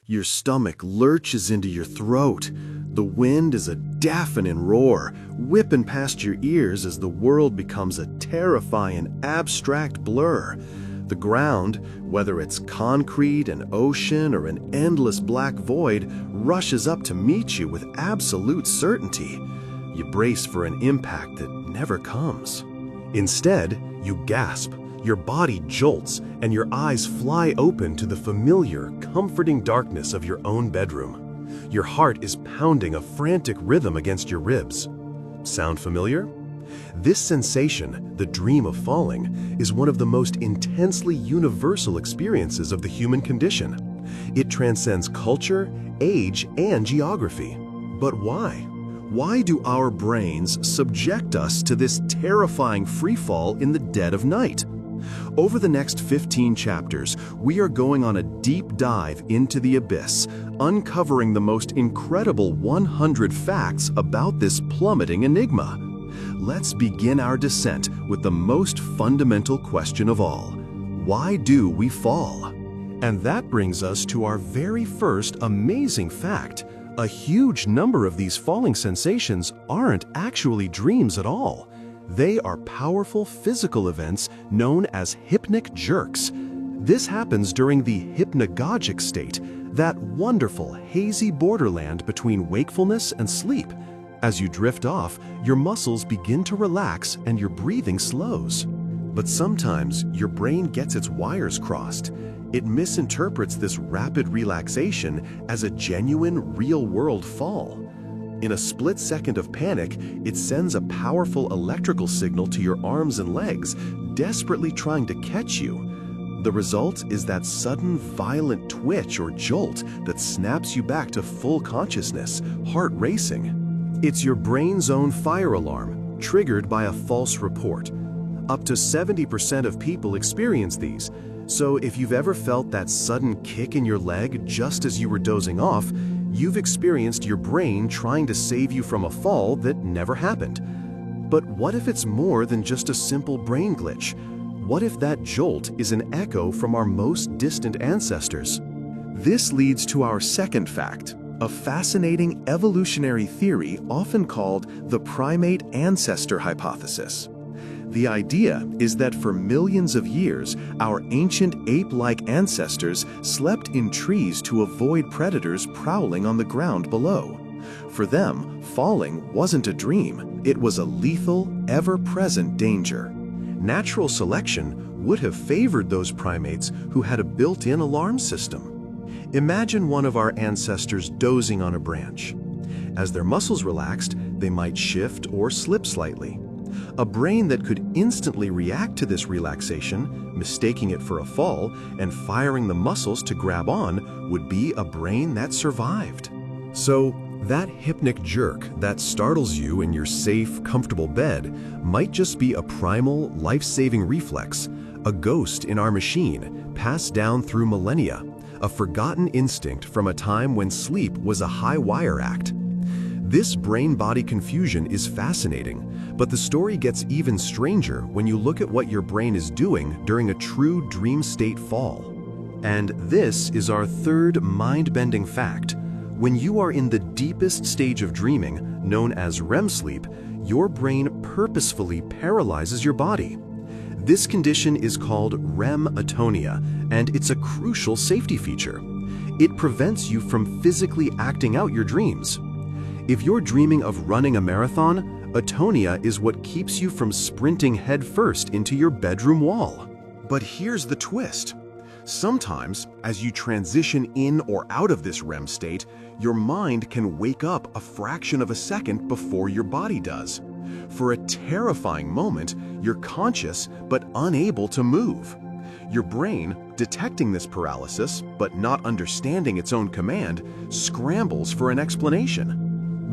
Your stomach lurches into your throat. The wind is a deafening roar, whipping past your ears as the world becomes a terrifying, abstract blur. The ground, whether it's concrete, an ocean, or an endless black void, rushes up to meet you with absolute certainty. You brace for an impact that never comes. Instead, you gasp, your body jolts, and your eyes fly open to the familiar, comforting darkness of your own bedroom. Your heart is pounding a frantic rhythm against your ribs. Sound familiar? This sensation, the dream of falling, is one of the most intensely universal experiences of the human condition. It transcends culture, age, and geography. But why? Why do our brains subject us to this terrifying freefall in the dead of night? Over the next 15 chapters, we are going on a deep dive into the abyss, uncovering the most incredible 100 facts about this plummeting enigma. Let's begin our descent with the most fundamental question of all. Why do we fall? And that brings us to our very first amazing fact. A huge number of these falling sensations aren't actually dreams at all. They are powerful physical events known as hypnic jerks. This happens during the hypnagogic state, that wonderful hazy borderland between wakefulness and sleep. As you drift off, your muscles begin to relax and your breathing slows. But sometimes your brain gets its wires crossed. It misinterprets this rapid relaxation as a genuine, real-world fall. In a split second of panic, it sends a powerful electrical signal to your arms and legs, desperately trying to catch you. The result is that sudden, violent twitch or jolt that snaps you back to full consciousness, heart racing. It's your brain's own fire alarm, triggered by a false report. Up to 70% of people experience these. So if you've ever felt that sudden kick in your leg just as you were dozing off, you've experienced your brain trying to save you from a fall that never happened. But what if it's more than just a simple brain glitch? What if that jolt is an echo from our most distant ancestors? This leads to our second fact, a fascinating evolutionary theory often called the primate ancestor hypothesis. The idea is that for millions of years, our ancient ape-like ancestors slept in trees to avoid predators prowling on the ground below. For them, falling wasn't a dream, it was a lethal, ever-present danger. Natural selection would have favored those primates who had a built-in alarm system. Imagine one of our ancestors dozing on a branch. As their muscles relaxed, they might shift or slip slightly. A brain that could instantly react to this relaxation, mistaking it for a fall, and firing the muscles to grab on, would be a brain that survived. So, that hypnic jerk that startles you in your safe, comfortable bed might just be a primal, life-saving reflex, a ghost in our machine, passed down through millennia, a forgotten instinct from a time when sleep was a high-wire act. This brain-body confusion is fascinating, but the story gets even stranger when you look at what your brain is doing during a true dream state fall. And this is our third mind-bending fact. When you are in the deepest stage of dreaming, known as REM sleep, your brain purposefully paralyzes your body. This condition is called REM atonia, and it's a crucial safety feature. It prevents you from physically acting out your dreams. If you're dreaming of running a marathon, atonia is what keeps you from sprinting headfirst into your bedroom wall. But here's the twist. Sometimes, as you transition in or out of this REM state, your mind can wake up a fraction of a second before your body does. For a terrifying moment, you're conscious but unable to move. Your brain, detecting this paralysis but not understanding its own command, scrambles for an explanation.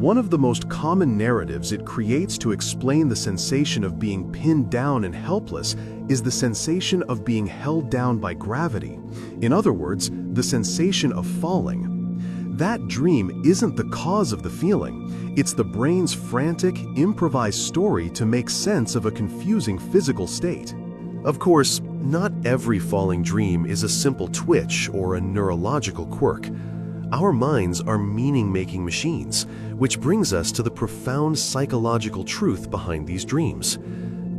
One of the most common narratives it creates to explain the sensation of being pinned down and helpless is the sensation of being held down by gravity. In other words, the sensation of falling. That dream isn't the cause of the feeling. It's the brain's frantic, improvised story to make sense of a confusing physical state. Of course, not every falling dream is a simple twitch or a neurological quirk. Our minds are meaning-making machines, which brings us to the profound psychological truth behind these dreams.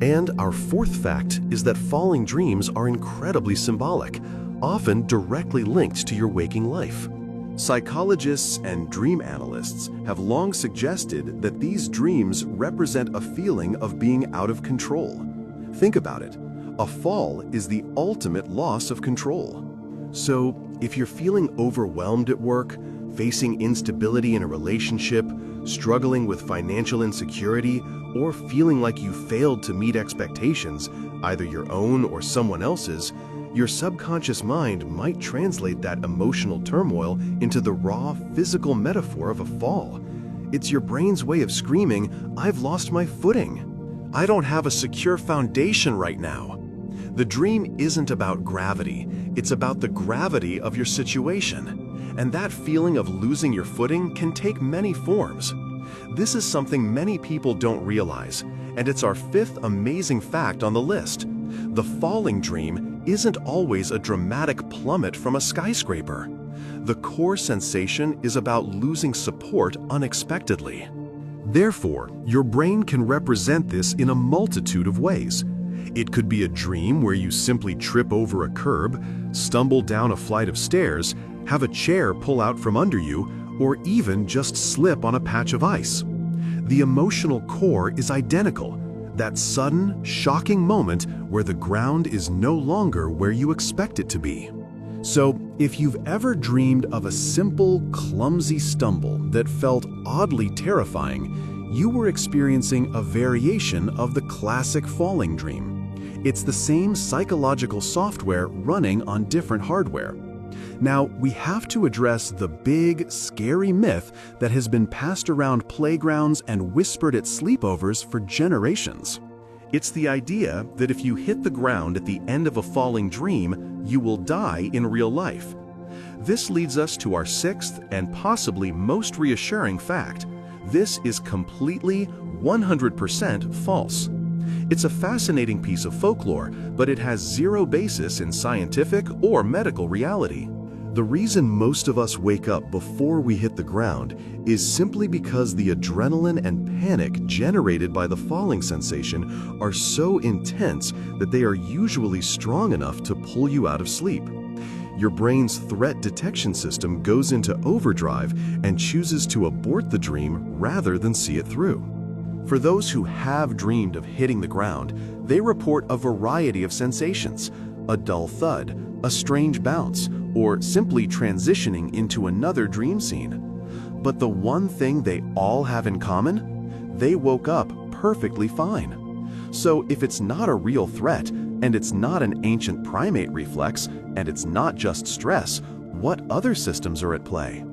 And our fourth fact is that falling dreams are incredibly symbolic, often directly linked to your waking life. Psychologists and dream analysts have long suggested that these dreams represent a feeling of being out of control. Think about it. A fall is the ultimate loss of control. So, if you're feeling overwhelmed at work, facing instability in a relationship, struggling with financial insecurity, or feeling like you failed to meet expectations, either your own or someone else's, your subconscious mind might translate that emotional turmoil into the raw physical metaphor of a fall. It's your brain's way of screaming, "I've lost my footing. I don't have a secure foundation right now." The dream isn't about gravity, it's about the gravity of your situation. And that feeling of losing your footing can take many forms. This is something many people don't realize, and it's our fifth amazing fact on the list. The falling dream isn't always a dramatic plummet from a skyscraper. The core sensation is about losing support unexpectedly. Therefore, your brain can represent this in a multitude of ways. It could be a dream where you simply trip over a curb, stumble down a flight of stairs, have a chair pull out from under you, or even just slip on a patch of ice. The emotional core is identical, that sudden, shocking moment where the ground is no longer where you expect it to be. So, if you've ever dreamed of a simple, clumsy stumble that felt oddly terrifying, you were experiencing a variation of the classic falling dream. It's the same psychological software running on different hardware. Now, we have to address the big, scary myth that has been passed around playgrounds and whispered at sleepovers for generations. It's the idea that if you hit the ground at the end of a falling dream, you will die in real life. This leads us to our sixth and possibly most reassuring fact. This is completely, 100% false. It's a fascinating piece of folklore, but it has zero basis in scientific or medical reality. The reason most of us wake up before we hit the ground is simply because the adrenaline and panic generated by the falling sensation are so intense that they are usually strong enough to pull you out of sleep. Your brain's threat detection system goes into overdrive and chooses to abort the dream rather than see it through. For those who have dreamed of hitting the ground, they report a variety of sensations: a dull thud, a strange bounce, or simply transitioning into another dream scene. But the one thing they all have in common? They woke up perfectly fine. So if it's not a real threat, and it's not an ancient primate reflex, and it's not just stress, what other systems are at play?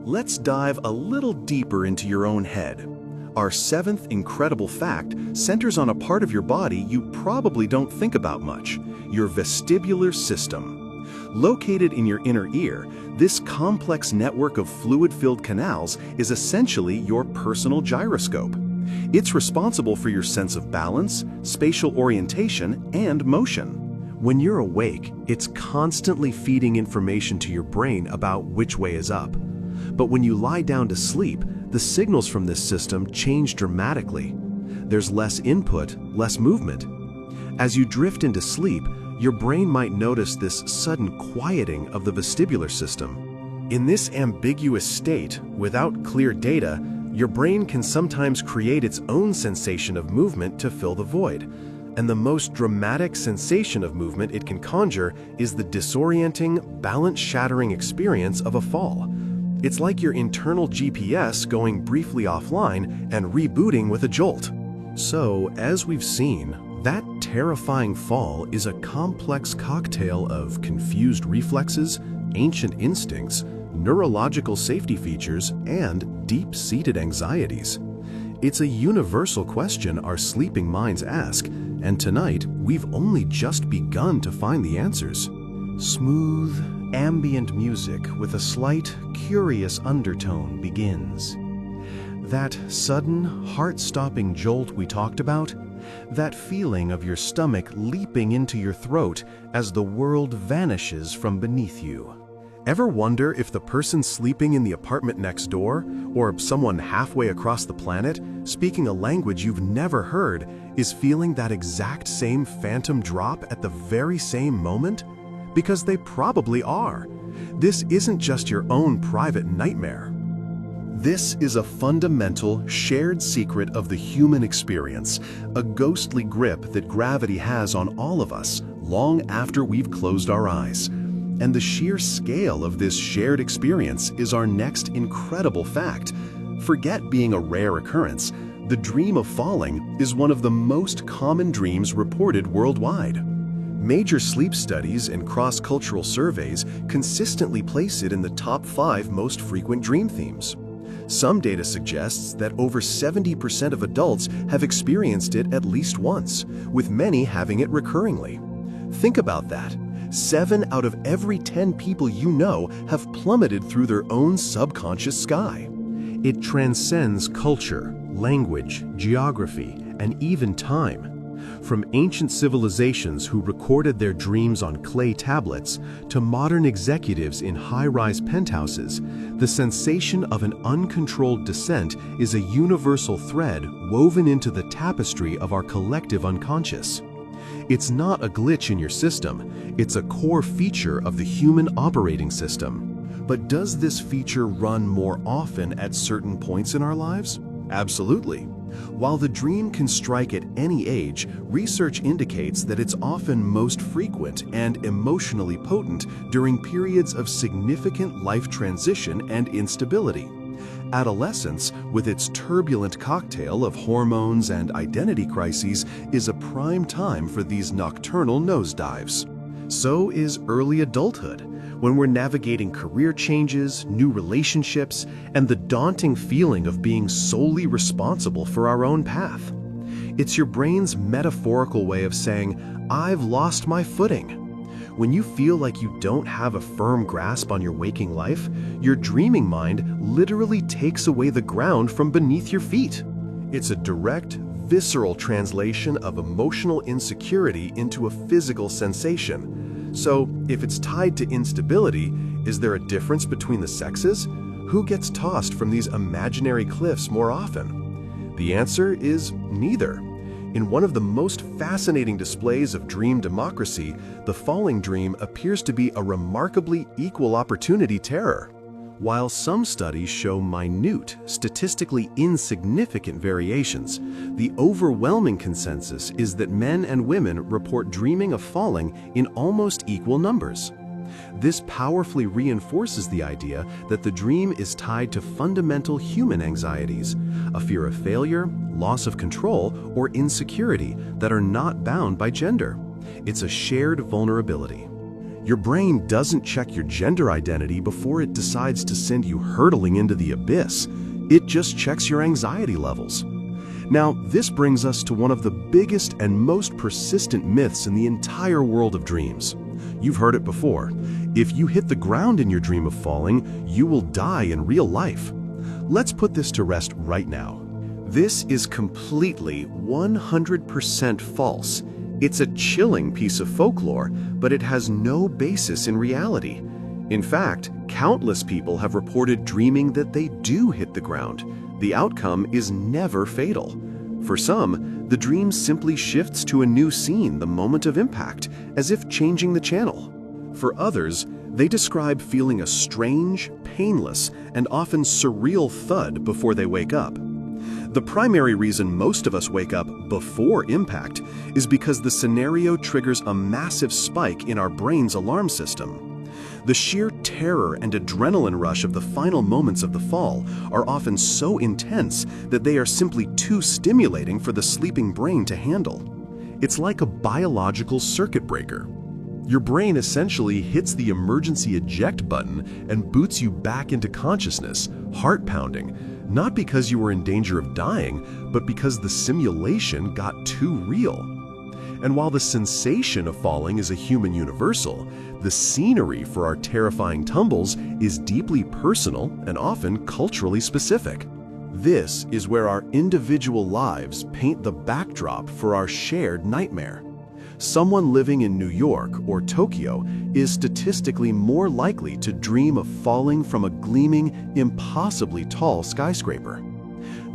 Let's dive a little deeper into your own head. Our seventh incredible fact centers on a part of your body you probably don't think about much: your vestibular system. Located in your inner ear, this complex network of fluid-filled canals is essentially your personal gyroscope. It's responsible for your sense of balance, spatial orientation, and motion. When you're awake, it's constantly feeding information to your brain about which way is up. But when you lie down to sleep, the signals from this system change dramatically. There's less input, less movement. As you drift into sleep, your brain might notice this sudden quieting of the vestibular system. In this ambiguous state, without clear data, your brain can sometimes create its own sensation of movement to fill the void. And the most dramatic sensation of movement it can conjure is the disorienting, balance-shattering experience of a fall. It's like your internal GPS going briefly offline and rebooting with a jolt. So, as we've seen, that terrifying fall is a complex cocktail of confused reflexes, ancient instincts, neurological safety features, and deep-seated anxieties. It's a universal question our sleeping minds ask, and tonight we've only just begun to find the answers. Smooth, ambient music with a slight, curious undertone begins. That sudden, heart-stopping jolt we talked about, that feeling of your stomach leaping into your throat as the world vanishes from beneath you. Ever wonder if the person sleeping in the apartment next door, or someone halfway across the planet, speaking a language you've never heard, is feeling that exact same phantom drop at the very same moment? Because they probably are. This isn't just your own private nightmare. This is a fundamental, shared secret of the human experience, a ghostly grip that gravity has on all of us long after we've closed our eyes. And the sheer scale of this shared experience is our next incredible fact. Forget being a rare occurrence. The dream of falling is one of the most common dreams reported worldwide. Major sleep studies and cross-cultural surveys consistently place it in the top 5 most frequent dream themes. Some data suggests that over 70% of adults have experienced it at least once, with many having it recurringly. Think about that. 7 out of every 10 people you know have plummeted through their own subconscious sky. It transcends culture, language, geography, and even time. From ancient civilizations who recorded their dreams on clay tablets to modern executives in high-rise penthouses, the sensation of an uncontrolled descent is a universal thread woven into the tapestry of our collective unconscious. It's not a glitch in your system, it's a core feature of the human operating system. But does this feature run more often at certain points in our lives? Absolutely. While the dream can strike at any age, research indicates that it's often most frequent and emotionally potent during periods of significant life transition and instability. Adolescence, with its turbulent cocktail of hormones and identity crises, is a prime time for these nocturnal nosedives. So is early adulthood, when we're navigating career changes, new relationships, and the daunting feeling of being solely responsible for our own path. It's your brain's metaphorical way of saying, "I've lost my footing." When you feel like you don't have a firm grasp on your waking life, your dreaming mind literally takes away the ground from beneath your feet. It's a direct, visceral translation of emotional insecurity into a physical sensation. So, if it's tied to instability, is there a difference between the sexes? Who gets tossed from these imaginary cliffs more often? The answer is neither. In one of the most fascinating displays of dream democracy, the falling dream appears to be a remarkably equal opportunity terror. While some studies show minute, statistically insignificant variations, the overwhelming consensus is that men and women report dreaming of falling in almost equal numbers. This powerfully reinforces the idea that the dream is tied to fundamental human anxieties, a fear of failure, loss of control, or insecurity that are not bound by gender. It's a shared vulnerability. Your brain doesn't check your gender identity before it decides to send you hurtling into the abyss. It just checks your anxiety levels. Now, this brings us to one of the biggest and most persistent myths in the entire world of dreams. You've heard it before. If you hit the ground in your dream of falling, you will die in real life. Let's put this to rest right now. This is completely 100% false. It's a chilling piece of folklore, but it has no basis in reality. In fact, countless people have reported dreaming that they do hit the ground. The outcome is never fatal. For some, the dream simply shifts to a new scene the moment of impact, as if changing the channel. For others, they describe feeling a strange, painless, and often surreal thud before they wake up. The primary reason most of us wake up before impact is because the scenario triggers a massive spike in our brain's alarm system. The sheer terror and adrenaline rush of the final moments of the fall are often so intense that they are simply too stimulating for the sleeping brain to handle. It's like a biological circuit breaker. Your brain essentially hits the emergency eject button and boots you back into consciousness, heart pounding, not because you were in danger of dying, but because the simulation got too real. And while the sensation of falling is a human universal, the scenery for our terrifying tumbles is deeply personal and often culturally specific. This is where our individual lives paint the backdrop for our shared nightmare. Someone living in New York or Tokyo is statistically more likely to dream of falling from a gleaming, impossibly tall skyscraper.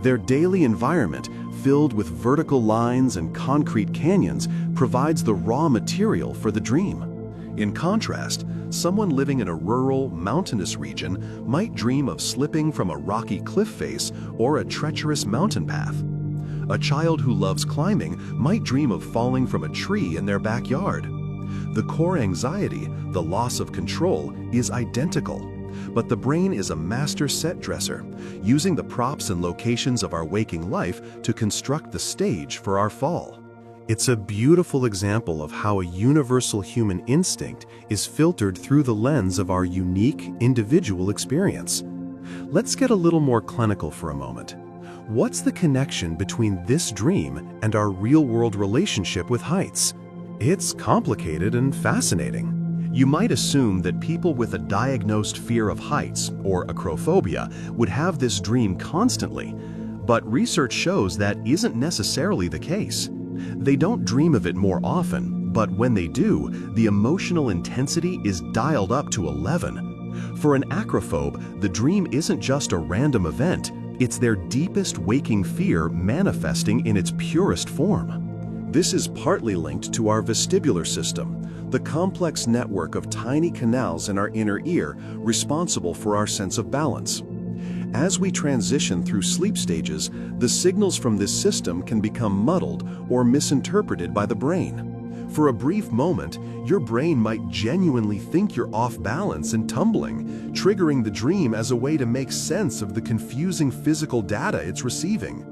Their daily environment, filled with vertical lines and concrete canyons, provides the raw material for the dream. In contrast, someone living in a rural, mountainous region might dream of slipping from a rocky cliff face or a treacherous mountain path. A child who loves climbing might dream of falling from a tree in their backyard. The core anxiety, the loss of control, is identical, but the brain is a master set dresser, using the props and locations of our waking life to construct the stage for our fall. It's a beautiful example of how a universal human instinct is filtered through the lens of our unique, individual experience. Let's get a little more clinical for a moment. What's the connection between this dream and our real-world relationship with heights? It's complicated and fascinating. You might assume that people with a diagnosed fear of heights, or acrophobia, would have this dream constantly, but research shows that isn't necessarily the case. They don't dream of it more often, but when they do, the emotional intensity is dialed up to 11. For an acrophobe, the dream isn't just a random event, it's their deepest waking fear manifesting in its purest form. This is partly linked to our vestibular system, the complex network of tiny canals in our inner ear responsible for our sense of balance. As we transition through sleep stages, the signals from this system can become muddled or misinterpreted by the brain. For a brief moment, your brain might genuinely think you're off balance and tumbling, triggering the dream as a way to make sense of the confusing physical data it's receiving.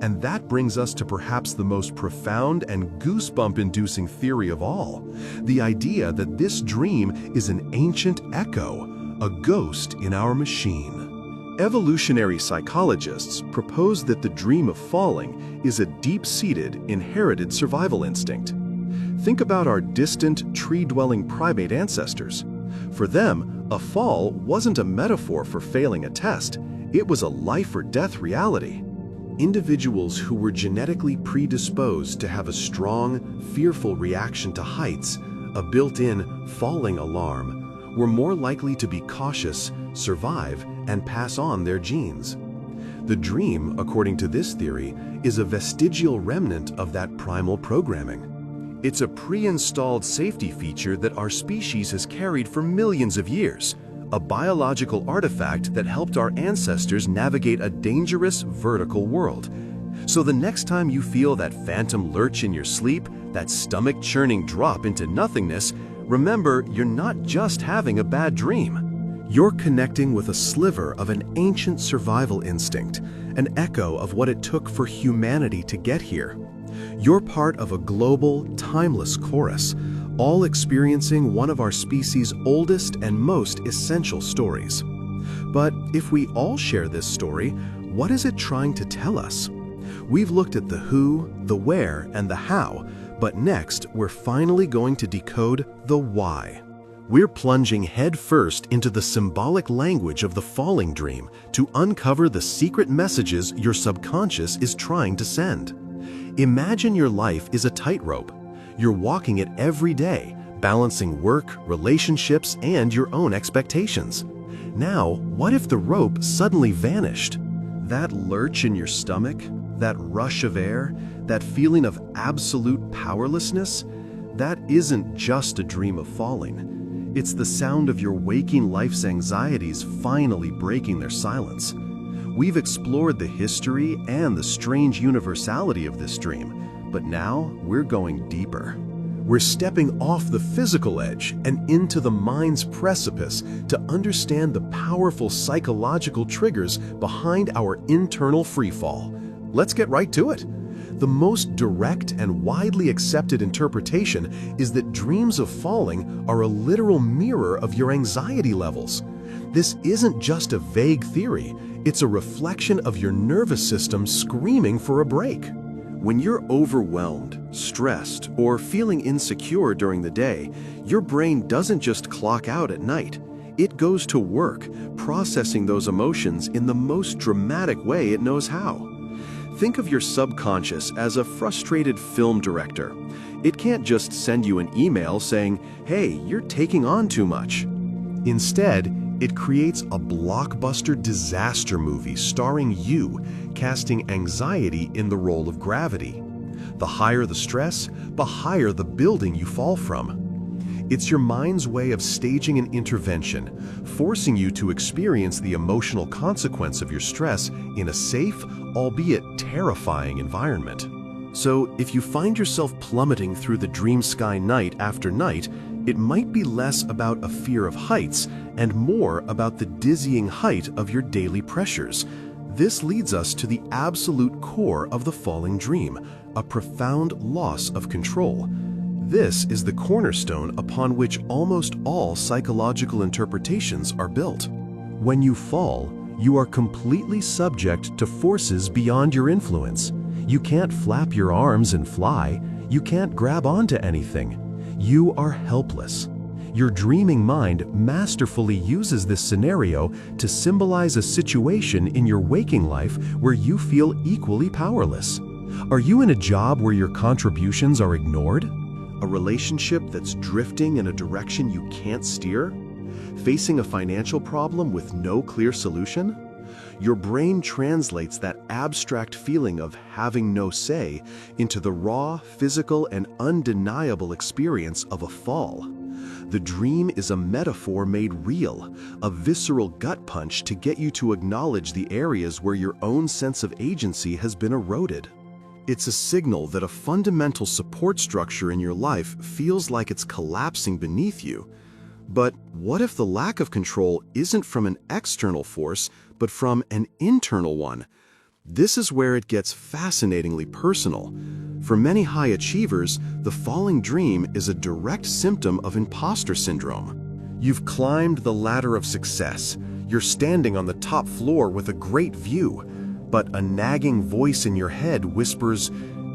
And that brings us to perhaps the most profound and goosebump-inducing theory of all, the idea that this dream is an ancient echo, a ghost in our machine. Evolutionary psychologists propose that the dream of falling is a deep-seated, inherited survival instinct. Think about our distant, tree-dwelling primate ancestors. For them, a fall wasn't a metaphor for failing a test, it was a life-or-death reality. Individuals who were genetically predisposed to have a strong, fearful reaction to heights, a built-in falling alarm, were more likely to be cautious, survive, and pass on their genes. The dream, according to this theory, is a vestigial remnant of that primal programming. It's a pre-installed safety feature that our species has carried for millions of years, a biological artifact that helped our ancestors navigate a dangerous vertical world. So the next time you feel that phantom lurch in your sleep, that stomach-churning drop into nothingness, remember you're not just having a bad dream. You're connecting with a sliver of an ancient survival instinct, an echo of what it took for humanity to get here. You're part of a global, timeless chorus, all experiencing one of our species' oldest and most essential stories. But if we all share this story, what is it trying to tell us? We've looked at the who, the where, and the how, but next we're finally going to decode the why. We're plunging headfirst into the symbolic language of the falling dream to uncover the secret messages your subconscious is trying to send. Imagine your life is a tightrope. You're walking it every day, balancing work, relationships, and your own expectations. Now, what if the rope suddenly vanished? That lurch in your stomach, that rush of air, that feeling of absolute powerlessness, that isn't just a dream of falling. It's the sound of your waking life's anxieties finally breaking their silence. We've explored the history and the strange universality of this dream, but now we're going deeper. We're stepping off the physical edge and into the mind's precipice to understand the powerful psychological triggers behind our internal freefall. Let's get right to it. The most direct and widely accepted interpretation is that dreams of falling are a literal mirror of your anxiety levels. This isn't just a vague theory, it's a reflection of your nervous system screaming for a break. When you're overwhelmed, stressed, or feeling insecure during the day, your brain doesn't just clock out at night. It goes to work, processing those emotions in the most dramatic way it knows how. Think of your subconscious as a frustrated film director. It can't just send you an email saying, "Hey, you're taking on too much." Instead, it creates a blockbuster disaster movie starring you, casting anxiety in the role of gravity. The higher the stress, the higher the building you fall from. It's your mind's way of staging an intervention, forcing you to experience the emotional consequence of your stress in a safe, albeit terrifying environment. So, if you find yourself plummeting through the dream sky night after night, it might be less about a fear of heights and more about the dizzying height of your daily pressures. This leads us to the absolute core of the falling dream, a profound loss of control. This is the cornerstone upon which almost all psychological interpretations are built. When you fall, you are completely subject to forces beyond your influence. You can't flap your arms and fly. You can't grab onto anything. You are helpless. Your dreaming mind masterfully uses this scenario to symbolize a situation in your waking life where you feel equally powerless. Are you in a job where your contributions are ignored? A relationship that's drifting in a direction you can't steer? Facing a financial problem with no clear solution? Your brain translates that abstract feeling of having no say into the raw, physical, and undeniable experience of a fall. The dream is a metaphor made real, a visceral gut punch to get you to acknowledge the areas where your own sense of agency has been eroded. It's a signal that a fundamental support structure in your life feels like it's collapsing beneath you. But what if the lack of control isn't from an external force, but from an internal one? This is where it gets fascinatingly personal. For many high achievers, the falling dream is a direct symptom of imposter syndrome. You've climbed the ladder of success. You're standing on the top floor with a great view. But a nagging voice in your head whispers,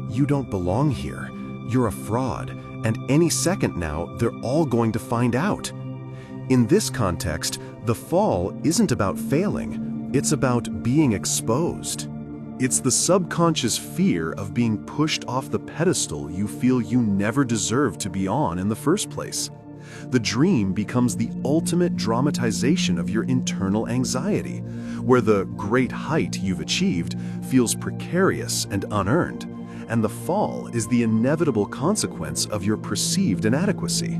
"You don't belong here. You're a fraud, and any second now, they're all going to find out." In this context, the fall isn't about failing. It's about being exposed. It's the subconscious fear of being pushed off the pedestal you feel you never deserved to be on in the first place. The dream becomes the ultimate dramatization of your internal anxiety, where the great height you've achieved feels precarious and unearned, and the fall is the inevitable consequence of your perceived inadequacy.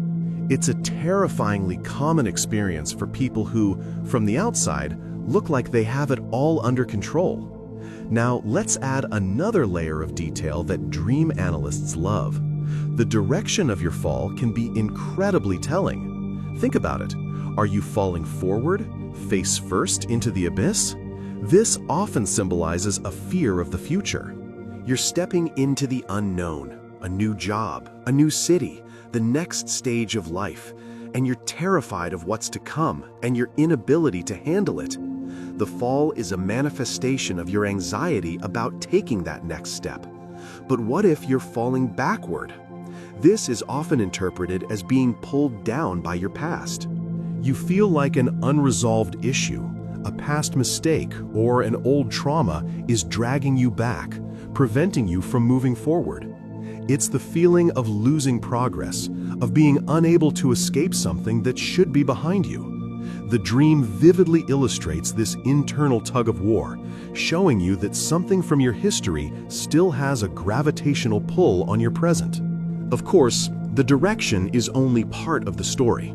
It's a terrifyingly common experience for people who, from the outside, look like they have it all under control. Now, let's add another layer of detail that dream analysts love. The direction of your fall can be incredibly telling. Think about it. Are you falling forward, face first into the abyss? This often symbolizes a fear of the future. You're stepping into the unknown, a new job, a new city, the next stage of life, and you're terrified of what's to come and your inability to handle it. The fall is a manifestation of your anxiety about taking that next step. But what if you're falling backward? This is often interpreted as being pulled down by your past. You feel like an unresolved issue, a past mistake, or an old trauma is dragging you back, preventing you from moving forward. It's the feeling of losing progress, of being unable to escape something that should be behind you. The dream vividly illustrates this internal tug of war, showing you that something from your history still has a gravitational pull on your present. Of course, the direction is only part of the story.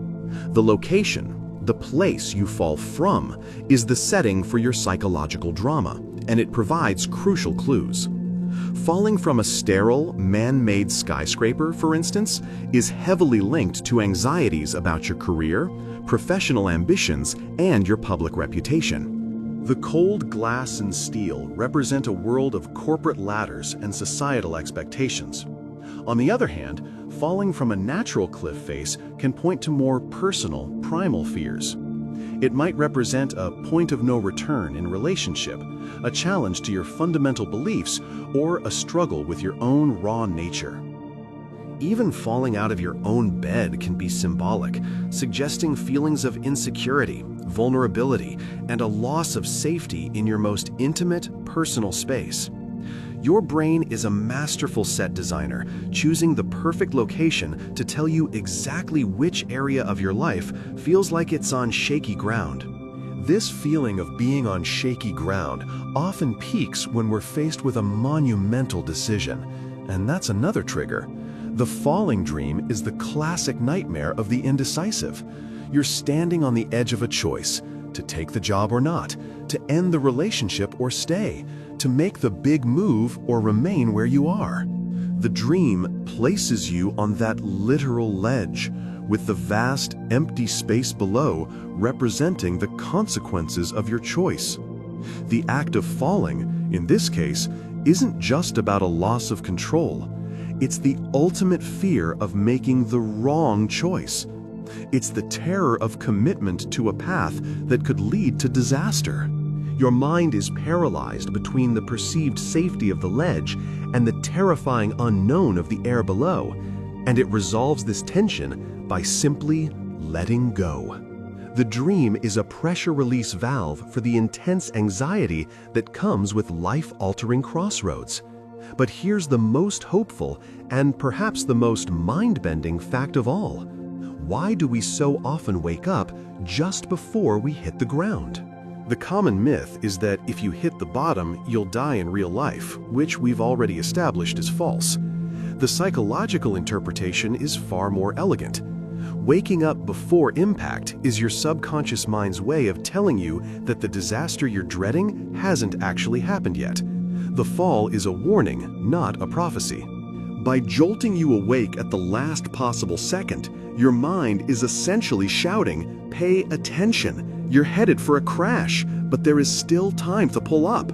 The location, the place you fall from, is the setting for your psychological drama, and it provides crucial clues. Falling from a sterile, man-made skyscraper, for instance, is heavily linked to anxieties about your career, professional ambitions, and your public reputation. The cold glass and steel represent a world of corporate ladders and societal expectations. On the other hand, falling from a natural cliff face can point to more personal, primal fears. It might represent a point of no return in relationship, a challenge to your fundamental beliefs, or a struggle with your own raw nature. Even falling out of your own bed can be symbolic, suggesting feelings of insecurity, vulnerability, and a loss of safety in your most intimate, personal space. Your brain is a masterful set designer, choosing the perfect location to tell you exactly which area of your life feels like it's on shaky ground. This feeling of being on shaky ground often peaks when we're faced with a monumental decision, and that's another trigger. The falling dream is the classic nightmare of the indecisive. You're standing on the edge of a choice, to take the job or not, to end the relationship or stay, to make the big move or remain where you are. The dream places you on that literal ledge, with the vast, empty space below representing the consequences of your choice. The act of falling, in this case, isn't just about a loss of control. It's the ultimate fear of making the wrong choice. It's the terror of commitment to a path that could lead to disaster. Your mind is paralyzed between the perceived safety of the ledge and the terrifying unknown of the air below, and it resolves this tension by simply letting go. The dream is a pressure release valve for the intense anxiety that comes with life-altering crossroads. But here's the most hopeful and perhaps the most mind-bending fact of all. Why do we so often wake up just before we hit the ground? The common myth is that if you hit the bottom, you'll die in real life, which we've already established is false. The psychological interpretation is far more elegant. Waking up before impact is your subconscious mind's way of telling you that the disaster you're dreading hasn't actually happened yet. The fall is a warning, not a prophecy. By jolting you awake at the last possible second, your mind is essentially shouting, "Pay attention! You're headed for a crash, but there is still time to pull up.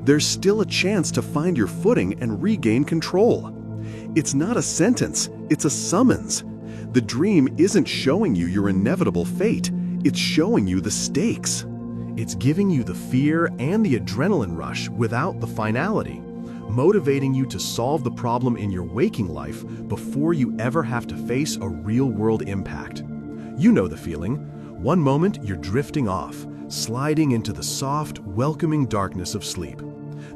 There's still a chance to find your footing and regain control." It's not a sentence, it's a summons. The dream isn't showing you your inevitable fate, it's showing you the stakes. It's giving you the fear and the adrenaline rush without the finality, motivating you to solve the problem in your waking life before you ever have to face a real-world impact. You know the feeling. One moment you're drifting off, sliding into the soft, welcoming darkness of sleep.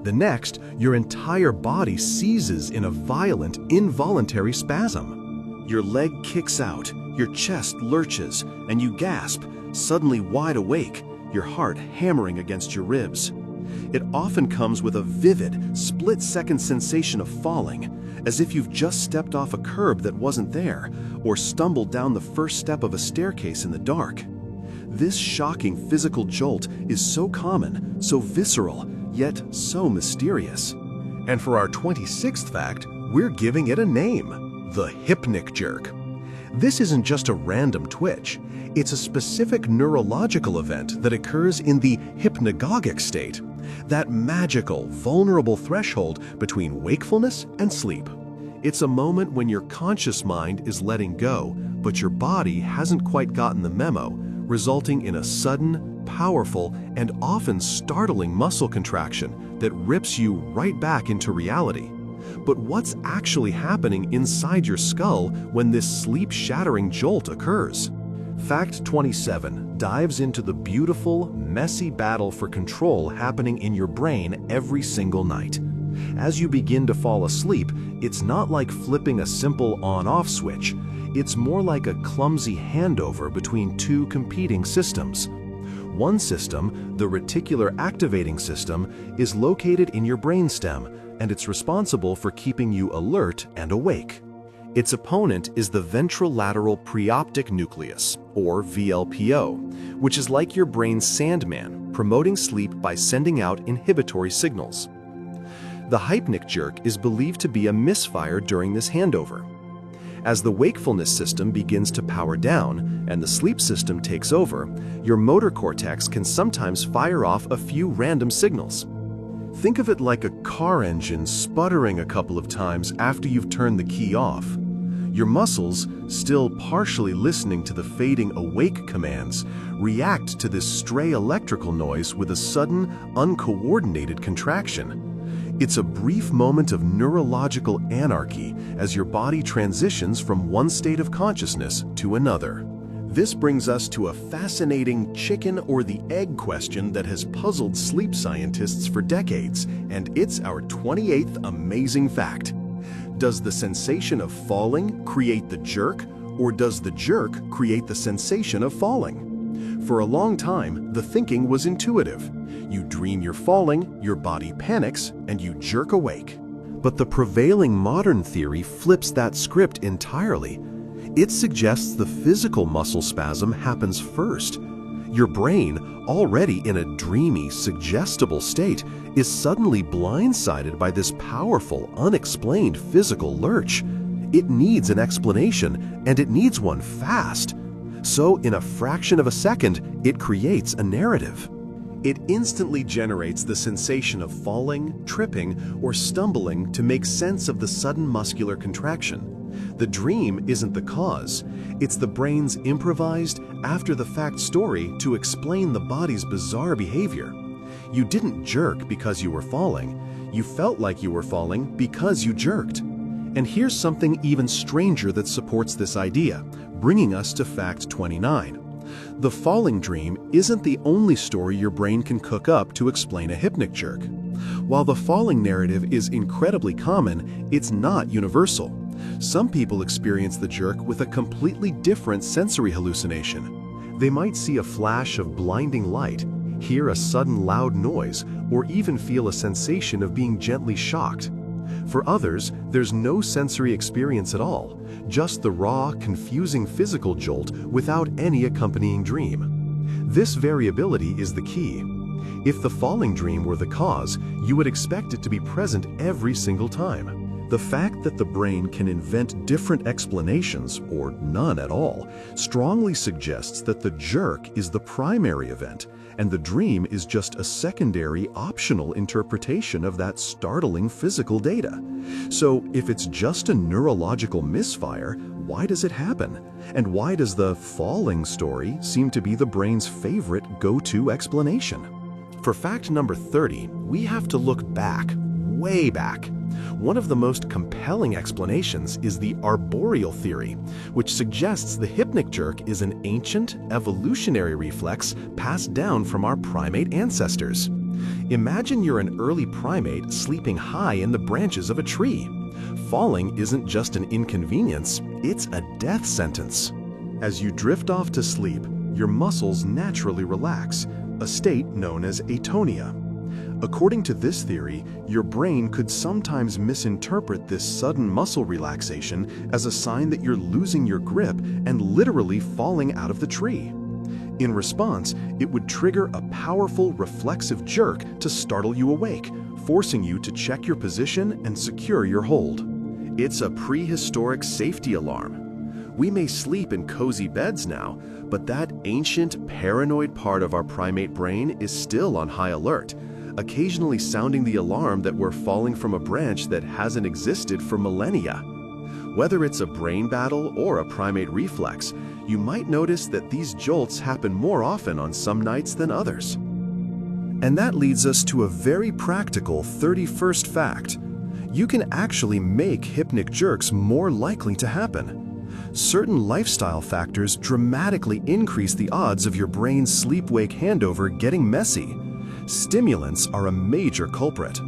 The next, your entire body seizes in a violent, involuntary spasm. Your leg kicks out, your chest lurches, and you gasp, suddenly wide awake, your heart hammering against your ribs. It often comes with a vivid, split-second sensation of falling, as if you've just stepped off a curb that wasn't there, or stumbled down the first step of a staircase in the dark. This shocking physical jolt is so common, so visceral, yet so mysterious. And for our 26th fact, we're giving it a name: the hypnic jerk. This isn't just a random twitch. It's a specific neurological event that occurs in the hypnagogic state, that magical, vulnerable threshold between wakefulness and sleep. It's a moment when your conscious mind is letting go, but your body hasn't quite gotten the memo, resulting in a sudden, powerful, and often startling muscle contraction that rips you right back into reality. But what's actually happening inside your skull when this sleep-shattering jolt occurs? Fact 27 dives into the beautiful, messy battle for control happening in your brain every single night. As you begin to fall asleep, it's not like flipping a simple on-off switch. It's more like a clumsy handover between two competing systems. One system, the reticular activating system, is located in your brainstem, and it's responsible for keeping you alert and awake. Its opponent is the ventrolateral preoptic nucleus, or VLPO, which is like your brain's Sandman, promoting sleep by sending out inhibitory signals. The hypnic jerk is believed to be a misfire during this handover. As the wakefulness system begins to power down and the sleep system takes over, your motor cortex can sometimes fire off a few random signals. Think of it like a car engine sputtering a couple of times after you've turned the key off. Your muscles, still partially listening to the fading awake commands, react to this stray electrical noise with a sudden, uncoordinated contraction. It's a brief moment of neurological anarchy as your body transitions from one state of consciousness to another. This brings us to a fascinating chicken or the egg question that has puzzled sleep scientists for decades, and it's our 28th amazing fact. Does the sensation of falling create the jerk, or does the jerk create the sensation of falling? For a long time, the thinking was intuitive. You dream you're falling, your body panics, and you jerk awake. But the prevailing modern theory flips that script entirely. It suggests the physical muscle spasm happens first. Your brain, already in a dreamy, suggestible state, is suddenly blindsided by this powerful, unexplained physical lurch. It needs an explanation, and it needs one fast. So, in a fraction of a second, it creates a narrative. It instantly generates the sensation of falling, tripping, or stumbling to make sense of the sudden muscular contraction. The dream isn't the cause. It's the brain's improvised, after-the-fact story to explain the body's bizarre behavior. You didn't jerk because you were falling. You felt like you were falling because you jerked. And here's something even stranger that supports this idea, bringing us to fact 29. The falling dream isn't the only story your brain can cook up to explain a hypnic jerk. While the falling narrative is incredibly common, it's not universal. Some people experience the jerk with a completely different sensory hallucination. They might see a flash of blinding light, hear a sudden loud noise, or even feel a sensation of being gently shocked. For others, there's no sensory experience at all, just the raw, confusing physical jolt without any accompanying dream. This variability is the key. If the falling dream were the cause, you would expect it to be present every single time. The fact that the brain can invent different explanations, or none at all, strongly suggests that the jerk is the primary event, and the dream is just a secondary, optional interpretation of that startling physical data. So, if it's just a neurological misfire, why does it happen? And why does the falling story seem to be the brain's favorite go-to explanation? For fact number 30, we have to look back, way back. One of the most compelling explanations is the arboreal theory, which suggests the hypnic jerk is an ancient, evolutionary reflex passed down from our primate ancestors. Imagine you're an early primate sleeping high in the branches of a tree. Falling isn't just an inconvenience, it's a death sentence. As you drift off to sleep, your muscles naturally relax, a state known as atonia. According to this theory, your brain could sometimes misinterpret this sudden muscle relaxation as a sign that you're losing your grip and literally falling out of the tree. In response, it would trigger a powerful reflexive jerk to startle you awake, forcing you to check your position and secure your hold. It's a prehistoric safety alarm. We may sleep in cozy beds now, but that ancient, paranoid part of our primate brain is still on high alert, occasionally sounding the alarm that we're falling from a branch that hasn't existed for millennia. Whether it's a brain battle or a primate reflex, you might notice that these jolts happen more often on some nights than others. And that leads us to a very practical 31st fact. You can actually make hypnic jerks more likely to happen. Certain lifestyle factors dramatically increase the odds of your brain's sleep-wake handover getting messy. Stimulants are a major culprit.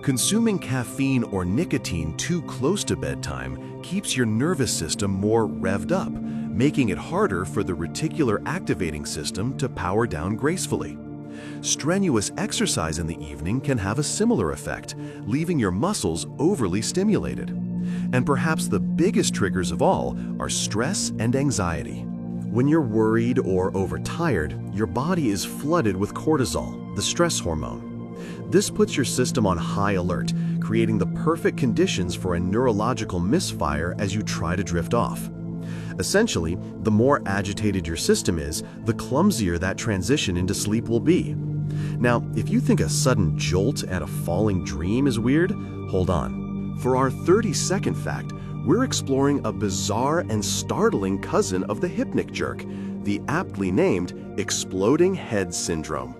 Consuming caffeine or nicotine too close to bedtime keeps your nervous system more revved up, making it harder for the reticular activating system to power down gracefully. Strenuous exercise in the evening can have a similar effect, leaving your muscles overly stimulated. And perhaps the biggest triggers of all are stress and anxiety. When you're worried or overtired, your body is flooded with cortisol, the stress hormone. This puts your system on high alert, creating the perfect conditions for a neurological misfire as you try to drift off. Essentially, the more agitated your system is, the clumsier that transition into sleep will be. Now, if you think a sudden jolt at a falling dream is weird, hold on. For our 30-second fact, we're exploring a bizarre and startling cousin of the hypnic jerk, the aptly named exploding head syndrome.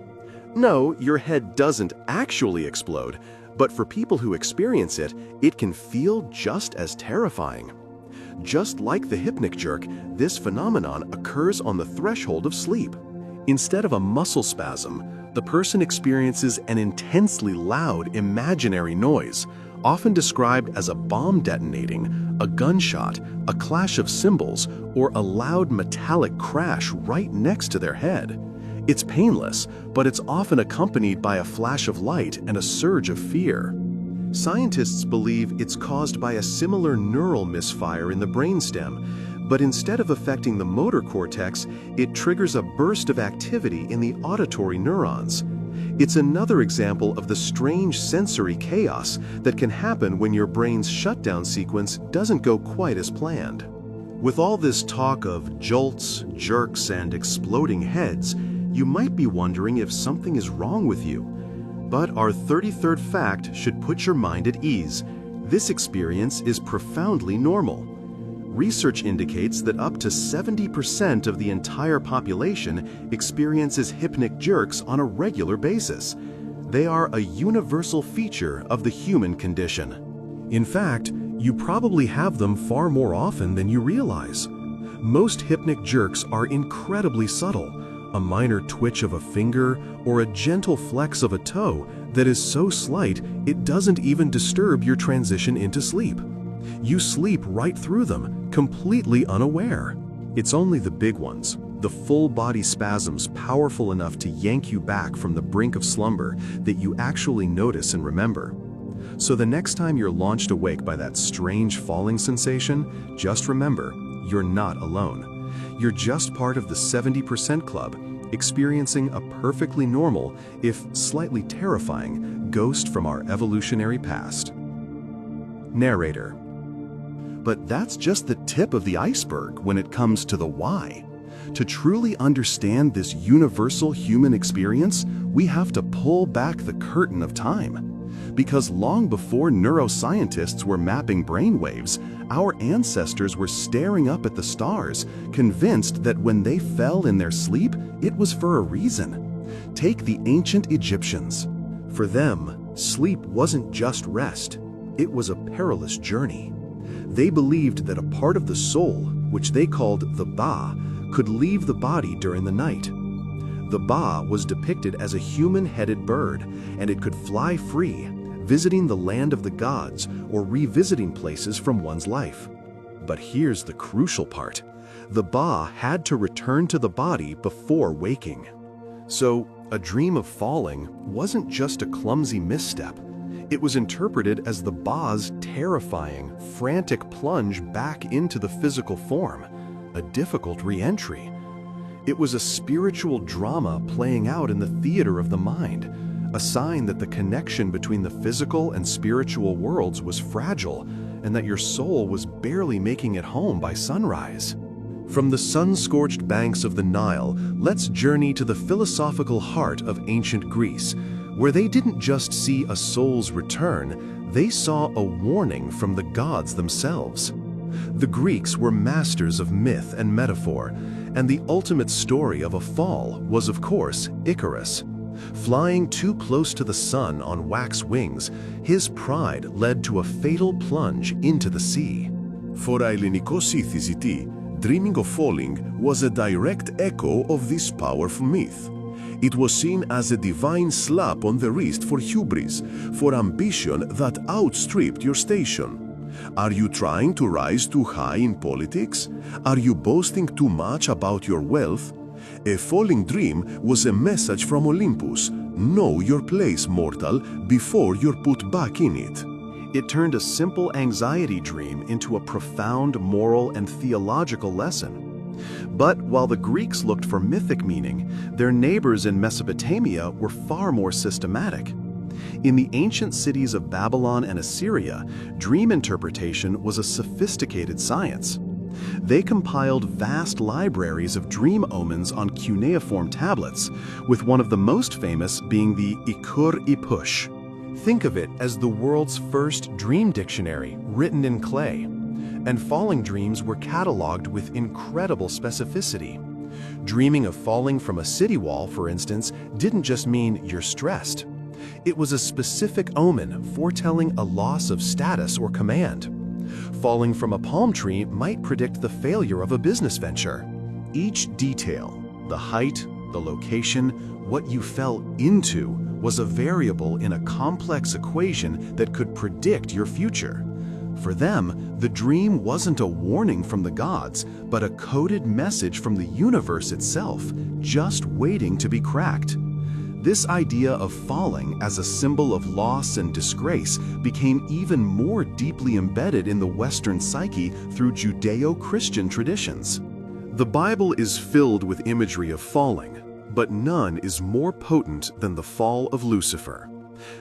No, your head doesn't actually explode, but for people who experience it, it can feel just as terrifying. Just like the hypnic jerk, this phenomenon occurs on the threshold of sleep. Instead of a muscle spasm, the person experiences an intensely loud imaginary noise, often described as a bomb detonating, a gunshot, a clash of cymbals, or a loud metallic crash right next to their head. It's painless, but it's often accompanied by a flash of light and a surge of fear. Scientists believe it's caused by a similar neural misfire in the brainstem, but instead of affecting the motor cortex, it triggers a burst of activity in the auditory neurons. It's another example of the strange sensory chaos that can happen when your brain's shutdown sequence doesn't go quite as planned. With all this talk of jolts, jerks, and exploding heads, you might be wondering if something is wrong with you. But our 33rd fact should put your mind at ease. This experience is profoundly normal. Research indicates that up to 70% of the entire population experiences hypnic jerks on a regular basis. They are a universal feature of the human condition. In fact, you probably have them far more often than you realize. Most hypnic jerks are incredibly subtle. A minor twitch of a finger or a gentle flex of a toe that is so slight it doesn't even disturb your transition into sleep. You sleep right through them, completely unaware. It's only the big ones, the full-body spasms powerful enough to yank you back from the brink of slumber, that you actually notice and remember. So the next time you're launched awake by that strange falling sensation, just remember, you're not alone. You're just part of the 70% club, experiencing a perfectly normal, if slightly terrifying, ghost from our evolutionary past. Narrator. But that's just the tip of the iceberg when it comes to the why. To truly understand this universal human experience, we have to pull back the curtain of time. Because long before neuroscientists were mapping brainwaves, our ancestors were staring up at the stars, convinced that when they fell in their sleep, it was for a reason. Take the ancient Egyptians. For them, sleep wasn't just rest. It was a perilous journey. They believed that a part of the soul, which they called the Ba, could leave the body during the night. The Ba was depicted as a human-headed bird, and it could fly free, visiting the land of the gods or revisiting places from one's life. But here's the crucial part. The Ba had to return to the body before waking. So, a dream of falling wasn't just a clumsy misstep. It was interpreted as the Ba's terrifying, frantic plunge back into the physical form, a difficult re-entry. It was a spiritual drama playing out in the theater of the mind, a sign that the connection between the physical and spiritual worlds was fragile and that your soul was barely making it home by sunrise. From the sun-scorched banks of the Nile, let's journey to the philosophical heart of ancient Greece, where they didn't just see a soul's return, they saw a warning from the gods themselves. The Greeks were masters of myth and metaphor, and the ultimate story of a fall was, of course, Icarus. Flying too close to the sun on wax wings, his pride led to a fatal plunge into the sea. For Ελληνικός ηθισητή, dreaming of falling was a direct echo of this powerful myth. It was seen as a divine slap on the wrist for hubris, for ambition that outstripped your station. Are you trying to rise too high in politics? Are you boasting too much about your wealth? A falling dream was a message from Olympus. Know your place, mortal, before you're put back in it. It turned a simple anxiety dream into a profound moral and theological lesson. But while the Greeks looked for mythic meaning, their neighbors in Mesopotamia were far more systematic. In the ancient cities of Babylon and Assyria, dream interpretation was a sophisticated science. They compiled vast libraries of dream omens on cuneiform tablets, with one of the most famous being the Ikur-Ipush. Think of it as the world's first dream dictionary, written in clay. And falling dreams were cataloged with incredible specificity. Dreaming of falling from a city wall, for instance, didn't just mean you're stressed. It was a specific omen foretelling a loss of status or command. Falling from a palm tree might predict the failure of a business venture. Each detail, the height, the location, what you fell into, was a variable in a complex equation that could predict your future. For them, the dream wasn't a warning from the gods, but a coded message from the universe itself, just waiting to be cracked. This idea of falling as a symbol of loss and disgrace became even more deeply embedded in the Western psyche through Judeo-Christian traditions. The Bible is filled with imagery of falling, but none is more potent than the fall of Lucifer.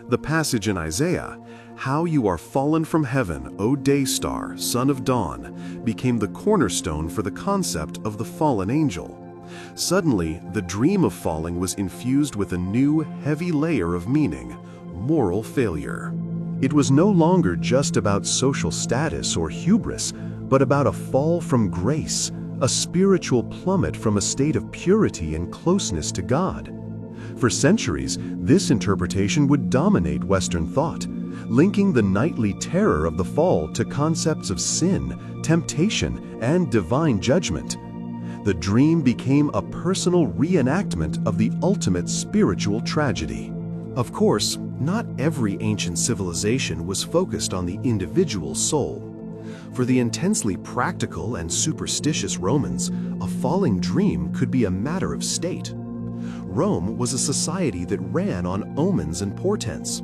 The passage in Isaiah, "How you are fallen from heaven, O day star, son of dawn," became the cornerstone for the concept of the fallen angel. Suddenly, the dream of falling was infused with a new, heavy layer of meaning: moral failure. It was no longer just about social status or hubris, but about a fall from grace, a spiritual plummet from a state of purity and closeness to God. For centuries, this interpretation would dominate Western thought, linking the nightly terror of the fall to concepts of sin, temptation, and divine judgment. The dream became a personal reenactment of the ultimate spiritual tragedy. Of course, not every ancient civilization was focused on the individual soul. For the intensely practical and superstitious Romans, a falling dream could be a matter of state. Rome was a society that ran on omens and portents.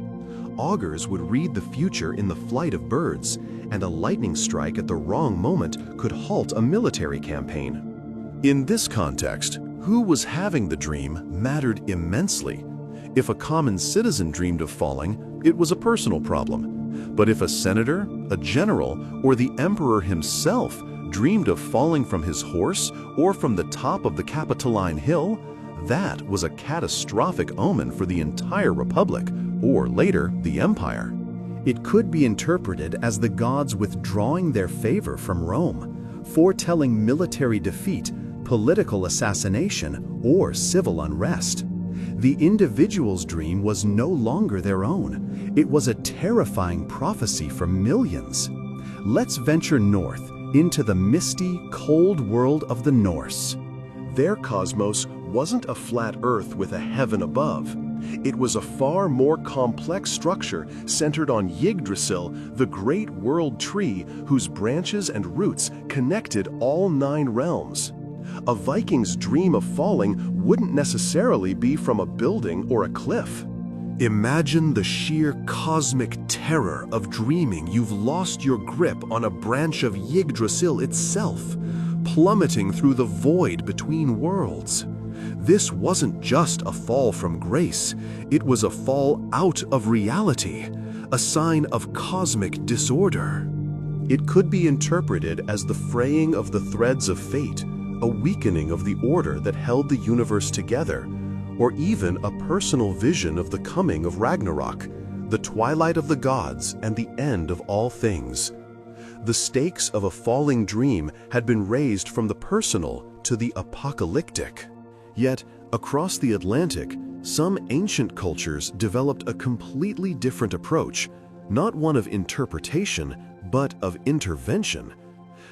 Augurs would read the future in the flight of birds, and a lightning strike at the wrong moment could halt a military campaign. In this context, who was having the dream mattered immensely. If a common citizen dreamed of falling, it was a personal problem. But if a senator, a general, or the emperor himself dreamed of falling from his horse or from the top of the Capitoline Hill, that was a catastrophic omen for the entire republic, or later, the empire. It could be interpreted as the gods withdrawing their favor from Rome, foretelling military defeat, political assassination, or civil unrest. The individual's dream was no longer their own. It was a terrifying prophecy for millions. Let's venture north into the misty, cold world of the Norse. Their cosmos wasn't a flat earth with a heaven above. It was a far more complex structure centered on Yggdrasil, the great world tree whose branches and roots connected all 9 realms. A Viking's dream of falling wouldn't necessarily be from a building or a cliff. Imagine the sheer cosmic terror of dreaming you've lost your grip on a branch of Yggdrasil itself, plummeting through the void between worlds. This wasn't just a fall from grace, it was a fall out of reality, a sign of cosmic disorder. It could be interpreted as the fraying of the threads of fate, a weakening of the order that held the universe together, or even a personal vision of the coming of Ragnarok, the twilight of the gods and the end of all things. The stakes of a falling dream had been raised from the personal to the apocalyptic. Yet, across the Atlantic, some ancient cultures developed a completely different approach, not one of interpretation, but of intervention.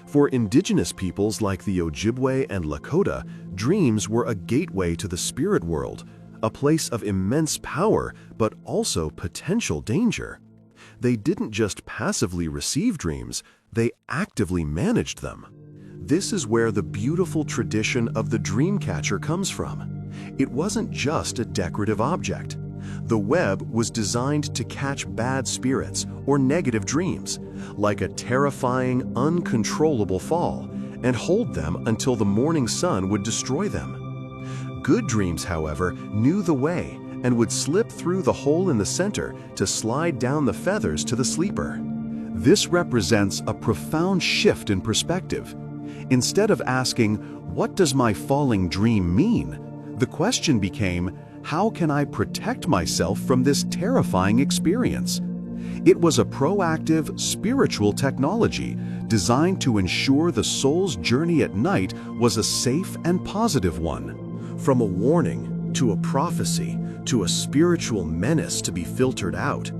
For indigenous peoples like the Ojibwe and Lakota, dreams were a gateway to the spirit world, a place of immense power, but also potential danger. They didn't just passively receive dreams, they actively managed them. This is where the beautiful tradition of the dream catcher comes from. It wasn't just a decorative object. The web was designed to catch bad spirits or negative dreams, like a terrifying, uncontrollable fall, and hold them until the morning sun would destroy them. Good dreams, however, knew the way and would slip through the hole in the center to slide down the feathers to the sleeper. This represents a profound shift in perspective. Instead of asking, "What does my falling dream mean?" the question became, "How can I protect myself from this terrifying experience?" It was a proactive, spiritual technology designed to ensure the soul's journey at night was a safe and positive one. From a warning, to a prophecy, to a spiritual menace to be filtered out,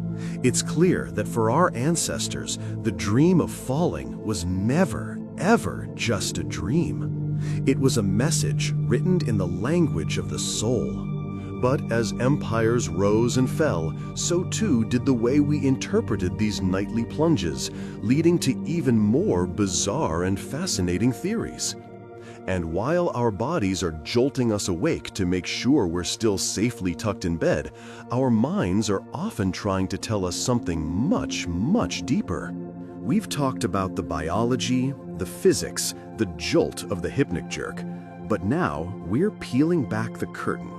it's clear that for our ancestors, the dream of falling was never, ever just a dream. It was a message written in the language of the soul. But as empires rose and fell, so too did the way we interpreted these nightly plunges, leading to even more bizarre and fascinating theories. And while our bodies are jolting us awake to make sure we're still safely tucked in bed, our minds are often trying to tell us something much, much deeper. We've talked about the biology, the physics, the jolt of the hypnic jerk, but now we're peeling back the curtain.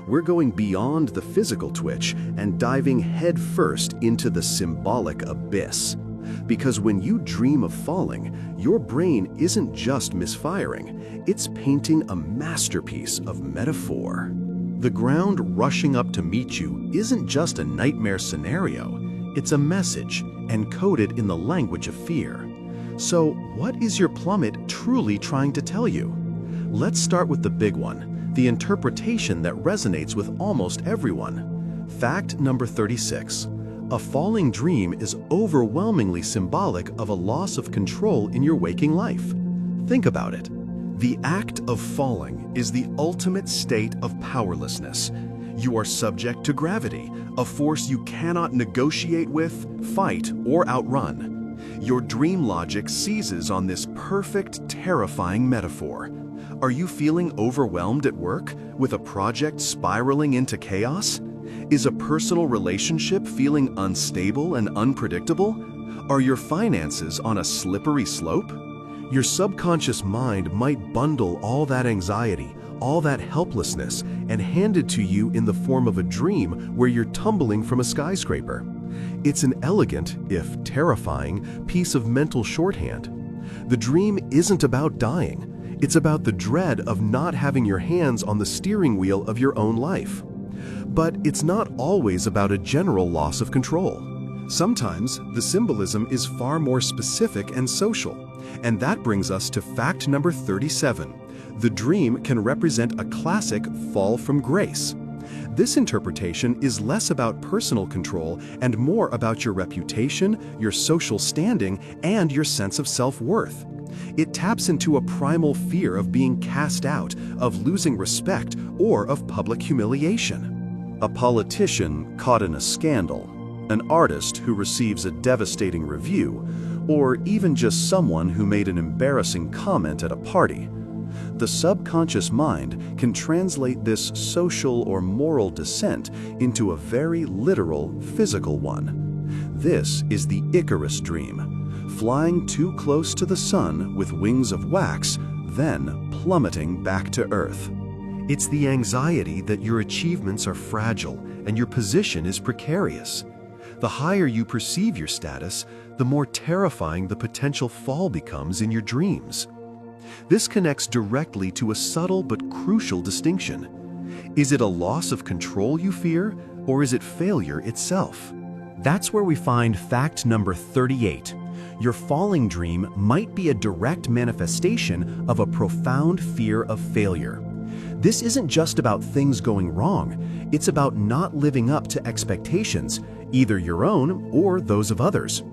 We're going beyond the physical twitch and diving headfirst into the symbolic abyss. Because when you dream of falling, your brain isn't just misfiring, it's painting a masterpiece of metaphor. The ground rushing up to meet you isn't just a nightmare scenario, it's a message encoded in the language of fear. So, what is your plummet truly trying to tell you? Let's start with the big one, the interpretation that resonates with almost everyone. Fact number 36. A falling dream is overwhelmingly symbolic of a loss of control in your waking life. Think about it. The act of falling is the ultimate state of powerlessness. You are subject to gravity, a force you cannot negotiate with, fight, or outrun. Your dream logic seizes on this perfect, terrifying metaphor. Are you feeling overwhelmed at work, with a project spiraling into chaos? Is a personal relationship feeling unstable and unpredictable? Are your finances on a slippery slope? Your subconscious mind might bundle all that anxiety, all that helplessness, and hand it to you in the form of a dream where you're tumbling from a skyscraper. It's an elegant, if terrifying, piece of mental shorthand. The dream isn't about dying. It's about the dread of not having your hands on the steering wheel of your own life. But it's not always about a general loss of control. Sometimes the symbolism is far more specific and social, and that brings us to fact number 37. The dream can represent a classic fall from grace. This interpretation is less about personal control and more about your reputation, your social standing, and your sense of self-worth. It taps into a primal fear of being cast out, of losing respect, or of public humiliation. A politician caught in a scandal, an artist who receives a devastating review, or even just someone who made an embarrassing comment at a party. The subconscious mind can translate this social or moral descent into a very literal, physical one. This is the Icarus dream, flying too close to the sun with wings of wax, then plummeting back to Earth. It's the anxiety that your achievements are fragile and your position is precarious. The higher you perceive your status, the more terrifying the potential fall becomes in your dreams. This connects directly to a subtle but crucial distinction. Is it a loss of control you fear, or is it failure itself? That's where we find fact number 38. Your falling dream might be a direct manifestation of a profound fear of failure. This isn't just about things going wrong, it's about not living up to expectations, either your own or those of others.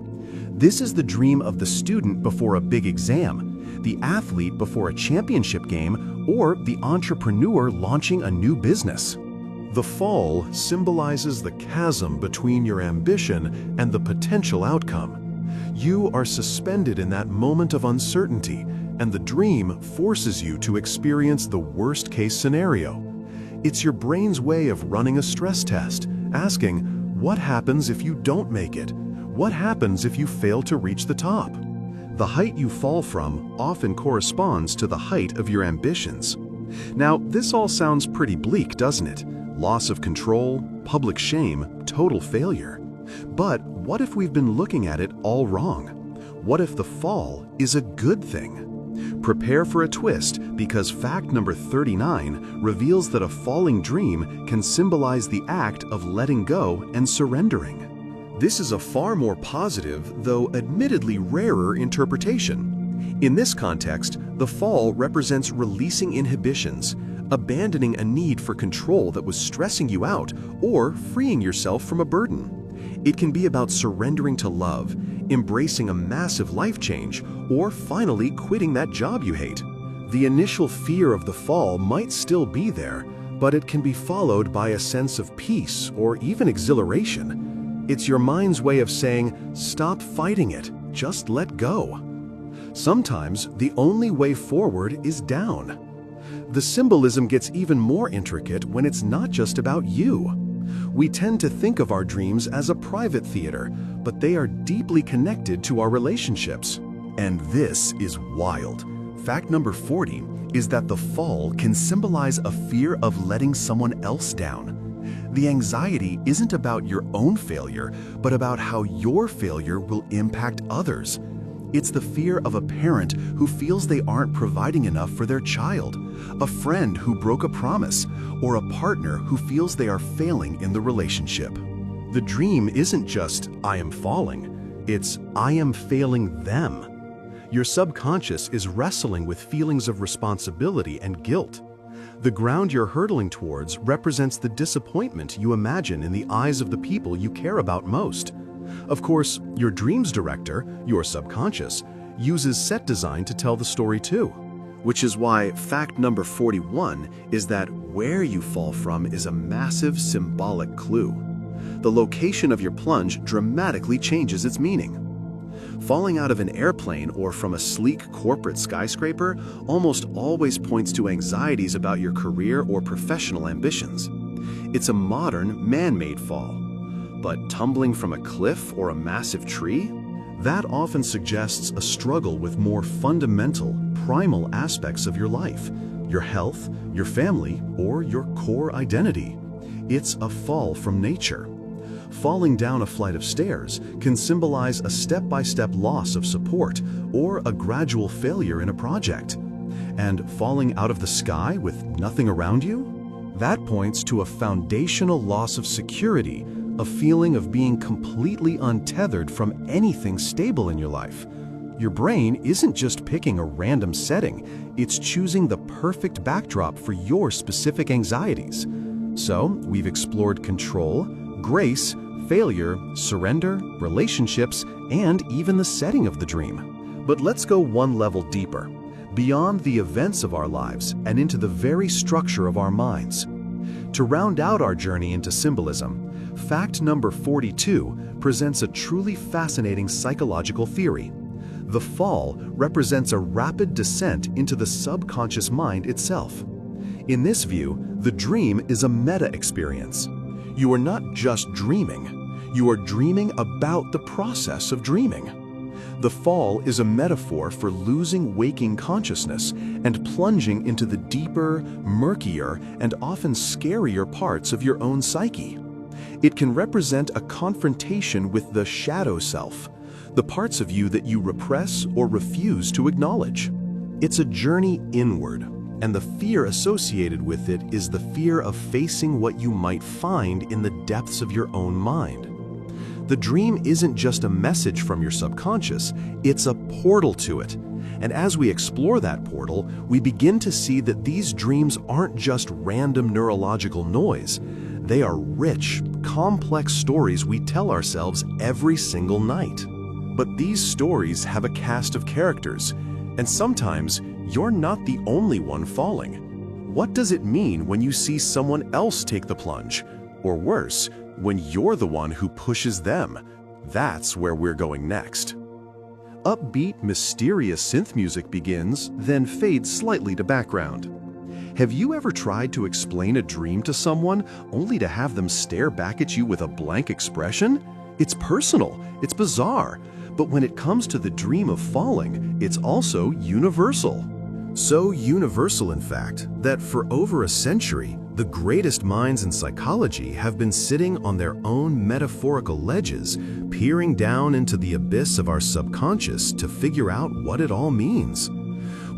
This is the dream of the student before a big exam, the athlete before a championship game, or the entrepreneur launching a new business. The fall symbolizes the chasm between your ambition and the potential outcome. You are suspended in that moment of uncertainty, and the dream forces you to experience the worst-case scenario. It's your brain's way of running a stress test, asking, what happens if you don't make it? What happens if you fail to reach the top? The height you fall from often corresponds to the height of your ambitions. Now, this all sounds pretty bleak, doesn't it? Loss of control, public shame, total failure. But what if we've been looking at it all wrong? What if the fall is a good thing? Prepare for a twist, because fact number 39 reveals that a falling dream can symbolize the act of letting go and surrendering. This is a far more positive, though admittedly rarer interpretation. In this context, the fall represents releasing inhibitions, abandoning a need for control that was stressing you out, or freeing yourself from a burden. It can be about surrendering to love, embracing a massive life change, or finally quitting that job you hate. The initial fear of the fall might still be there, but it can be followed by a sense of peace or even exhilaration. It's your mind's way of saying, stop fighting it, just let go. Sometimes the only way forward is down. The symbolism gets even more intricate when it's not just about you. We tend to think of our dreams as a private theater, but they are deeply connected to our relationships. And this is wild. Fact number 40 is that the fall can symbolize a fear of letting someone else down. The anxiety isn't about your own failure, but about how your failure will impact others. It's the fear of a parent who feels they aren't providing enough for their child, a friend who broke a promise, or a partner who feels they are failing in the relationship. The dream isn't just, I am falling, it's, I am failing them. Your subconscious is wrestling with feelings of responsibility and guilt. The ground you're hurtling towards represents the disappointment you imagine in the eyes of the people you care about most. Of course, your dreams director, your subconscious, uses set design to tell the story too. Which is why fact number 41 is that where you fall from is a massive symbolic clue. The location of your plunge dramatically changes its meaning. Falling out of an airplane or from a sleek corporate skyscraper almost always points to anxieties about your career or professional ambitions. It's a modern, man-made fall. But tumbling from a cliff or a massive tree? That often suggests a struggle with more fundamental, primal aspects of your life, your health, your family, or your core identity. It's a fall from nature. Falling down a flight of stairs can symbolize a step-by-step loss of support or a gradual failure in a project. And falling out of the sky with nothing around you? That points to a foundational loss of security, a feeling of being completely untethered from anything stable in your life. Your brain isn't just picking a random setting, it's choosing the perfect backdrop for your specific anxieties. So, we've explored control, grace, failure, surrender, relationships, and even the setting of the dream. But let's go one level deeper, beyond the events of our lives and into the very structure of our minds. To round out our journey into symbolism, fact number 42 presents a truly fascinating psychological theory. The fall represents a rapid descent into the subconscious mind itself. In this view, the dream is a meta-experience. You are not just dreaming, you are dreaming about the process of dreaming. The fall is a metaphor for losing waking consciousness and plunging into the deeper, murkier, and often scarier parts of your own psyche. It can represent a confrontation with the shadow self, the parts of you that you repress or refuse to acknowledge. It's a journey inward, and the fear associated with it is the fear of facing what you might find in the depths of your own mind. The dream isn't just a message from your subconscious, it's a portal to it. And as we explore that portal, we begin to see that these dreams aren't just random neurological noise. They are rich, complex stories we tell ourselves every single night. But these stories have a cast of characters, and sometimes you're not the only one falling. What does it mean when you see someone else take the plunge? Or worse, when you're the one who pushes them? That's where we're going next. Upbeat, mysterious synth music begins, then fades slightly to background. Have you ever tried to explain a dream to someone only to have them stare back at you with a blank expression? It's personal, it's bizarre, but when it comes to the dream of falling, it's also universal. So universal, in fact, that for over a century, the greatest minds in psychology have been sitting on their own metaphorical ledges, peering down into the abyss of our subconscious to figure out what it all means.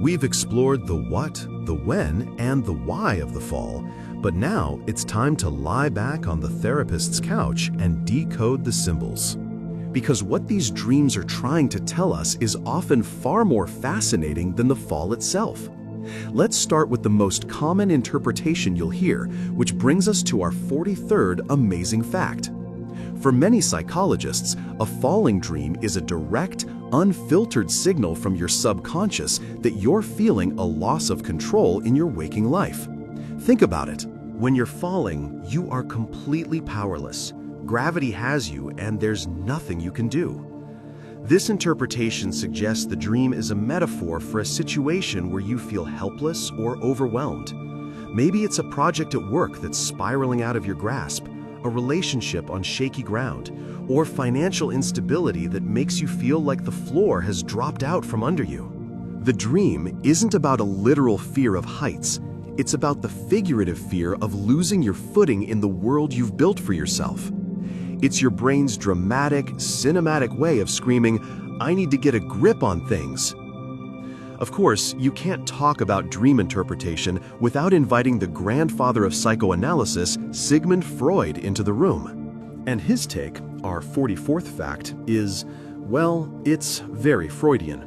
We've explored the what, the when, and the why of the fall, but now it's time to lie back on the therapist's couch and decode the symbols. Because what these dreams are trying to tell us is often far more fascinating than the fall itself. Let's start with the most common interpretation you'll hear, which brings us to our 43rd amazing fact. For many psychologists, a falling dream is a direct, unfiltered signal from your subconscious that you're feeling a loss of control in your waking life. Think about it. When you're falling, you are completely powerless. Gravity has you, and there's nothing you can do. This interpretation suggests the dream is a metaphor for a situation where you feel helpless or overwhelmed. Maybe it's a project at work that's spiraling out of your grasp, a relationship on shaky ground, or financial instability that makes you feel like the floor has dropped out from under you. The dream isn't about a literal fear of heights. It's about the figurative fear of losing your footing in the world you've built for yourself. It's your brain's dramatic, cinematic way of screaming, "I need to get a grip on things." Of course, you can't talk about dream interpretation without inviting the grandfather of psychoanalysis, Sigmund Freud, into the room. And his take, our 44th fact, is, well, it's very Freudian.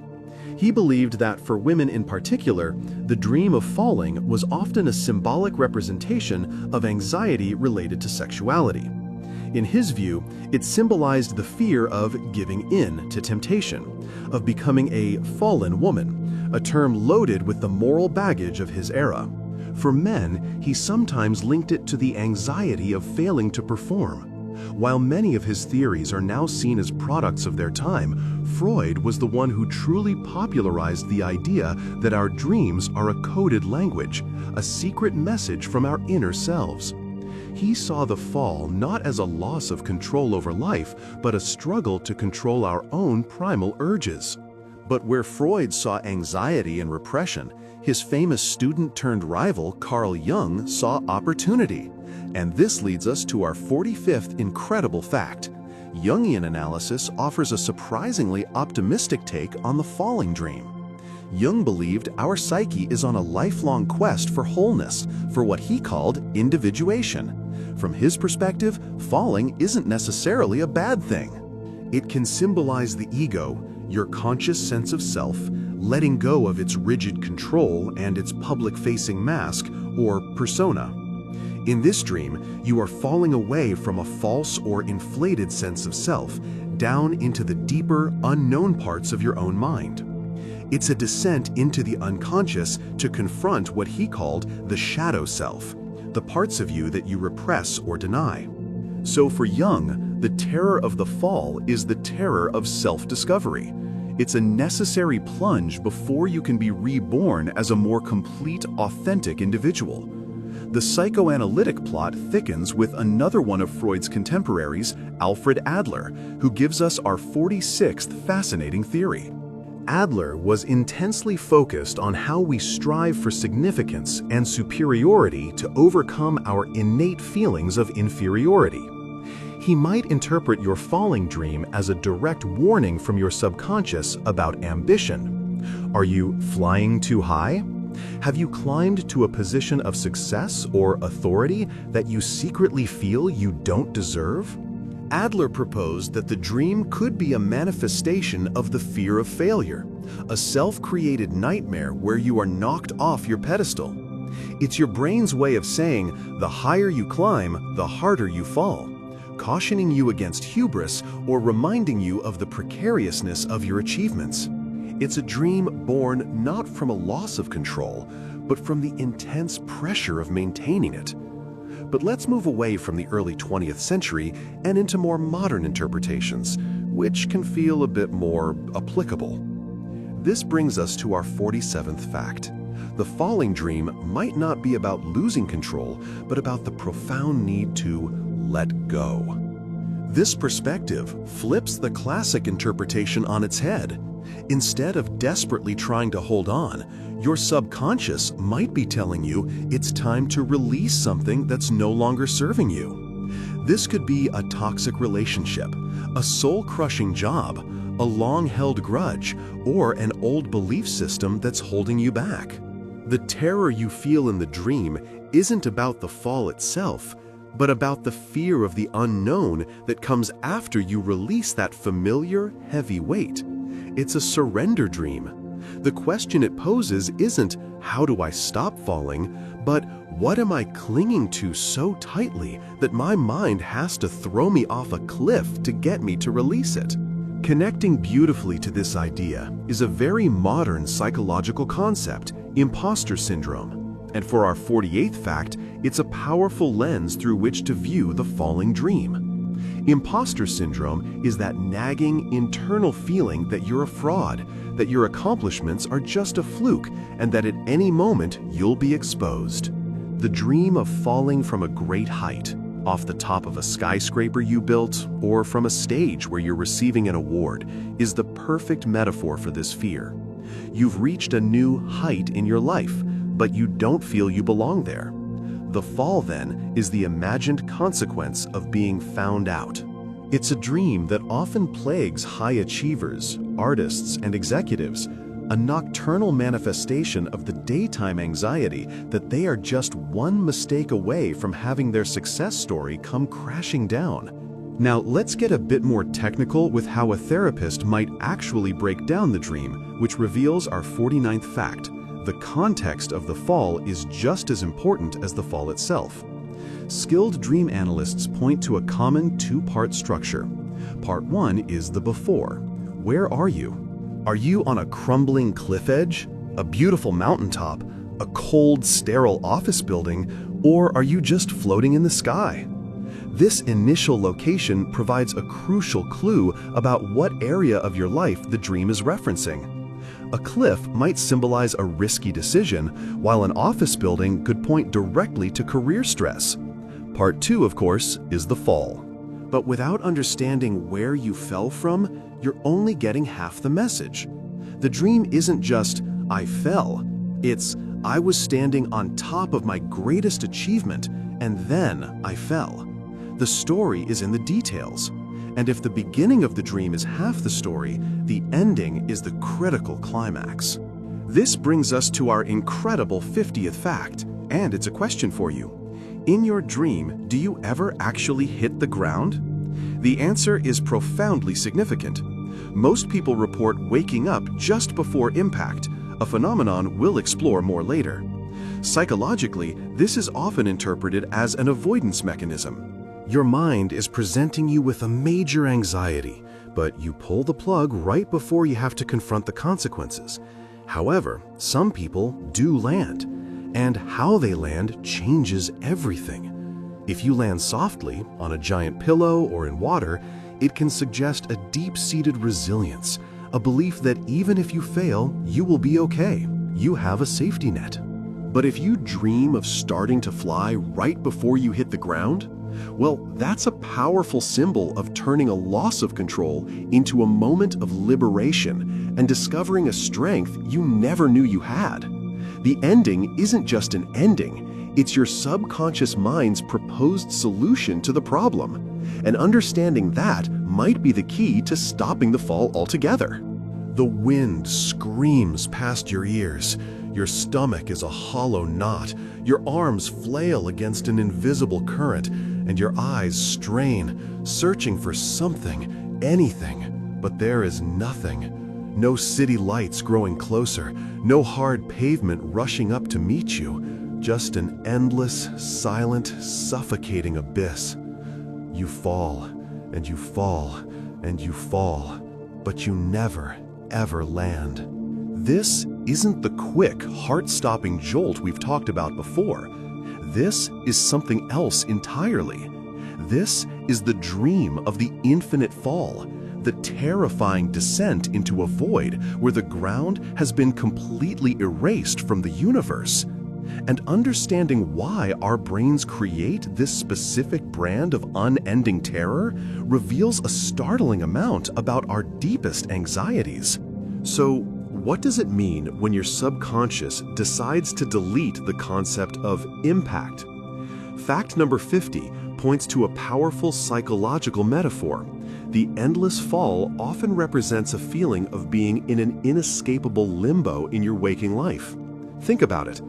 He believed that for women in particular, the dream of falling was often a symbolic representation of anxiety related to sexuality. In his view, it symbolized the fear of giving in to temptation, of becoming a fallen woman, a term loaded with the moral baggage of his era. For men, he sometimes linked it to the anxiety of failing to perform. While many of his theories are now seen as products of their time, Freud was the one who truly popularized the idea that our dreams are a coded language, a secret message from our inner selves. He saw the fall not as a loss of control over life, but a struggle to control our own primal urges. But where Freud saw anxiety and repression, his famous student-turned-rival Carl Jung saw opportunity. And this leads us to our 45th incredible fact. Jungian analysis offers a surprisingly optimistic take on the falling dream. Jung believed our psyche is on a lifelong quest for wholeness, for what he called individuation. From his perspective, falling isn't necessarily a bad thing. It can symbolize the ego, your conscious sense of self, letting go of its rigid control and its public-facing mask, or persona. In this dream, you are falling away from a false or inflated sense of self, down into the deeper, unknown parts of your own mind. It's a descent into the unconscious to confront what he called the shadow self, the parts of you that you repress or deny. So for Jung, the terror of the fall is the terror of self-discovery. It's a necessary plunge before you can be reborn as a more complete, authentic individual. The psychoanalytic plot thickens with another one of Freud's contemporaries, Alfred Adler, who gives us our 46th fascinating theory. Adler was intensely focused on how we strive for significance and superiority to overcome our innate feelings of inferiority. He might interpret your falling dream as a direct warning from your subconscious about ambition. Are you flying too high? Have you climbed to a position of success or authority that you secretly feel you don't deserve? Adler proposed that the dream could be a manifestation of the fear of failure, a self-created nightmare where you are knocked off your pedestal. It's your brain's way of saying, the higher you climb, the harder you fall, cautioning you against hubris or reminding you of the precariousness of your achievements. It's a dream born not from a loss of control, but from the intense pressure of maintaining it. But let's move away from the early 20th century and into more modern interpretations, which can feel a bit more applicable. This brings us to our 47th fact. The falling dream might not be about losing control, but about the profound need to let go. This perspective flips the classic interpretation on its head. Instead of desperately trying to hold on, your subconscious might be telling you it's time to release something that's no longer serving you. This could be a toxic relationship, a soul-crushing job, a long-held grudge, or an old belief system that's holding you back. The terror you feel in the dream isn't about the fall itself, but about the fear of the unknown that comes after you release that familiar, heavy weight. It's a surrender dream. The question it poses isn't, how do I stop falling, but what am I clinging to so tightly that my mind has to throw me off a cliff to get me to release it? Connecting beautifully to this idea is a very modern psychological concept, imposter syndrome. And for our 48th fact, It's a powerful lens through which to view the falling dream. Imposter syndrome is that nagging internal feeling that you're a fraud, that your accomplishments are just a fluke, and that at any moment you'll be exposed. The dream of falling from a great height, off the top of a skyscraper you built, or from a stage where you're receiving an award, is the perfect metaphor for this fear. You've reached a new height in your life, but you don't feel you belong there. The fall, then, is the imagined consequence of being found out. It's a dream that often plagues high achievers, artists, and executives, a nocturnal manifestation of the daytime anxiety that they are just one mistake away from having their success story come crashing down. Now, let's get a bit more technical with how a therapist might actually break down the dream, which reveals our 49th fact. The context of the fall is just as important as the fall itself. Skilled dream analysts point to a common two-part structure. Part 1 is the before. Where are you? Are you on a crumbling cliff edge, a beautiful mountaintop, a cold, sterile office building, or are you just floating in the sky? This initial location provides a crucial clue about what area of your life the dream is referencing. A cliff might symbolize a risky decision, while an office building could point directly to career stress. Part 2, of course, is the fall. But without understanding where you fell from, you're only getting half the message. The dream isn't just, I fell. It's, I was standing on top of my greatest achievement, and then I fell. The story is in the details. And if the beginning of the dream is half the story, the ending is the critical climax. This brings us to our incredible 50th fact, and it's a question for you. In your dream, do you ever actually hit the ground? The answer is profoundly significant. Most people report waking up just before impact, a phenomenon we'll explore more later. Psychologically, this is often interpreted as an avoidance mechanism. Your mind is presenting you with a major anxiety, but you pull the plug right before you have to confront the consequences. However, some people do land, and how they land changes everything. If you land softly, on a giant pillow or in water, it can suggest a deep-seated resilience, a belief that even if you fail, you will be okay. You have a safety net. But if you dream of starting to fly right before you hit the ground, well, that's a powerful symbol of turning a loss of control into a moment of liberation and discovering a strength you never knew you had. The ending isn't just an ending, it's your subconscious mind's proposed solution to the problem. And understanding that might be the key to stopping the fall altogether. The wind screams past your ears. Your stomach is a hollow knot. Your arms flail against an invisible current, and your eyes strain, searching for something, anything. But there is nothing. No city lights growing closer, no hard pavement rushing up to meet you, just an endless, silent, suffocating abyss. You fall, and you fall, and you fall, but you never, ever land. This isn't the quick, heart-stopping jolt we've talked about before. This is something else entirely. This is the dream of the infinite fall, the terrifying descent into a void where the ground has been completely erased from the universe. And understanding why our brains create this specific brand of unending terror reveals a startling amount about our deepest anxieties. So, what does it mean when your subconscious decides to delete the concept of impact? Fact number 50 points to a powerful psychological metaphor. The endless fall often represents a feeling of being in an inescapable limbo in your waking life. Think about it.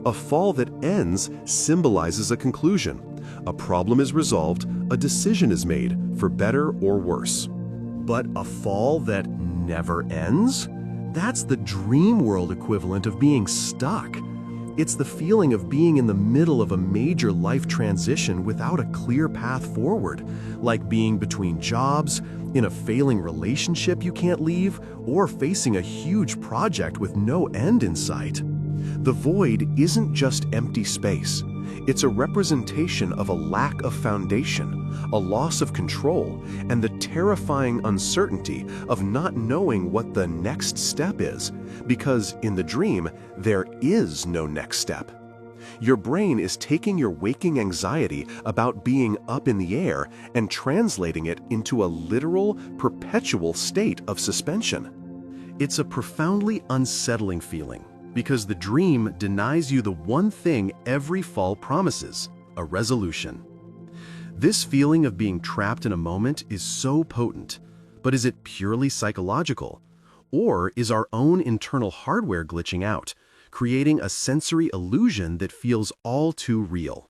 A fall that ends symbolizes a conclusion. A problem is resolved, a decision is made, for better or worse. But a fall that never ends? That's the dream world equivalent of being stuck. It's the feeling of being in the middle of a major life transition without a clear path forward, like being between jobs, in a failing relationship you can't leave, or facing a huge project with no end in sight. The void isn't just empty space. It's a representation of a lack of foundation, a loss of control, and the terrifying uncertainty of not knowing what the next step is, because in the dream, there is no next step. Your brain is taking your waking anxiety about being up in the air and translating it into a literal, perpetual state of suspension. It's a profoundly unsettling feeling, because the dream denies you the one thing every fall promises: a resolution. This feeling of being trapped in a moment is so potent, but is it purely psychological? Or is our own internal hardware glitching out, creating a sensory illusion that feels all too real?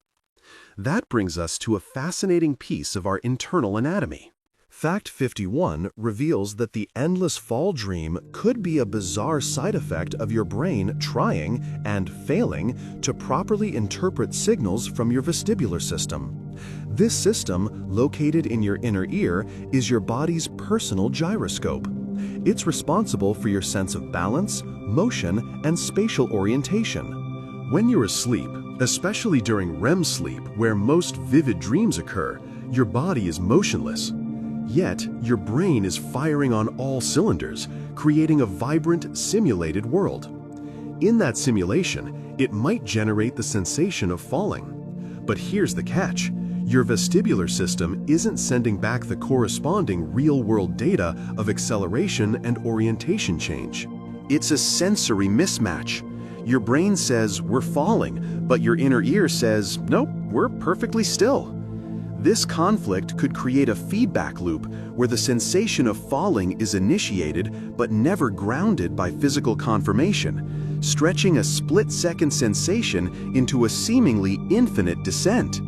That brings us to a fascinating piece of our internal anatomy. Fact 51 reveals that the endless fall dream could be a bizarre side effect of your brain trying and failing to properly interpret signals from your vestibular system. This system, located in your inner ear, is your body's personal gyroscope. It's responsible for your sense of balance, motion, and spatial orientation. When you're asleep, especially during REM sleep where most vivid dreams occur, your body is motionless. Yet, your brain is firing on all cylinders, creating a vibrant, simulated world. In that simulation, it might generate the sensation of falling. But here's the catch: your vestibular system isn't sending back the corresponding real-world data of acceleration and orientation change. It's a sensory mismatch. Your brain says, "We're falling," but your inner ear says, "Nope, we're perfectly still." This conflict could create a feedback loop where the sensation of falling is initiated but never grounded by physical confirmation, stretching a split-second sensation into a seemingly infinite descent.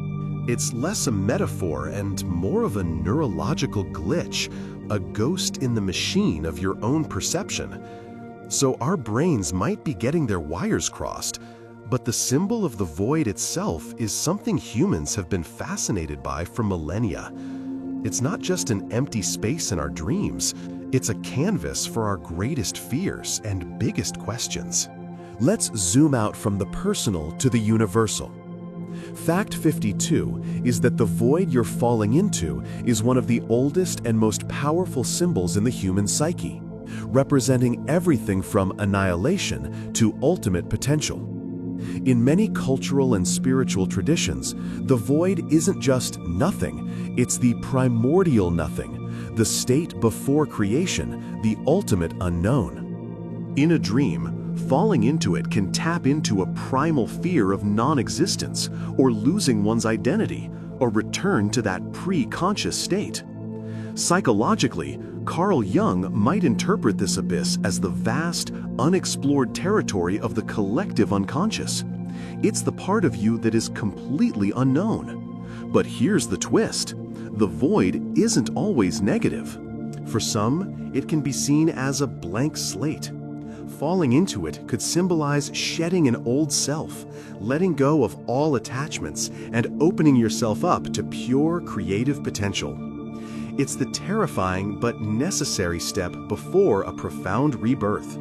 It's less a metaphor and more of a neurological glitch, a ghost in the machine of your own perception. So our brains might be getting their wires crossed, but the symbol of the void itself is something humans have been fascinated by for millennia. It's not just an empty space in our dreams, it's a canvas for our greatest fears and biggest questions. Let's zoom out from the personal to the universal. Fact 52 is that the void you're falling into is one of the oldest and most powerful symbols in the human psyche, representing everything from annihilation to ultimate potential. In many cultural and spiritual traditions, the void isn't just nothing, it's the primordial nothing, the state before creation, the ultimate unknown. In a dream, falling into it can tap into a primal fear of non-existence or losing one's identity, or return to that pre-conscious state. Psychologically, Carl Jung might interpret this abyss as the vast, unexplored territory of the collective unconscious. It's the part of you that is completely unknown. But here's the twist: the void isn't always negative. For some, it can be seen as a blank slate. Falling into it could symbolize shedding an old self, letting go of all attachments, and opening yourself up to pure creative potential. It's the terrifying but necessary step before a profound rebirth.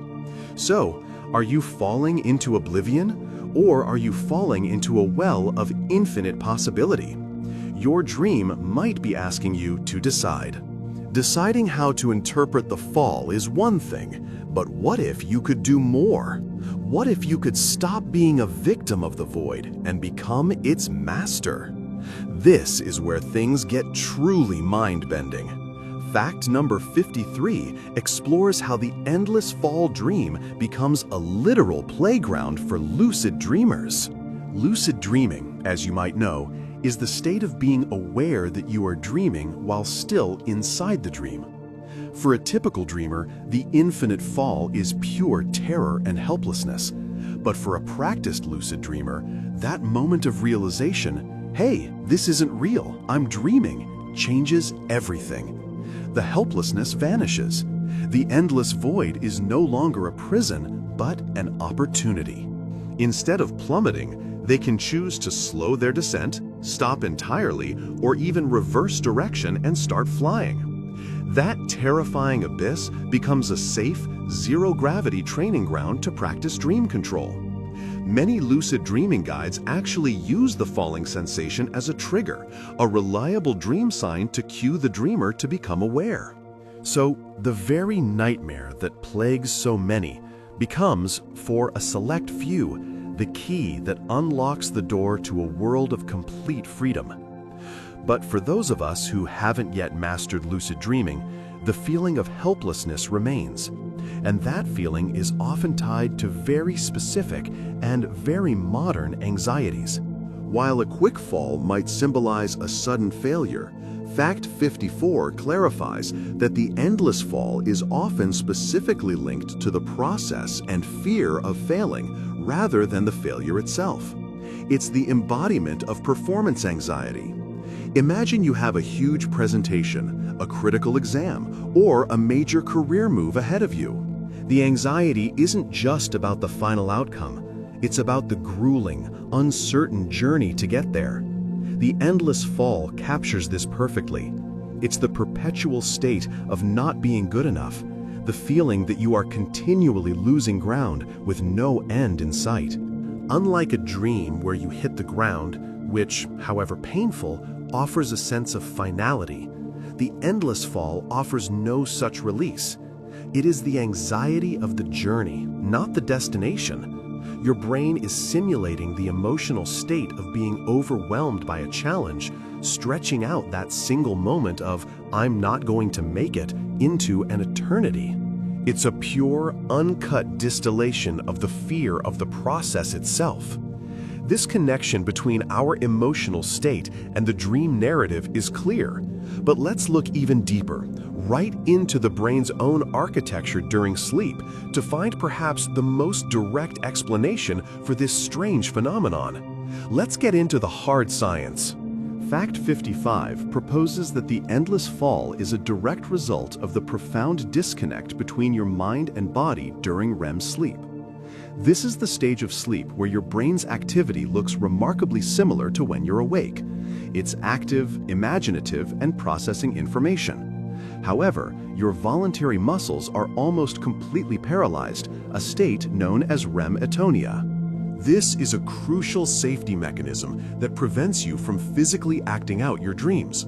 So, are you falling into oblivion, or are you falling into a well of infinite possibility? Your dream might be asking you to decide. Deciding how to interpret the fall is one thing, but what if you could do more? What if you could stop being a victim of the void and become its master? This is where things get truly mind-bending. Fact number 53 explores how the endless fall dream becomes a literal playground for lucid dreamers. Lucid dreaming, as you might know, is the state of being aware that you are dreaming while still inside the dream. For a typical dreamer, the infinite fall is pure terror and helplessness. But for a practiced lucid dreamer, that moment of realization, "Hey, this isn't real, I'm dreaming," changes everything. The helplessness vanishes. The endless void is no longer a prison, but an opportunity. Instead of plummeting, they can choose to slow their descent, stop entirely, or even reverse direction and start flying. That terrifying abyss becomes a safe, zero-gravity training ground to practice dream control. Many lucid dreaming guides actually use the falling sensation as a trigger, a reliable dream sign to cue the dreamer to become aware. So, the very nightmare that plagues so many becomes, for a select few, the key that unlocks the door to a world of complete freedom. But for those of us who haven't yet mastered lucid dreaming, the feeling of helplessness remains. And that feeling is often tied to very specific and very modern anxieties. While a quick fall might symbolize a sudden failure, Fact 54 clarifies that the endless fall is often specifically linked to the process and fear of failing rather than the failure itself. It's the embodiment of performance anxiety. Imagine you have a huge presentation, a critical exam, or a major career move ahead of you. The anxiety isn't just about the final outcome. It's about the grueling, uncertain journey to get there. The endless fall captures this perfectly. It's the perpetual state of not being good enough, the feeling that you are continually losing ground with no end in sight. Unlike a dream where you hit the ground, which, however painful, offers a sense of finality, the endless fall offers no such release. It is the anxiety of the journey, not the destination. Your brain is simulating the emotional state of being overwhelmed by a challenge, stretching out that single moment of, "I'm not going to make it," into an eternity. It's a pure, uncut distillation of the fear of the process itself. This connection between our emotional state and the dream narrative is clear, but let's look even deeper, right into the brain's own architecture during sleep, to find perhaps the most direct explanation for this strange phenomenon. Let's get into the hard science. Fact 55 proposes that the endless fall is a direct result of the profound disconnect between your mind and body during REM sleep. This is the stage of sleep where your brain's activity looks remarkably similar to when you're awake. It's active, imaginative, and processing information. However, your voluntary muscles are almost completely paralyzed, a state known as REM atonia. This is a crucial safety mechanism that prevents you from physically acting out your dreams.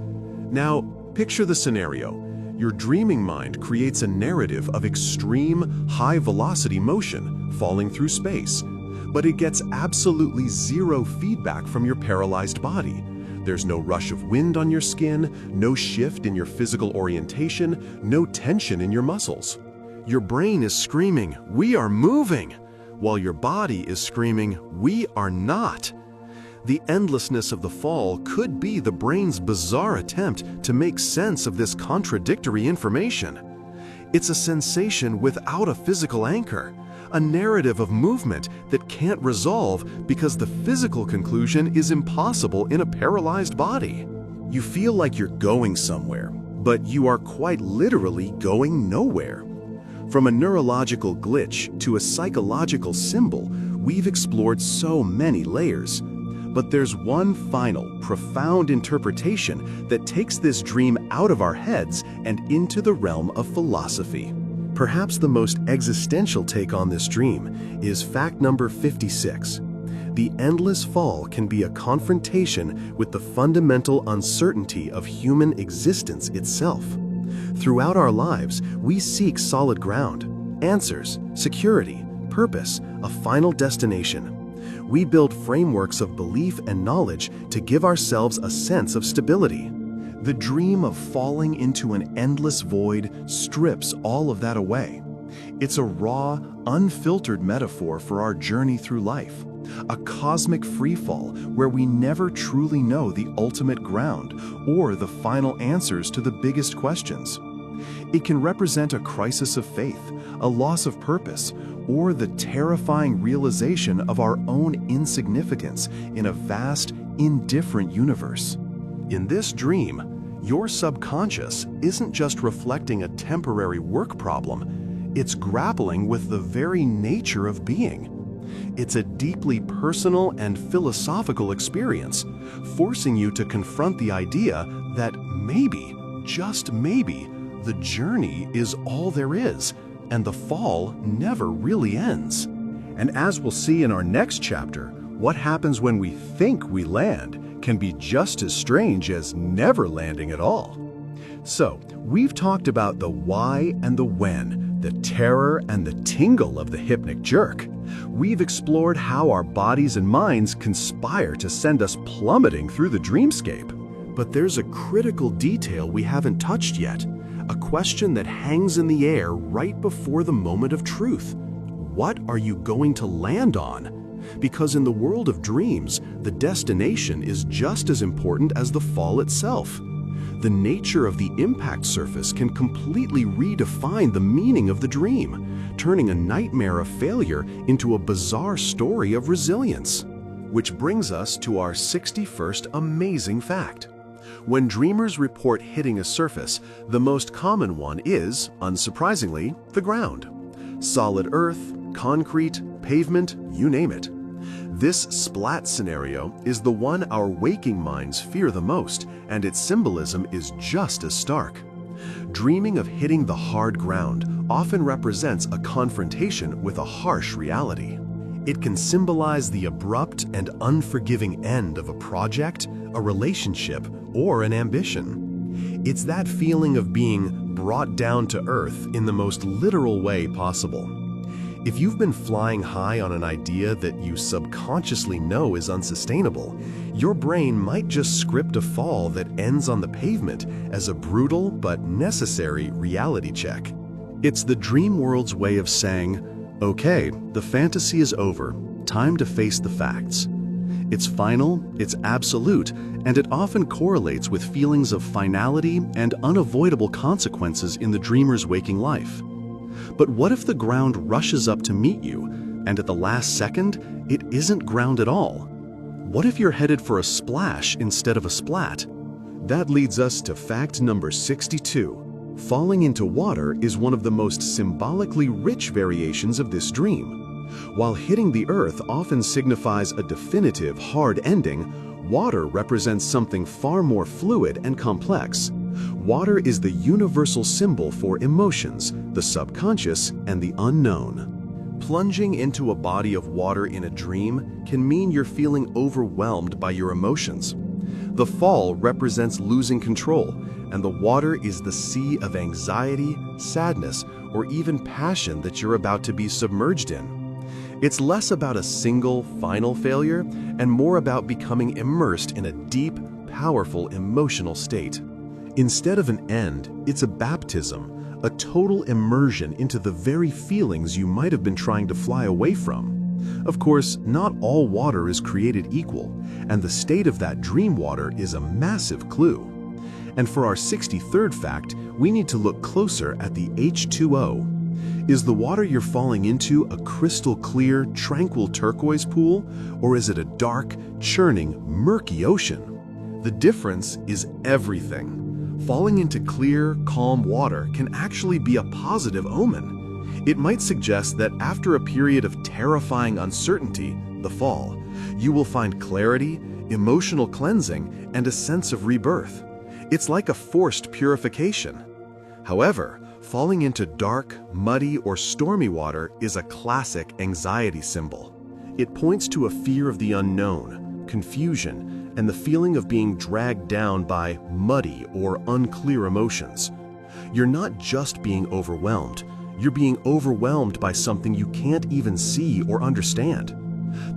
Now, picture the scenario. Your dreaming mind creates a narrative of extreme, high-velocity motion, falling through space. But it gets absolutely zero feedback from your paralyzed body. There's no rush of wind on your skin, no shift in your physical orientation, no tension in your muscles. Your brain is screaming, "We are moving!" while your body is screaming, "We are not." The endlessness of the fall could be the brain's bizarre attempt to make sense of this contradictory information. It's a sensation without a physical anchor, a narrative of movement that can't resolve because the physical conclusion is impossible in a paralyzed body. You feel like you're going somewhere, but you are quite literally going nowhere. From a neurological glitch to a psychological symbol, we've explored so many layers. But there's one final, profound interpretation that takes this dream out of our heads and into the realm of philosophy. Perhaps the most existential take on this dream is fact number 56. The endless fall can be a confrontation with the fundamental uncertainty of human existence itself. Throughout our lives, we seek solid ground, answers, security, purpose, a final destination. We build frameworks of belief and knowledge to give ourselves a sense of stability. The dream of falling into an endless void strips all of that away. It's a raw, unfiltered metaphor for our journey through life, a cosmic freefall where we never truly know the ultimate ground or the final answers to the biggest questions. It can represent a crisis of faith, a loss of purpose, or the terrifying realization of our own insignificance in a vast, indifferent universe. In this dream, your subconscious isn't just reflecting a temporary work problem, it's grappling with the very nature of being. It's a deeply personal and philosophical experience, forcing you to confront the idea that maybe, just maybe, the journey is all there is, and the fall never really ends. And as we'll see in our next chapter, what happens when we think we land can be just as strange as never landing at all. So, we've talked about the why and the when, the terror and the tingle of the hypnic jerk. We've explored how our bodies and minds conspire to send us plummeting through the dreamscape. But there's a critical detail we haven't touched yet, a question that hangs in the air right before the moment of truth. What are you going to land on? Because in the world of dreams, the destination is just as important as the fall itself. The nature of the impact surface can completely redefine the meaning of the dream, turning a nightmare of failure into a bizarre story of resilience. Which brings us to our 61st amazing fact. When dreamers report hitting a surface, the most common one is, unsurprisingly, the ground. Solid earth, concrete, pavement, you name it. This splat scenario is the one our waking minds fear the most, and its symbolism is just as stark. Dreaming of hitting the hard ground often represents a confrontation with a harsh reality. It can symbolize the abrupt and unforgiving end of a project, a relationship, or an ambition. It's that feeling of being brought down to earth in the most literal way possible. If you've been flying high on an idea that you subconsciously know is unsustainable, your brain might just script a fall that ends on the pavement as a brutal but necessary reality check. It's the dream world's way of saying, okay, the fantasy is over, time to face the facts. It's final, it's absolute, and it often correlates with feelings of finality and unavoidable consequences in the dreamer's waking life. But what if the ground rushes up to meet you, and at the last second, it isn't ground at all? What if you're headed for a splash instead of a splat? That leads us to fact number 62. Falling into water is one of the most symbolically rich variations of this dream. While hitting the earth often signifies a definitive, hard ending, water represents something far more fluid and complex. Water is the universal symbol for emotions, the subconscious, and the unknown. Plunging into a body of water in a dream can mean you're feeling overwhelmed by your emotions. The fall represents losing control, and the water is the sea of anxiety, sadness, or even passion that you're about to be submerged in. It's less about a single, final failure, and more about becoming immersed in a deep, powerful emotional state. Instead of an end, it's a baptism, a total immersion into the very feelings you might have been trying to fly away from. Of course, not all water is created equal, and the state of that dream water is a massive clue. And for our 63rd fact, we need to look closer at the H2O. Is the water you're falling into a crystal clear, tranquil turquoise pool, or is it a dark, churning, murky ocean? The difference is everything. Falling into clear, calm water can actually be a positive omen. It might suggest that after a period of terrifying uncertainty, the fall, you will find clarity, emotional cleansing, and a sense of rebirth. It's like a forced purification. However, falling into dark, muddy, or stormy water is a classic anxiety symbol. It points to a fear of the unknown, confusion, and the feeling of being dragged down by muddy or unclear emotions. You're not just being overwhelmed, you're being overwhelmed by something you can't even see or understand.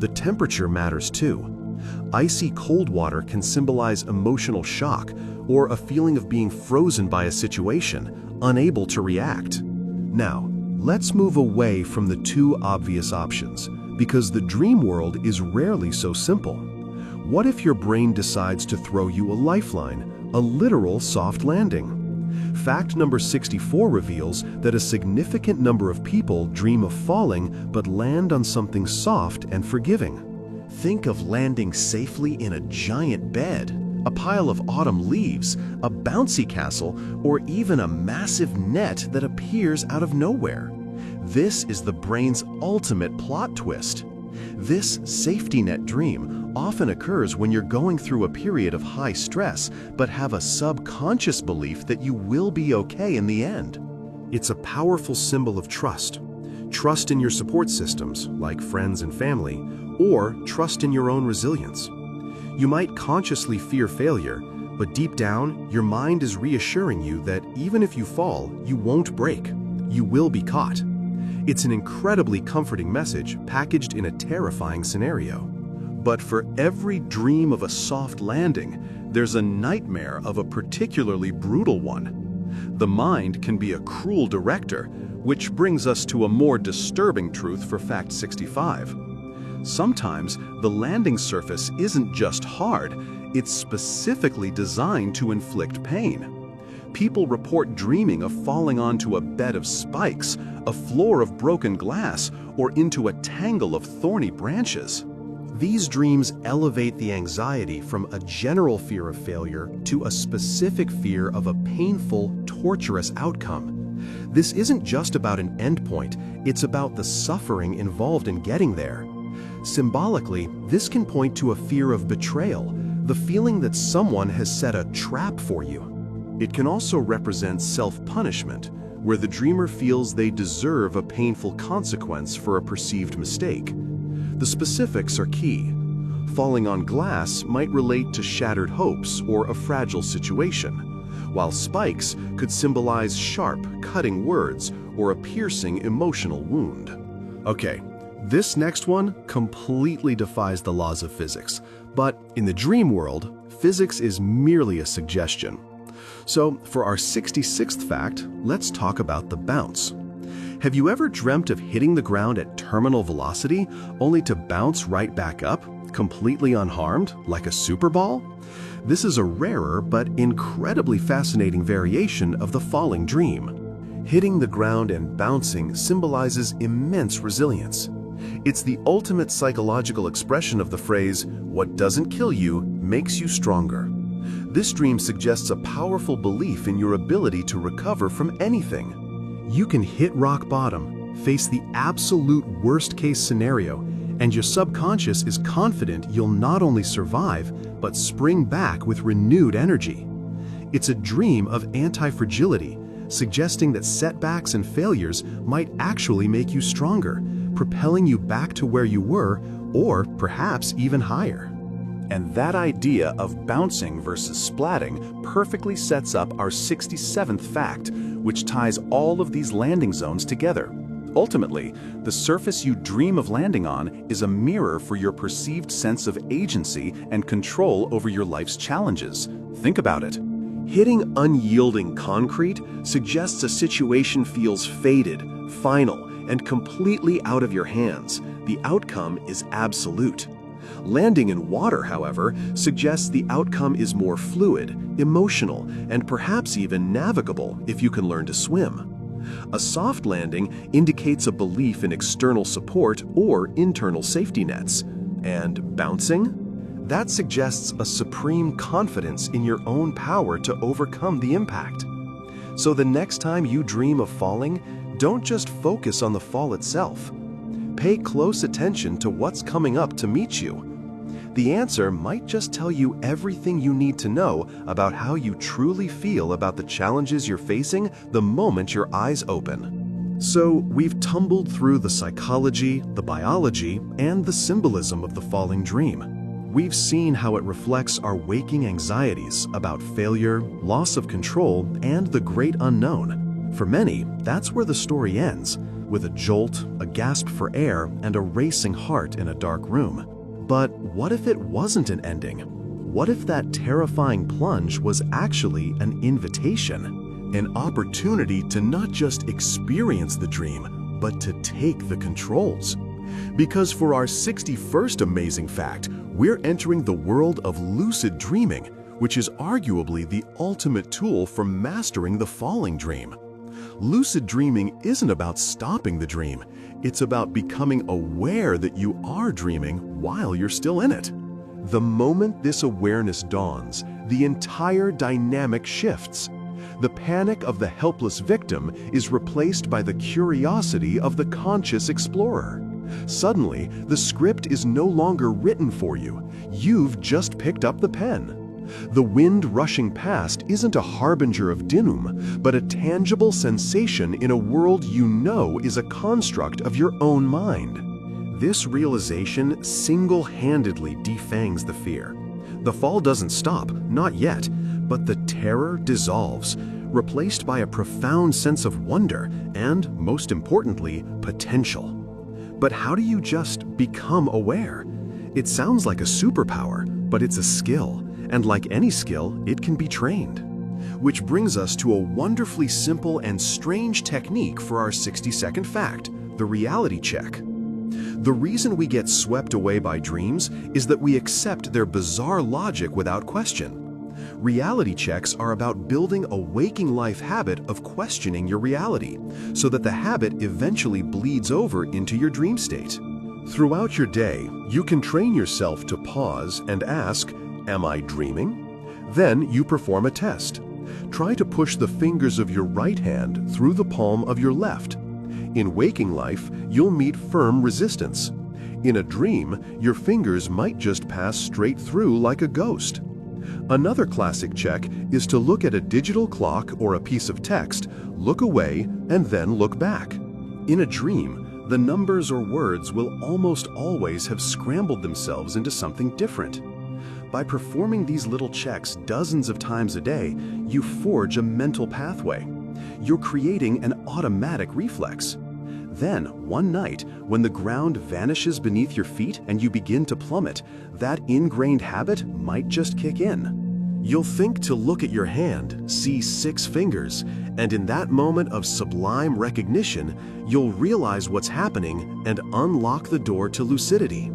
The temperature matters too. Icy cold water can symbolize emotional shock or a feeling of being frozen by a situation, unable to react. Now, let's move away from the two obvious options, because the dream world is rarely so simple. What if your brain decides to throw you a lifeline, a literal soft landing? Fact number 64 reveals that a significant number of people dream of falling but land on something soft and forgiving. Think of landing safely in a giant bed, a pile of autumn leaves, a bouncy castle, or even a massive net that appears out of nowhere. This is the brain's ultimate plot twist. This safety net dream often occurs when you're going through a period of high stress but have a subconscious belief that you will be okay in the end. It's a powerful symbol of trust. Trust in your support systems, like friends and family, or trust in your own resilience. You might consciously fear failure, but deep down, your mind is reassuring you that even if you fall, you won't break. You will be caught. It's an incredibly comforting message packaged in a terrifying scenario. But for every dream of a soft landing, there's a nightmare of a particularly brutal one. The mind can be a cruel director, which brings us to a more disturbing truth for Fact 65. Sometimes the landing surface isn't just hard, it's specifically designed to inflict pain. People report dreaming of falling onto a bed of spikes, a floor of broken glass, or into a tangle of thorny branches. These dreams elevate the anxiety from a general fear of failure to a specific fear of a painful, torturous outcome. This isn't just about an endpoint, it's about the suffering involved in getting there. Symbolically, this can point to a fear of betrayal, the feeling that someone has set a trap for you. It can also represent self-punishment, where the dreamer feels they deserve a painful consequence for a perceived mistake. The specifics are key. Falling on glass might relate to shattered hopes or a fragile situation, while spikes could symbolize sharp, cutting words or a piercing emotional wound. Okay, this next one completely defies the laws of physics, but in the dream world, physics is merely a suggestion. So, for our 66th fact, let's talk about the bounce. Have you ever dreamt of hitting the ground at terminal velocity only to bounce right back up, completely unharmed, like a super ball? This is a rarer but incredibly fascinating variation of the falling dream. Hitting the ground and bouncing symbolizes immense resilience. It's the ultimate psychological expression of the phrase, "What doesn't kill you makes you stronger." This dream suggests a powerful belief in your ability to recover from anything. You can hit rock bottom, face the absolute worst-case scenario, and your subconscious is confident you'll not only survive, but spring back with renewed energy. It's a dream of anti-fragility, suggesting that setbacks and failures might actually make you stronger, propelling you back to where you were, or perhaps even higher. And that idea of bouncing versus splatting perfectly sets up our 67th fact, which ties all of these landing zones together. Ultimately, the surface you dream of landing on is a mirror for your perceived sense of agency and control over your life's challenges. Think about it. Hitting unyielding concrete suggests a situation feels faded, final, and completely out of your hands. The outcome is absolute. Landing in water, however, suggests the outcome is more fluid, emotional, and perhaps even navigable if you can learn to swim. A soft landing indicates a belief in external support or internal safety nets. And bouncing? That suggests a supreme confidence in your own power to overcome the impact. So the next time you dream of falling, don't just focus on the fall itself. Pay close attention to what's coming up to meet you. The answer might just tell you everything you need to know about how you truly feel about the challenges you're facing the moment your eyes open. So, we've tumbled through the psychology, the biology, and the symbolism of the falling dream. We've seen how it reflects our waking anxieties about failure, loss of control, and the great unknown. For many, that's where the story ends, with a jolt, a gasp for air, and a racing heart in a dark room. But what if it wasn't an ending? What if that terrifying plunge was actually an invitation? An opportunity to not just experience the dream, but to take the controls. Because for our 61st amazing fact, we're entering the world of lucid dreaming, which is arguably the ultimate tool for mastering the falling dream. Lucid dreaming isn't about stopping the dream. It's about becoming aware that you are dreaming while you're still in it. The moment this awareness dawns, the entire dynamic shifts. The panic of the helpless victim is replaced by the curiosity of the conscious explorer. Suddenly, the script is no longer written for you. You've just picked up the pen. The wind rushing past isn't a harbinger of doom, but a tangible sensation in a world you know is a construct of your own mind. This realization single-handedly defangs the fear. The fall doesn't stop, not yet, but the terror dissolves, replaced by a profound sense of wonder and, most importantly, potential. But how do you just become aware? It sounds like a superpower, but it's a skill, and like any skill, it can be trained. Which brings us to a wonderfully simple and strange technique for our 60-second fact, the reality check. The reason we get swept away by dreams is that we accept their bizarre logic without question. Reality checks are about building a waking life habit of questioning your reality, so that the habit eventually bleeds over into your dream state. Throughout your day, you can train yourself to pause and ask, "Am I dreaming?" Then you perform a test. Try to push the fingers of your right hand through the palm of your left. In waking life, you'll meet firm resistance. In a dream, your fingers might just pass straight through like a ghost. Another classic check is to look at a digital clock or a piece of text, look away, and then look back. In a dream, the numbers or words will almost always have scrambled themselves into something different. By performing these little checks dozens of times a day, you forge a mental pathway. You're creating an automatic reflex. Then, one night, when the ground vanishes beneath your feet and you begin to plummet, that ingrained habit might just kick in. You'll think to look at your hand, see 6 fingers, and in that moment of sublime recognition, you'll realize what's happening and unlock the door to lucidity.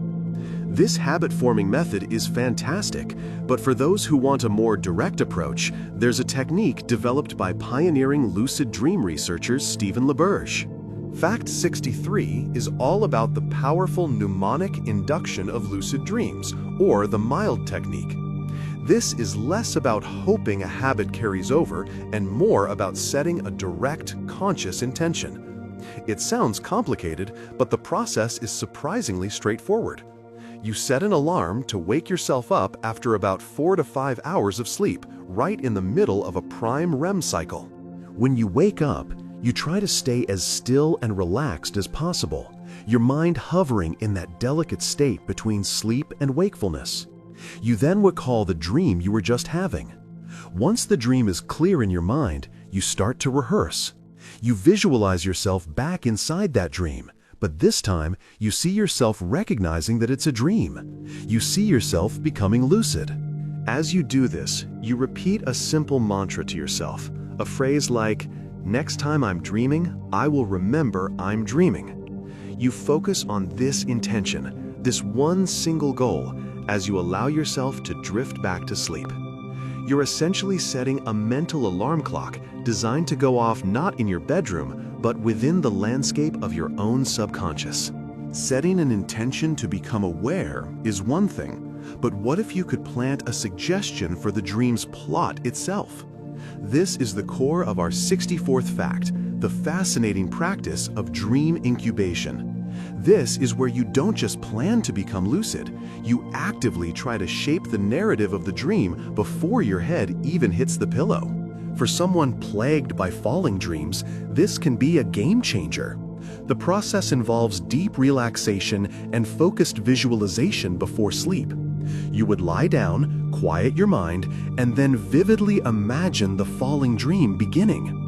This habit-forming method is fantastic, but for those who want a more direct approach, there's a technique developed by pioneering lucid dream researcher Stephen LaBerge. Fact 63 is all about the powerful mnemonic induction of lucid dreams, or the mild technique. This is less about hoping a habit carries over and more about setting a direct, conscious intention. It sounds complicated, but the process is surprisingly straightforward. You set an alarm to wake yourself up after about 4 to 5 hours of sleep, right in the middle of a prime REM cycle. When you wake up, you try to stay as still and relaxed as possible, your mind hovering in that delicate state between sleep and wakefulness. You then recall the dream you were just having. Once the dream is clear in your mind, you start to rehearse. You visualize yourself back inside that dream, but this time you see yourself recognizing that it's a dream. You see yourself becoming lucid. As you do this, you repeat a simple mantra to yourself, a phrase like, "Next time I'm dreaming, I will remember I'm dreaming." You focus on this intention, this one single goal, as you allow yourself to drift back to sleep. You're essentially setting a mental alarm clock designed to go off not in your bedroom, but within the landscape of your own subconscious. Setting an intention to become aware is one thing, but what if you could plant a suggestion for the dream's plot itself? This is the core of our 64th fact, the fascinating practice of dream incubation. This is where you don't just plan to become lucid, you actively try to shape the narrative of the dream before your head even hits the pillow. For someone plagued by falling dreams, this can be a game changer. The process involves deep relaxation and focused visualization before sleep. You would lie down, quiet your mind, and then vividly imagine the falling dream beginning.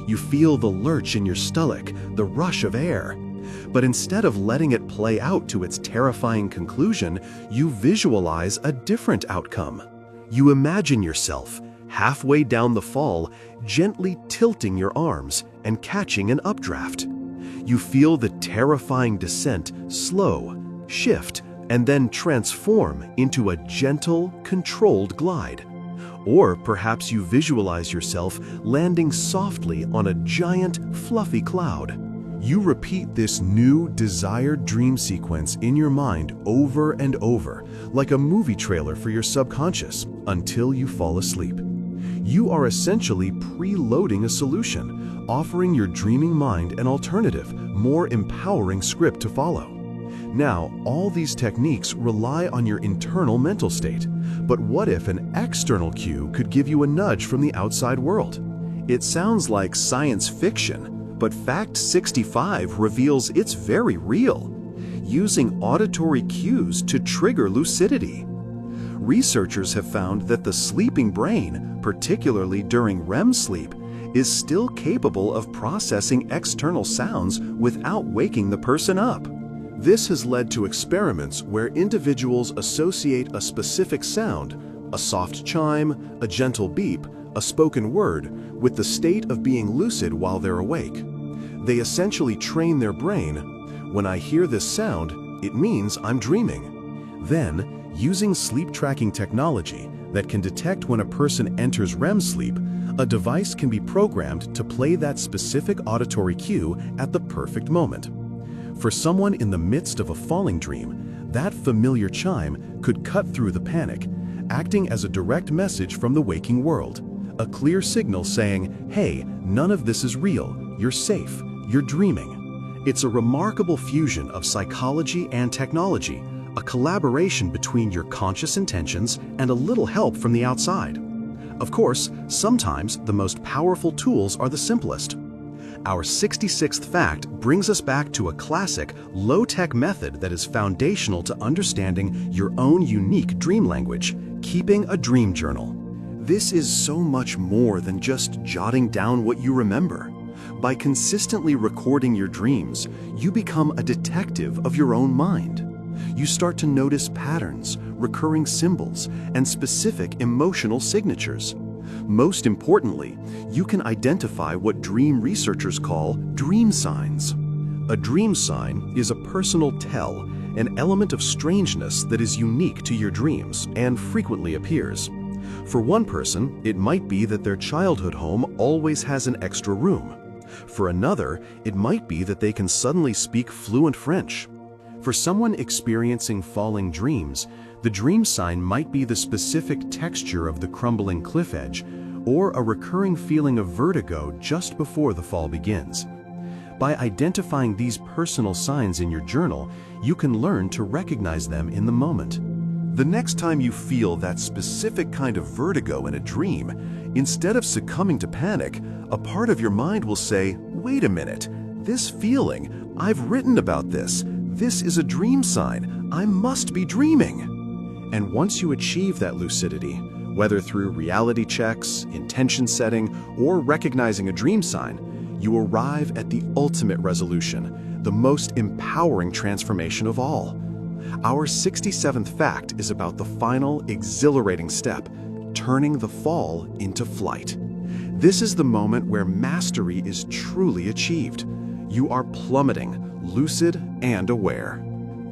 You feel the lurch in your stomach, the rush of air. But instead of letting it play out to its terrifying conclusion, you visualize a different outcome. You imagine yourself, halfway down the fall, gently tilting your arms and catching an updraft. You feel the terrifying descent slow, shift, and then transform into a gentle, controlled glide. Or perhaps you visualize yourself landing softly on a giant, fluffy cloud. You repeat this new, desired dream sequence in your mind over and over, like a movie trailer for your subconscious, until you fall asleep. You are essentially preloading a solution, offering your dreaming mind an alternative, more empowering script to follow. Now, all these techniques rely on your internal mental state. But what if an external cue could give you a nudge from the outside world? It sounds like science fiction, but Fact 65 reveals it's very real. Using auditory cues to trigger lucidity. Researchers have found that the sleeping brain, particularly during REM sleep, is still capable of processing external sounds without waking the person up. This has led to experiments where individuals associate a specific sound, a soft chime, a gentle beep, a spoken word, with the state of being lucid while they're awake. They essentially train their brain, when I hear this sound, it means I'm dreaming. Then, using sleep tracking technology that can detect when a person enters REM sleep, a device can be programmed to play that specific auditory cue at the perfect moment. For someone in the midst of a falling dream, that familiar chime could cut through the panic, acting as a direct message from the waking world. A clear signal saying, hey, none of this is real, you're safe, you're dreaming. It's a remarkable fusion of psychology and technology, a collaboration between your conscious intentions and a little help from the outside. Of course, sometimes the most powerful tools are the simplest. Our 66th fact brings us back to a classic, low-tech method that is foundational to understanding your own unique dream language, keeping a dream journal. This is so much more than just jotting down what you remember. By consistently recording your dreams, you become a detective of your own mind. You start to notice patterns, recurring symbols, and specific emotional signatures. Most importantly, you can identify what dream researchers call dream signs. A dream sign is a personal tell, an element of strangeness that is unique to your dreams and frequently appears. For one person, it might be that their childhood home always has an extra room. For another, it might be that they can suddenly speak fluent French. For someone experiencing falling dreams, the dream sign might be the specific texture of the crumbling cliff edge or a recurring feeling of vertigo just before the fall begins. By identifying these personal signs in your journal, you can learn to recognize them in the moment. The next time you feel that specific kind of vertigo in a dream, instead of succumbing to panic, a part of your mind will say, wait a minute, this feeling, I've written about this. This is a dream sign. I must be dreaming. And once you achieve that lucidity, whether through reality checks, intention setting, or recognizing a dream sign, you arrive at the ultimate resolution, the most empowering transformation of all. Our 67th fact is about the final, exhilarating step, turning the fall into flight. This is the moment where mastery is truly achieved. You are plummeting, lucid and aware.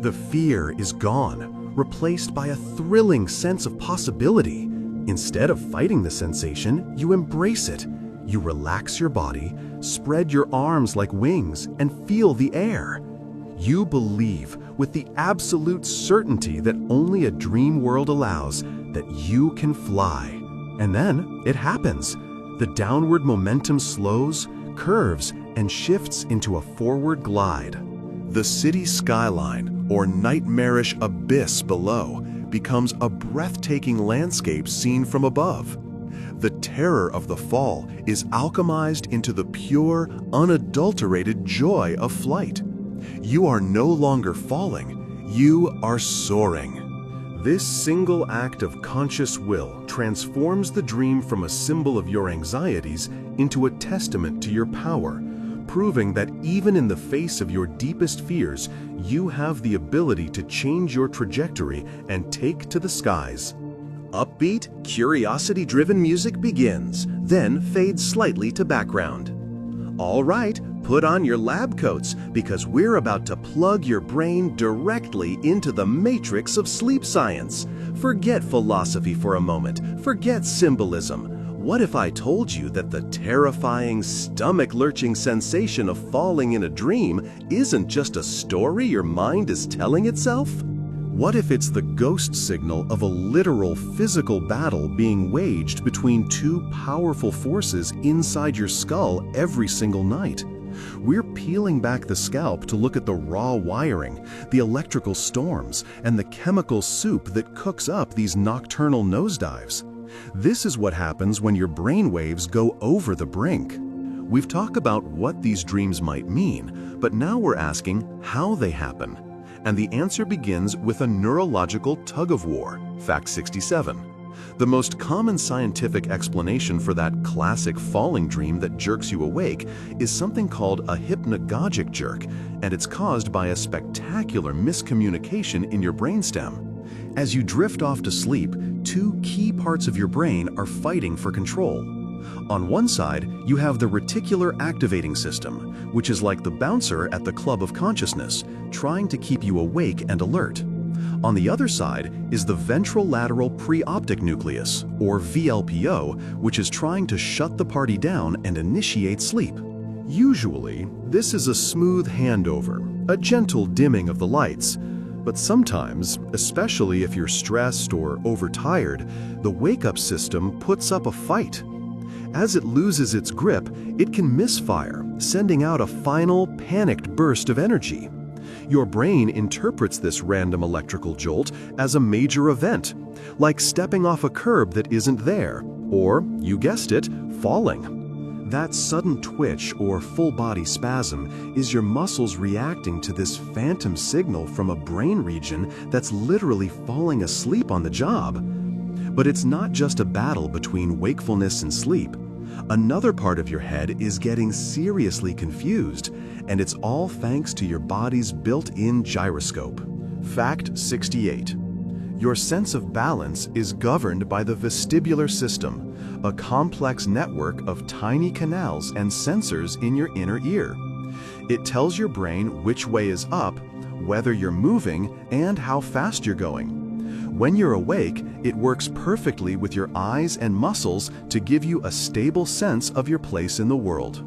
The fear is gone, replaced by a thrilling sense of possibility. Instead of fighting the sensation, you embrace it. You relax your body, spread your arms like wings, and feel the air. You believe, with the absolute certainty that only a dream world allows, that you can fly. And then it happens. The downward momentum slows, curves, and shifts into a forward glide. The city skyline, or nightmarish abyss below, becomes a breathtaking landscape seen from above. The terror of the fall is alchemized into the pure, unadulterated joy of flight. You are no longer falling, you are soaring. This single act of conscious will transforms the dream from a symbol of your anxieties into a testament to your power, proving that even in the face of your deepest fears, you have the ability to change your trajectory and take to the skies. Upbeat, curiosity-driven music begins, then fades slightly to background. All right, put on your lab coats because we're about to plug your brain directly into the matrix of sleep science. Forget philosophy for a moment. Forget symbolism. What if I told you that the terrifying, stomach-lurching sensation of falling in a dream isn't just a story your mind is telling itself? What if it's the ghost signal of a literal physical battle being waged between two powerful forces inside your skull every single night? We're peeling back the scalp to look at the raw wiring, the electrical storms, and the chemical soup that cooks up these nocturnal nosedives. This is what happens when your brainwaves go over the brink. We've talked about what these dreams might mean, but now we're asking how they happen. And the answer begins with a neurological tug-of-war, fact 67. The most common scientific explanation for that classic falling dream that jerks you awake is something called a hypnagogic jerk, and it's caused by a spectacular miscommunication in your brainstem. As you drift off to sleep, two key parts of your brain are fighting for control. On one side, you have the reticular activating system, which is like the bouncer at the club of consciousness, trying to keep you awake and alert. On the other side is the ventrolateral preoptic nucleus, or VLPO, which is trying to shut the party down and initiate sleep. Usually, this is a smooth handover, a gentle dimming of the lights. But sometimes, especially if you're stressed or overtired, the wake-up system puts up a fight. As it loses its grip, it can misfire, sending out a final, panicked burst of energy. Your brain interprets this random electrical jolt as a major event, like stepping off a curb that isn't there, or, you guessed it, falling. That sudden twitch or full-body spasm is your muscles reacting to this phantom signal from a brain region that's literally falling asleep on the job. But it's not just a battle between wakefulness and sleep. Another part of your head is getting seriously confused, and it's all thanks to your body's built-in gyroscope. Fact 68. Your sense of balance is governed by the vestibular system, a complex network of tiny canals and sensors in your inner ear. It tells your brain which way is up, whether you're moving, and how fast you're going. When you're awake, it works perfectly with your eyes and muscles to give you a stable sense of your place in the world.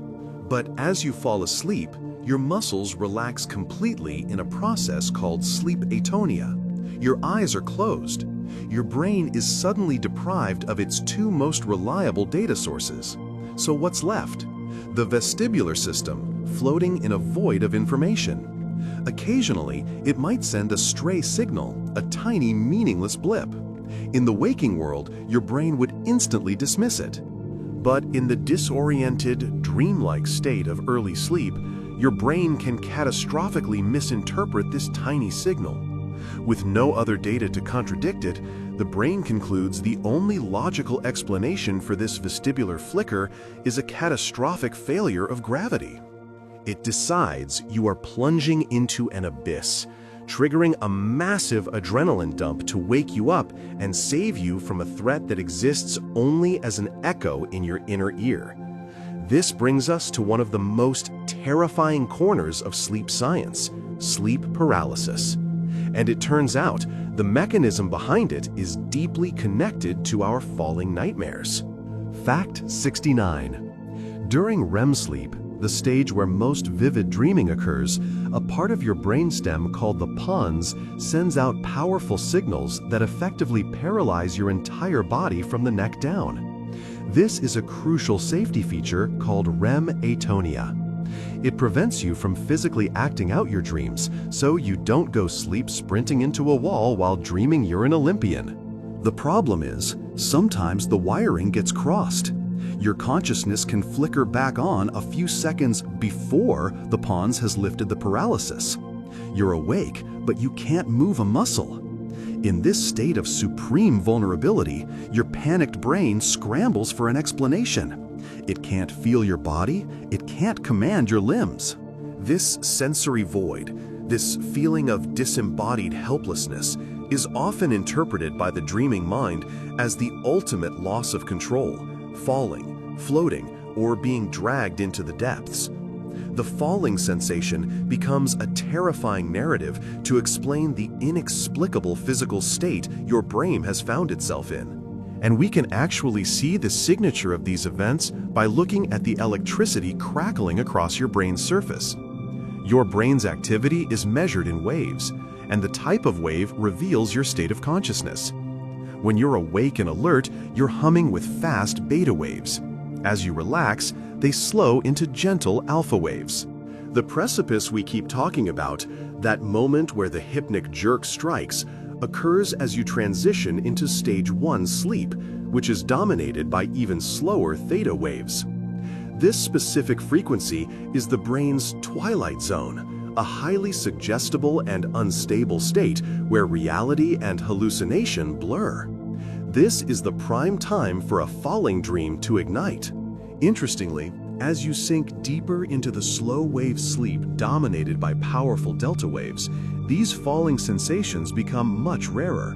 But as you fall asleep, your muscles relax completely in a process called sleep atonia. Your eyes are closed. Your brain is suddenly deprived of its two most reliable data sources. So what's left? The vestibular system, floating in a void of information. Occasionally, it might send a stray signal, a tiny, meaningless blip. In the waking world, your brain would instantly dismiss it. But in the disoriented, dreamlike state of early sleep, your brain can catastrophically misinterpret this tiny signal. With no other data to contradict it, the brain concludes the only logical explanation for this vestibular flicker is a catastrophic failure of gravity. It decides you are plunging into an abyss, triggering a massive adrenaline dump to wake you up and save you from a threat that exists only as an echo in your inner ear. This brings us to one of the most terrifying corners of sleep science, sleep paralysis. And it turns out the mechanism behind it is deeply connected to our falling nightmares. Fact 69. During REM sleep, the stage where most vivid dreaming occurs, a part of your brainstem called the pons sends out powerful signals that effectively paralyze your entire body from the neck down. This is a crucial safety feature called REM atonia. It prevents you from physically acting out your dreams, so you don't go sleep sprinting into a wall while dreaming you're an Olympian. The problem is, sometimes the wiring gets crossed. Your consciousness can flicker back on a few seconds before the pons has lifted the paralysis. You're awake, but you can't move a muscle. In this state of supreme vulnerability, your panicked brain scrambles for an explanation. It can't feel your body, it can't command your limbs. This sensory void, this feeling of disembodied helplessness, is often interpreted by the dreaming mind as the ultimate loss of control, falling, floating, or being dragged into the depths. The falling sensation becomes a terrifying narrative to explain the inexplicable physical state your brain has found itself in. And we can actually see the signature of these events by looking at the electricity crackling across your brain's surface. Your brain's activity is measured in waves, and the type of wave reveals your state of consciousness. When you're awake and alert, you're humming with fast beta waves. As you relax, they slow into gentle alpha waves. The precipice we keep talking about, that moment where the hypnic jerk strikes, occurs as you transition into stage 1 sleep, which is dominated by even slower theta waves. This specific frequency is the brain's twilight zone, a highly suggestible and unstable state where reality and hallucination blur. This is the prime time for a falling dream to ignite. Interestingly, as you sink deeper into the slow-wave sleep dominated by powerful delta waves, these falling sensations become much rarer.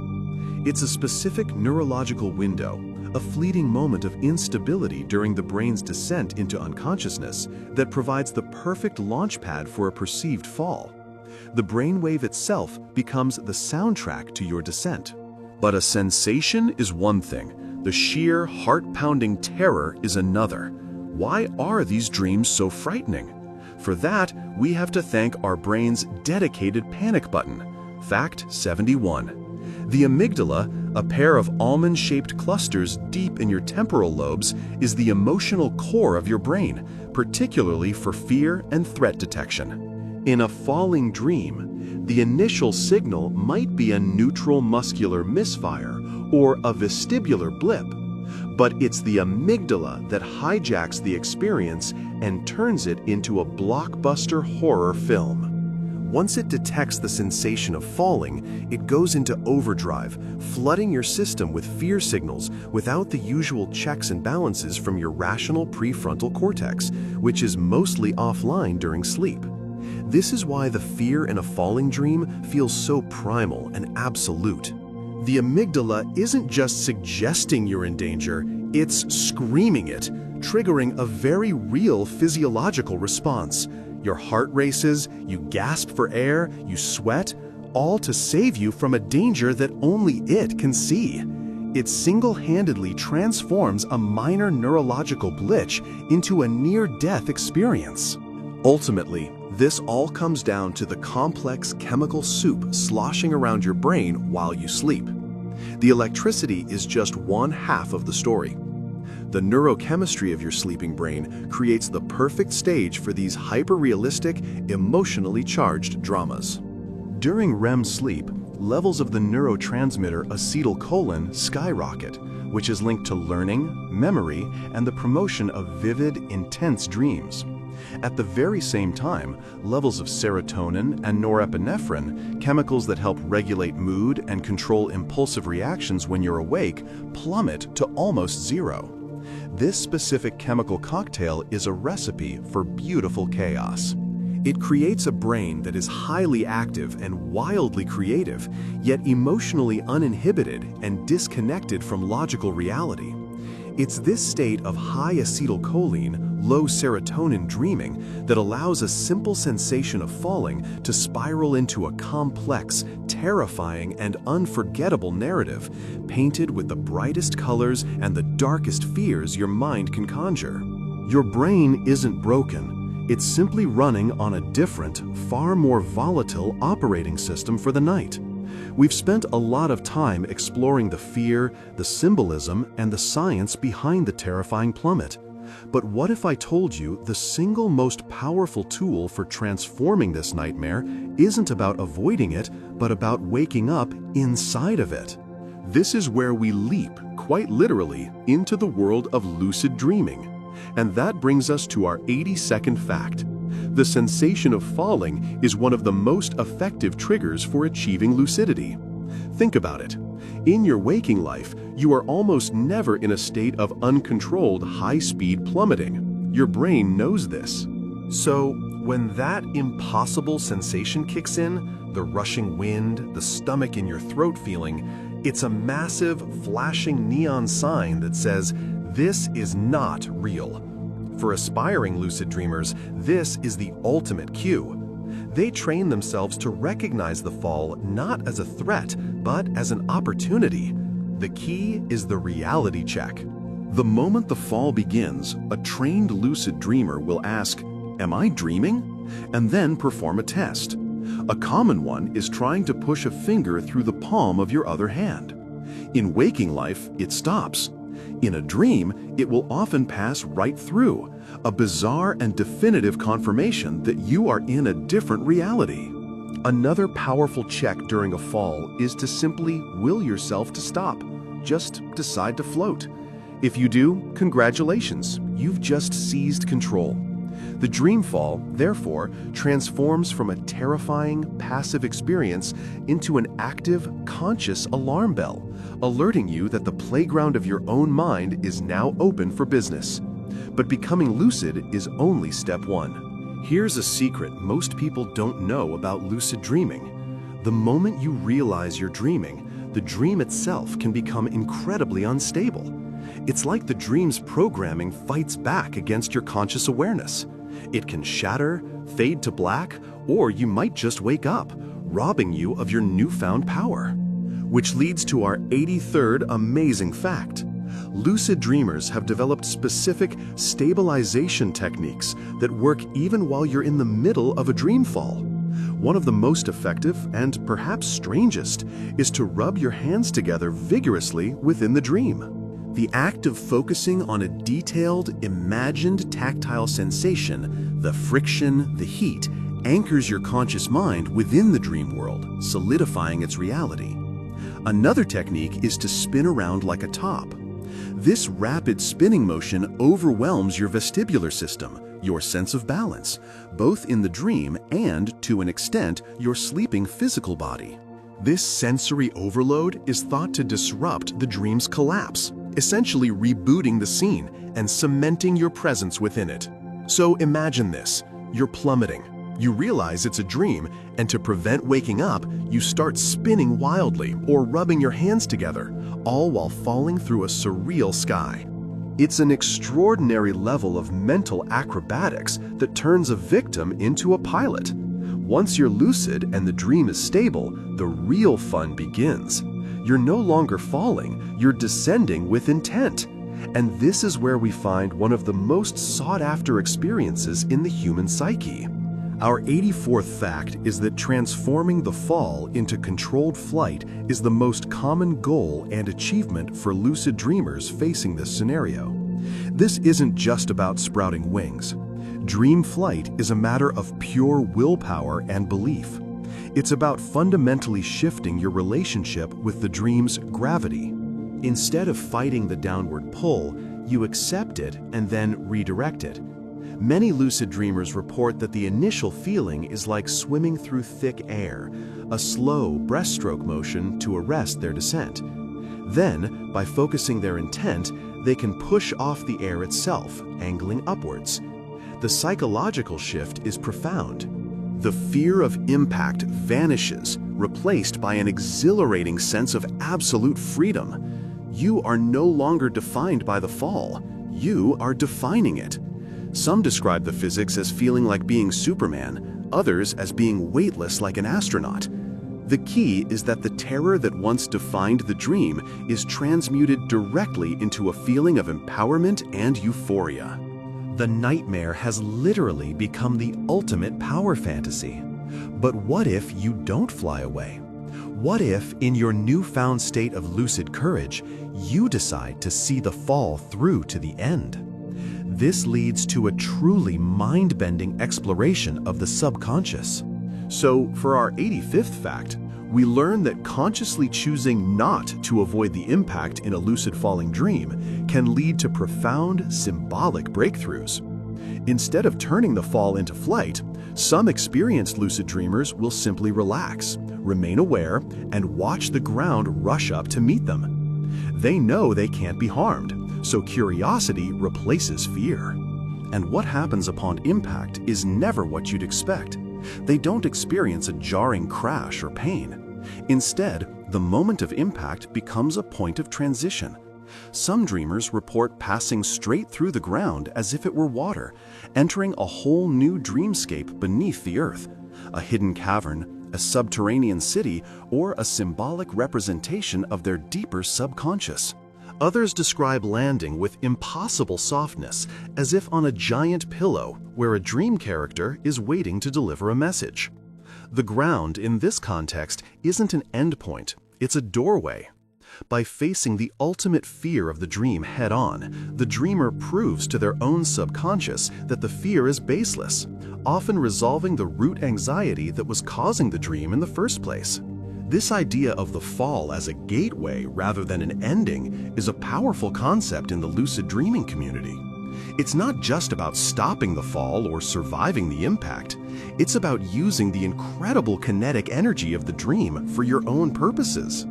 It's a specific neurological window, a fleeting moment of instability during the brain's descent into unconsciousness that provides the perfect launchpad for a perceived fall. The brainwave itself becomes the soundtrack to your descent. But a sensation is one thing, the sheer heart-pounding terror is another. Why are these dreams so frightening? For that, we have to thank our brain's dedicated panic button. Fact 71. The amygdala, a pair of almond-shaped clusters deep in your temporal lobes, is the emotional core of your brain, particularly for fear and threat detection. In a falling dream, the initial signal might be a neutral muscular misfire or a vestibular blip, but it's the amygdala that hijacks the experience and turns it into a blockbuster horror film. Once it detects the sensation of falling, it goes into overdrive, flooding your system with fear signals without the usual checks and balances from your rational prefrontal cortex, which is mostly offline during sleep. This is why the fear in a falling dream feels so primal and absolute. The amygdala isn't just suggesting you're in danger, it's screaming it, triggering a very real physiological response. Your heart races, you gasp for air, you sweat, all to save you from a danger that only it can see. It single-handedly transforms a minor neurological glitch into a near-death experience. Ultimately, this all comes down to the complex chemical soup sloshing around your brain while you sleep. The electricity is just one half of the story. The neurochemistry of your sleeping brain creates the perfect stage for these hyper-realistic, emotionally charged dramas. During REM sleep, levels of the neurotransmitter acetylcholine skyrocket, which is linked to learning, memory, and the promotion of vivid, intense dreams. At the very same time, levels of serotonin and norepinephrine, chemicals that help regulate mood and control impulsive reactions when you're awake, plummet to almost zero. This specific chemical cocktail is a recipe for beautiful chaos. It creates a brain that is highly active and wildly creative, yet emotionally uninhibited and disconnected from logical reality. It's this state of high acetylcholine, low serotonin dreaming that allows a simple sensation of falling to spiral into a complex, terrifying, and unforgettable narrative, painted with the brightest colors and the darkest fears your mind can conjure. Your brain isn't broken. It's simply running on a different, far more volatile operating system for the night. We've spent a lot of time exploring the fear, the symbolism, and the science behind the terrifying plummet. But what if I told you the single most powerful tool for transforming this nightmare isn't about avoiding it, but about waking up inside of it? This is where we leap, quite literally, into the world of lucid dreaming. And that brings us to our 80-second fact. The sensation of falling is one of the most effective triggers for achieving lucidity. Think about it. In your waking life, you are almost never in a state of uncontrolled high-speed plummeting. Your brain knows this. So, when that impossible sensation kicks in, the rushing wind, the stomach in your throat feeling, it's a massive, flashing neon sign that says, "This is not real." For aspiring lucid dreamers, this is the ultimate cue. They train themselves to recognize the fall not as a threat, but as an opportunity. The key is the reality check. The moment the fall begins, a trained lucid dreamer will ask, "Am I dreaming?" and then perform a test. A common one is trying to push a finger through the palm of your other hand. In waking life, it stops. In a dream, it will often pass right through, a bizarre and definitive confirmation that you are in a different reality. Another powerful check during a fall is to simply will yourself to stop. Just decide to float. If you do, congratulations, you've just seized control. The dream fall, therefore, transforms from a terrifying, passive experience into an active, conscious alarm bell, alerting you that the playground of your own mind is now open for business. But becoming lucid is only step one. Here's a secret most people don't know about lucid dreaming. The moment you realize you're dreaming, the dream itself can become incredibly unstable. It's like the dream's programming fights back against your conscious awareness. It can shatter, fade to black, or you might just wake up, robbing you of your newfound power. Which leads to our 83rd amazing fact. Lucid dreamers have developed specific stabilization techniques that work even while you're in the middle of a dream fall. One of the most effective, and perhaps strangest, is to rub your hands together vigorously within the dream. The act of focusing on a detailed, imagined tactile sensation, the friction, the heat, anchors your conscious mind within the dream world, solidifying its reality. Another technique is to spin around like a top. This rapid spinning motion overwhelms your vestibular system, your sense of balance, both in the dream and, to an extent, your sleeping physical body. This sensory overload is thought to disrupt the dream's collapse, essentially rebooting the scene and cementing your presence within it. So imagine this, you're plummeting. You realize it's a dream, and to prevent waking up, you start spinning wildly or rubbing your hands together, all while falling through a surreal sky. It's an extraordinary level of mental acrobatics that turns a victim into a pilot. Once you're lucid and the dream is stable, the real fun begins. You're no longer falling, you're descending with intent. And this is where we find one of the most sought-after experiences in the human psyche. Our 84th fact is that transforming the fall into controlled flight is the most common goal and achievement for lucid dreamers facing this scenario. This isn't just about sprouting wings. Dream flight is a matter of pure willpower and belief. It's about fundamentally shifting your relationship with the dream's gravity. Instead of fighting the downward pull, you accept it and then redirect it. Many lucid dreamers report that the initial feeling is like swimming through thick air, a slow breaststroke motion to arrest their descent. Then, by focusing their intent, they can push off the air itself, angling upwards. The psychological shift is profound. The fear of impact vanishes, replaced by an exhilarating sense of absolute freedom. You are no longer defined by the fall. You are defining it. Some describe the physics as feeling like being Superman, others as being weightless like an astronaut. The key is that the terror that once defined the dream is transmuted directly into a feeling of empowerment and euphoria. The nightmare has literally become the ultimate power fantasy. But what if you don't fly away? What if, in your newfound state of lucid courage, you decide to see the fall through to the end? This leads to a truly mind-bending exploration of the subconscious. So, for our 85th fact, we learn that consciously choosing not to avoid the impact in a lucid falling dream can lead to profound, symbolic breakthroughs. Instead of turning the fall into flight, some experienced lucid dreamers will simply relax, remain aware, and watch the ground rush up to meet them. They know they can't be harmed, so curiosity replaces fear. And what happens upon impact is never what you'd expect. They don't experience a jarring crash or pain. Instead, the moment of impact becomes a point of transition. Some dreamers report passing straight through the ground as if it were water, entering a whole new dreamscape beneath the earth, a hidden cavern, a subterranean city, or a symbolic representation of their deeper subconscious. Others describe landing with impossible softness, as if on a giant pillow where a dream character is waiting to deliver a message. The ground in this context isn't an endpoint, it's a doorway. By facing the ultimate fear of the dream head-on, the dreamer proves to their own subconscious that the fear is baseless, often resolving the root anxiety that was causing the dream in the first place. This idea of the fall as a gateway rather than an ending is a powerful concept in the lucid dreaming community. It's not just about stopping the fall or surviving the impact. It's about using the incredible kinetic energy of the dream for your own purposes.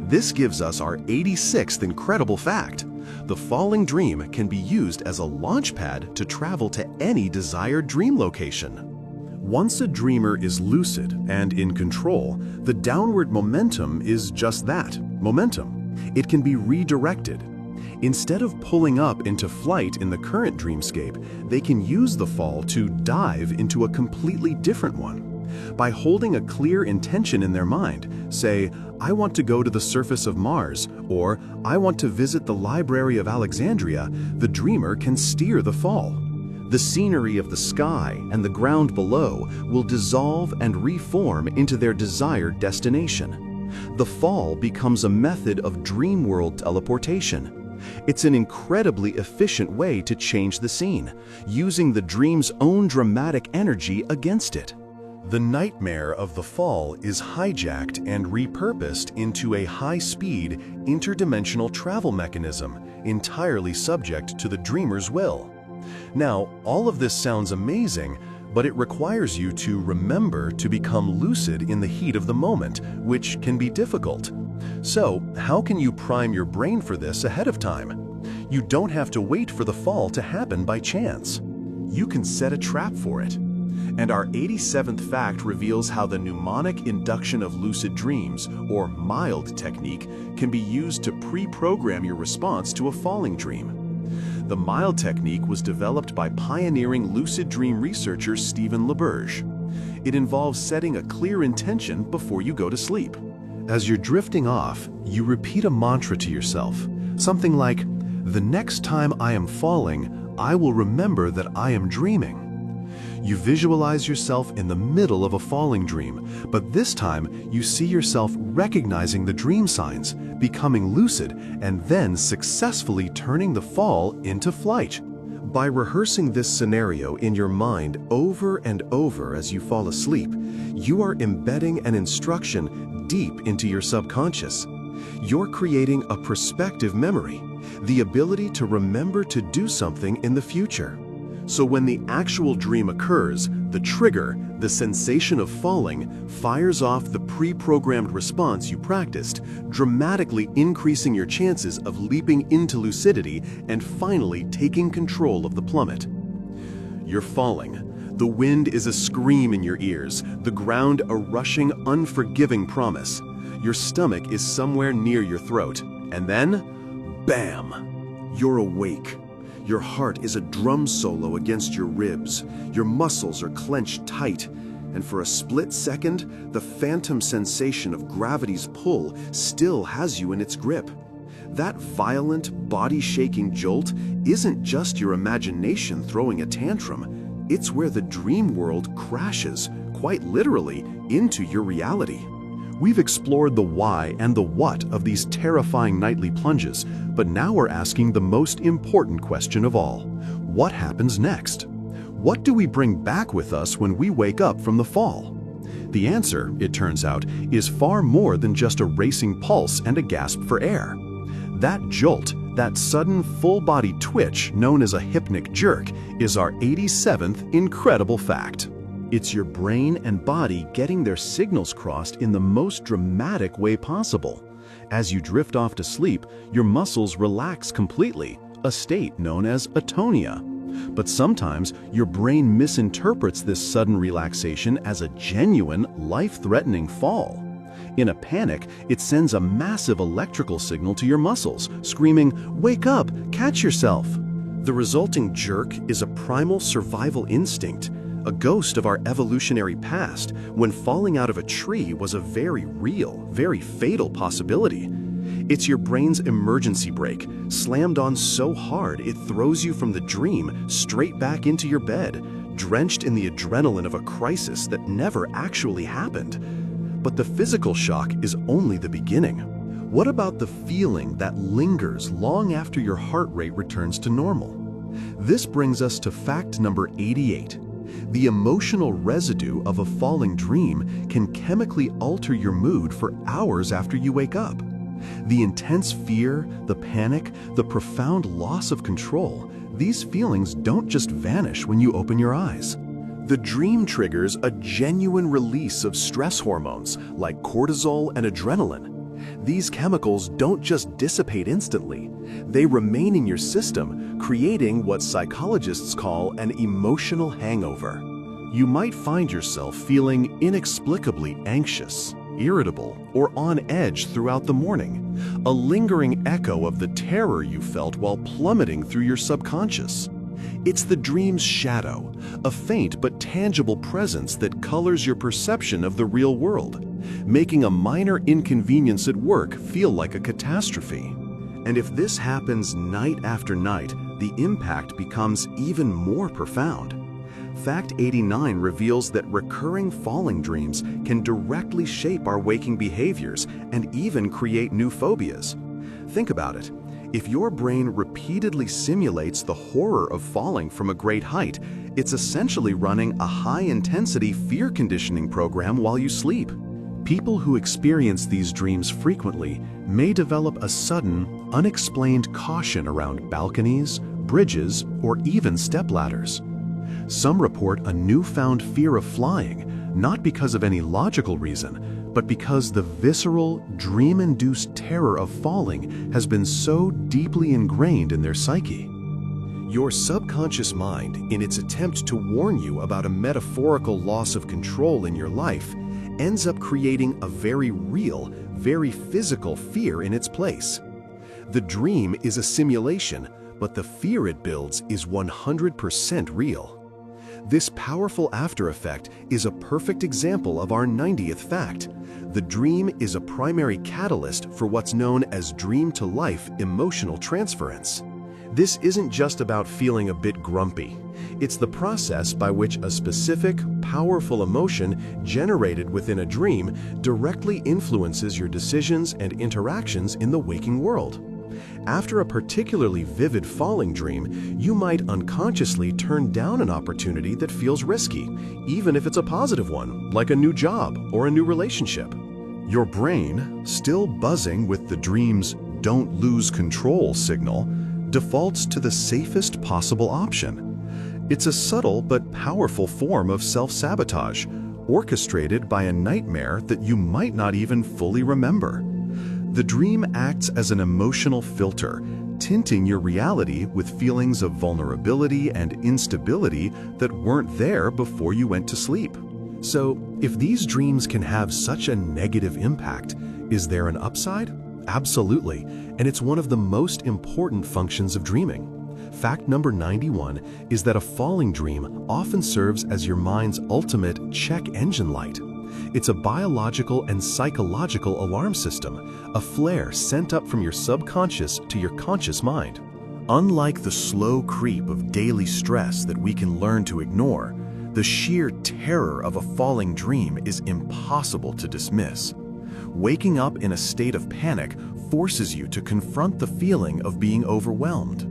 This gives us our 86th incredible fact. The falling dream can be used as a launchpad to travel to any desired dream location. Once a dreamer is lucid and in control, the downward momentum is just that, momentum. It can be redirected. Instead of pulling up into flight in the current dreamscape, they can use the fall to dive into a completely different one. By holding a clear intention in their mind, say, I want to go to the surface of Mars, or I want to visit the Library of Alexandria, the dreamer can steer the fall. The scenery of the sky and the ground below will dissolve and reform into their desired destination. The fall becomes a method of dream world teleportation. It's an incredibly efficient way to change the scene, using the dream's own dramatic energy against it. The nightmare of the fall is hijacked and repurposed into a high-speed, interdimensional travel mechanism, entirely subject to the dreamer's will. Now, all of this sounds amazing, but it requires you to remember to become lucid in the heat of the moment, which can be difficult. So, how can you prime your brain for this ahead of time? You don't have to wait for the fall to happen by chance. You can set a trap for it. And our 87th fact reveals how the mnemonic induction of lucid dreams, or MILD technique, can be used to pre-program your response to a falling dream. The MILD technique was developed by pioneering lucid dream researcher Stephen LaBerge. It involves setting a clear intention before you go to sleep. As you're drifting off, you repeat a mantra to yourself, something like, "The next time I am falling, I will remember that I am dreaming." You visualize yourself in the middle of a falling dream, but this time you see yourself recognizing the dream signs, becoming lucid, and then successfully turning the fall into flight. By rehearsing this scenario in your mind over and over as you fall asleep, you are embedding an instruction deep into your subconscious. You're creating a prospective memory, the ability to remember to do something in the future. So when the actual dream occurs, the trigger, the sensation of falling, fires off the pre-programmed response you practiced, dramatically increasing your chances of leaping into lucidity and finally taking control of the plummet. You're falling. The wind is a scream in your ears, the ground a rushing, unforgiving promise. Your stomach is somewhere near your throat. And then, bam! You're awake. Your heart is a drum solo against your ribs. Your muscles are clenched tight. And for a split second, the phantom sensation of gravity's pull still has you in its grip. That violent, body-shaking jolt isn't just your imagination throwing a tantrum. It's where the dream world crashes, quite literally, into your reality. We've explored the why and the what of these terrifying nightly plunges, but now we're asking the most important question of all. What happens next? What do we bring back with us when we wake up from the fall? The answer, it turns out, is far more than just a racing pulse and a gasp for air. That jolt, that sudden full-body twitch known as a hypnic jerk, is our 87th incredible fact. It's your brain and body getting their signals crossed in the most dramatic way possible. As you drift off to sleep, your muscles relax completely, a state known as atonia. But sometimes your brain misinterprets this sudden relaxation as a genuine, life-threatening fall. In a panic, it sends a massive electrical signal to your muscles, screaming, "Wake up! Catch yourself!" The resulting jerk is a primal survival instinct, a ghost of our evolutionary past, when falling out of a tree was a very real, very fatal possibility. It's your brain's emergency brake, slammed on so hard it throws you from the dream straight back into your bed, drenched in the adrenaline of a crisis that never actually happened. But the physical shock is only the beginning. What about the feeling that lingers long after your heart rate returns to normal? This brings us to fact number 88. The emotional residue of a falling dream can chemically alter your mood for hours after you wake up. The intense fear, the panic, the profound loss of control, these feelings don't just vanish when you open your eyes. The dream triggers a genuine release of stress hormones like cortisol and adrenaline. These chemicals don't just dissipate instantly, they remain in your system, creating what psychologists call an emotional hangover. You might find yourself feeling inexplicably anxious, irritable, or on edge throughout the morning, a lingering echo of the terror you felt while plummeting through your subconscious. It's the dream's shadow, a faint but tangible presence that colors your perception of the real world, making a minor inconvenience at work feel like a catastrophe. And if this happens night after night, the impact becomes even more profound. Fact 89 reveals that recurring falling dreams can directly shape our waking behaviors and even create new phobias. Think about it. If your brain repeatedly simulates the horror of falling from a great height, it's essentially running a high-intensity fear conditioning program while you sleep. People who experience these dreams frequently may develop a sudden, unexplained caution around balconies, bridges, or even stepladders. Some report a newfound fear of flying, not because of any logical reason, but because the visceral, dream-induced terror of falling has been so deeply ingrained in their psyche. Your subconscious mind, in its attempt to warn you about a metaphorical loss of control in your life, ends up creating a very real, very physical fear in its place. The dream is a simulation, but the fear it builds is 100% real. This powerful after effect is a perfect example of our 90th fact. The dream is a primary catalyst for what's known as dream-to-life emotional transference. This isn't just about feeling a bit grumpy. It's the process by which a specific, powerful emotion generated within a dream directly influences your decisions and interactions in the waking world. After a particularly vivid falling dream, you might unconsciously turn down an opportunity that feels risky, even if it's a positive one, like a new job or a new relationship. Your brain, still buzzing with the dream's "don't lose control" signal, defaults to the safest possible option. It's a subtle but powerful form of self-sabotage, orchestrated by a nightmare that you might not even fully remember. The dream acts as an emotional filter, tinting your reality with feelings of vulnerability and instability that weren't there before you went to sleep. So, if these dreams can have such a negative impact, is there an upside? Absolutely, and it's one of the most important functions of dreaming. Fact number 91 is that a falling dream often serves as your mind's ultimate check engine light. It's a biological and psychological alarm system, a flare sent up from your subconscious to your conscious mind. Unlike the slow creep of daily stress that we can learn to ignore, the sheer terror of a falling dream is impossible to dismiss. Waking up in a state of panic forces you to confront the feeling of being overwhelmed.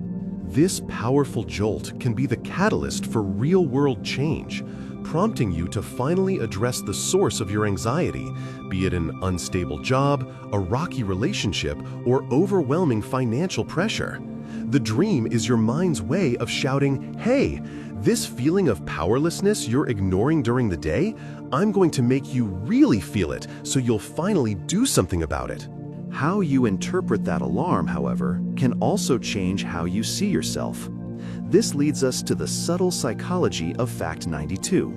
This powerful jolt can be the catalyst for real-world change, prompting you to finally address the source of your anxiety, be it an unstable job, a rocky relationship, or overwhelming financial pressure. The dream is your mind's way of shouting, "Hey, this feeling of powerlessness you're ignoring during the day, I'm going to make you really feel it so you'll finally do something about it." How you interpret that alarm, however, can also change how you see yourself. This leads us to the subtle psychology of fact 92.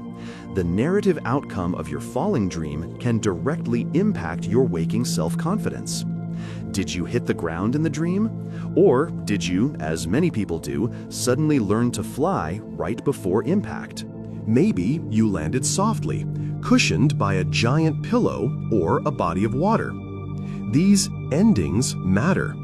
The narrative outcome of your falling dream can directly impact your waking self-confidence. Did you hit the ground in the dream? Or did you, as many people do, suddenly learn to fly right before impact? Maybe you landed softly, cushioned by a giant pillow or a body of water. These endings matter.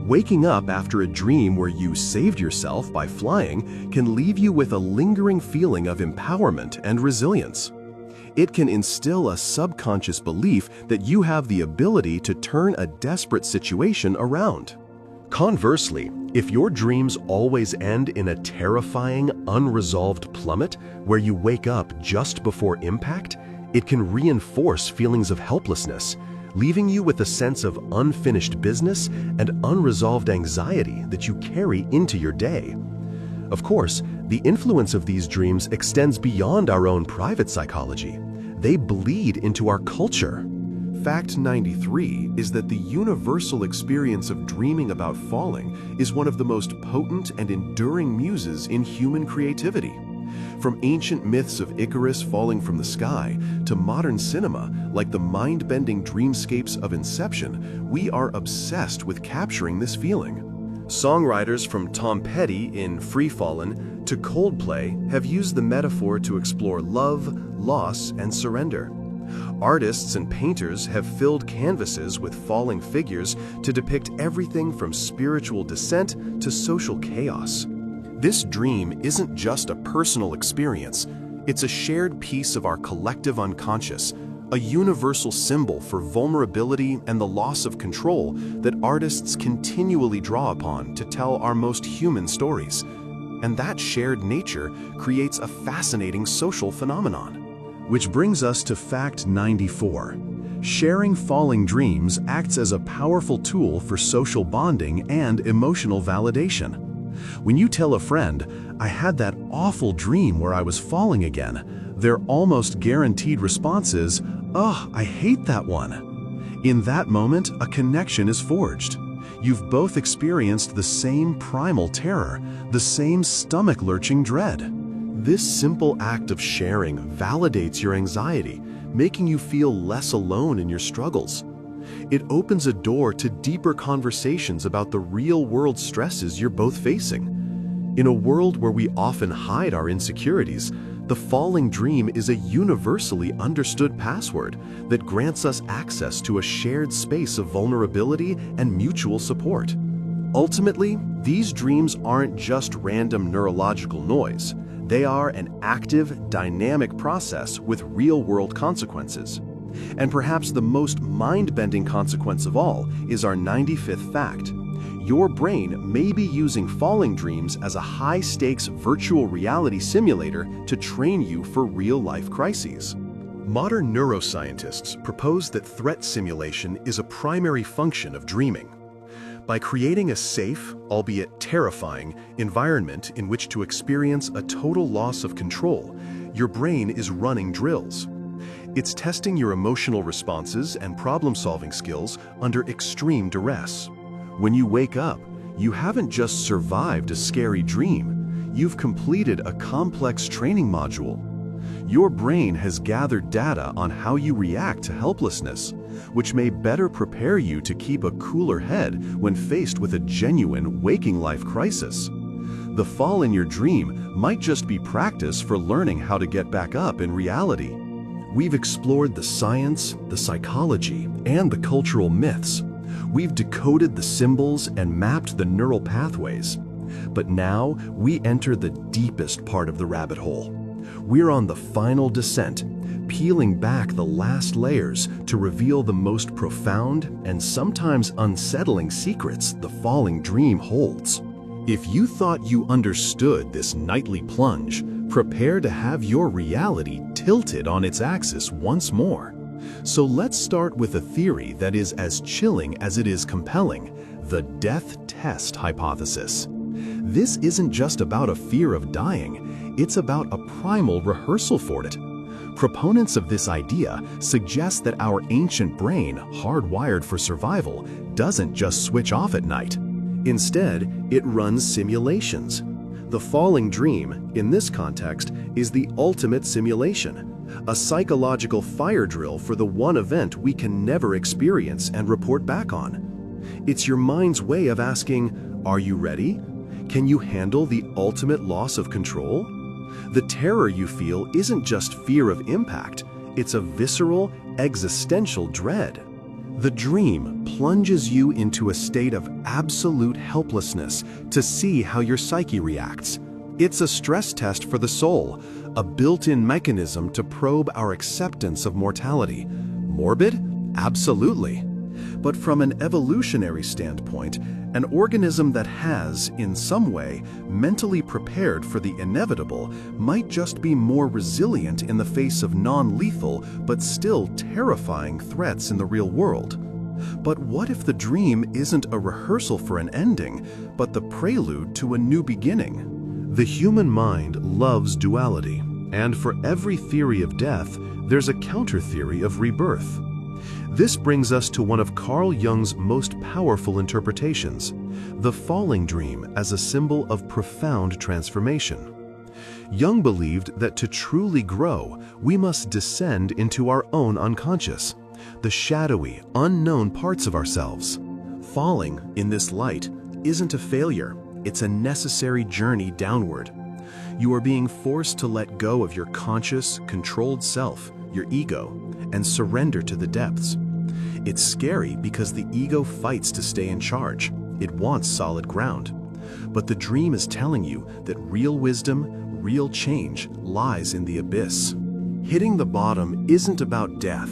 Waking up after a dream where you saved yourself by flying can leave you with a lingering feeling of empowerment and resilience. It can instill a subconscious belief that you have the ability to turn a desperate situation around. Conversely, if your dreams always end in a terrifying, unresolved plummet where you wake up just before impact, it can reinforce feelings of helplessness, leaving you with a sense of unfinished business and unresolved anxiety that you carry into your day. Of course, the influence of these dreams extends beyond our own private psychology. They bleed into our culture. Fact 93 is that the universal experience of dreaming about falling is one of the most potent and enduring muses in human creativity. From ancient myths of Icarus falling from the sky to modern cinema, like the mind-bending dreamscapes of Inception, we are obsessed with capturing this feeling. Songwriters from Tom Petty in Free Fallin' to Coldplay have used the metaphor to explore love, loss, and surrender. Artists and painters have filled canvases with falling figures to depict everything from spiritual descent to social chaos. This dream isn't just a personal experience, it's a shared piece of our collective unconscious, a universal symbol for vulnerability and the loss of control that artists continually draw upon to tell our most human stories. And that shared nature creates a fascinating social phenomenon. Which brings us to fact 94. Sharing falling dreams acts as a powerful tool for social bonding and emotional validation. When you tell a friend, "I had that awful dream where I was falling again," their almost guaranteed response is, "Ugh, I hate that one." In that moment, a connection is forged. You've both experienced the same primal terror, the same stomach-lurching dread. This simple act of sharing validates your anxiety, making you feel less alone in your struggles. It opens a door to deeper conversations about the real-world stresses you're both facing. In a world where we often hide our insecurities, the falling dream is a universally understood password that grants us access to a shared space of vulnerability and mutual support. Ultimately, these dreams aren't just random neurological noise. They are an active, dynamic process with real-world consequences. And perhaps the most mind-bending consequence of all is our 95th fact. Your brain may be using falling dreams as a high-stakes virtual reality simulator to train you for real-life crises. Modern neuroscientists propose that threat simulation is a primary function of dreaming. By creating a safe, albeit terrifying, environment in which to experience a total loss of control, your brain is running drills. It's testing your emotional responses and problem-solving skills under extreme duress. When you wake up, you haven't just survived a scary dream, you've completed a complex training module. Your brain has gathered data on how you react to helplessness, which may better prepare you to keep a cooler head when faced with a genuine waking life crisis. The fall in your dream might just be practice for learning how to get back up in reality. We've explored the science, the psychology, and the cultural myths. We've decoded the symbols and mapped the neural pathways. But now we enter the deepest part of the rabbit hole. We're on the final descent, peeling back the last layers to reveal the most profound and sometimes unsettling secrets the falling dream holds. If you thought you understood this nightly plunge, prepare to have your reality tilted on its axis once more. So let's start with a theory that is as chilling as it is compelling, the death test hypothesis. This isn't just about a fear of dying, it's about a primal rehearsal for it. Proponents of this idea suggest that our ancient brain, hardwired for survival, doesn't just switch off at night. Instead, it runs simulations. The falling dream, in this context, is the ultimate simulation, a psychological fire drill for the one event we can never experience and report back on. It's your mind's way of asking, are you ready? Can you handle the ultimate loss of control? The terror you feel isn't just fear of impact, it's a visceral, existential dread. The dream plunges you into a state of absolute helplessness to see how your psyche reacts. It's a stress test for the soul, a built-in mechanism to probe our acceptance of mortality. Morbid? Absolutely. But from an evolutionary standpoint, an organism that has, in some way, mentally prepared for the inevitable might just be more resilient in the face of non-lethal but still terrifying threats in the real world. But what if the dream isn't a rehearsal for an ending, but the prelude to a new beginning? The human mind loves duality, and for every theory of death, there's a counter-theory of rebirth. This brings us to one of Carl Jung's most powerful interpretations, the falling dream as a symbol of profound transformation. Jung believed that to truly grow, we must descend into our own unconscious, the shadowy, unknown parts of ourselves. Falling, in this light, isn't a failure, it's a necessary journey downward. You are being forced to let go of your conscious, controlled self, your ego, and surrender to the depths. It's scary because the ego fights to stay in charge. It wants solid ground. But the dream is telling you that real wisdom, real change lies in the abyss. Hitting the bottom isn't about death.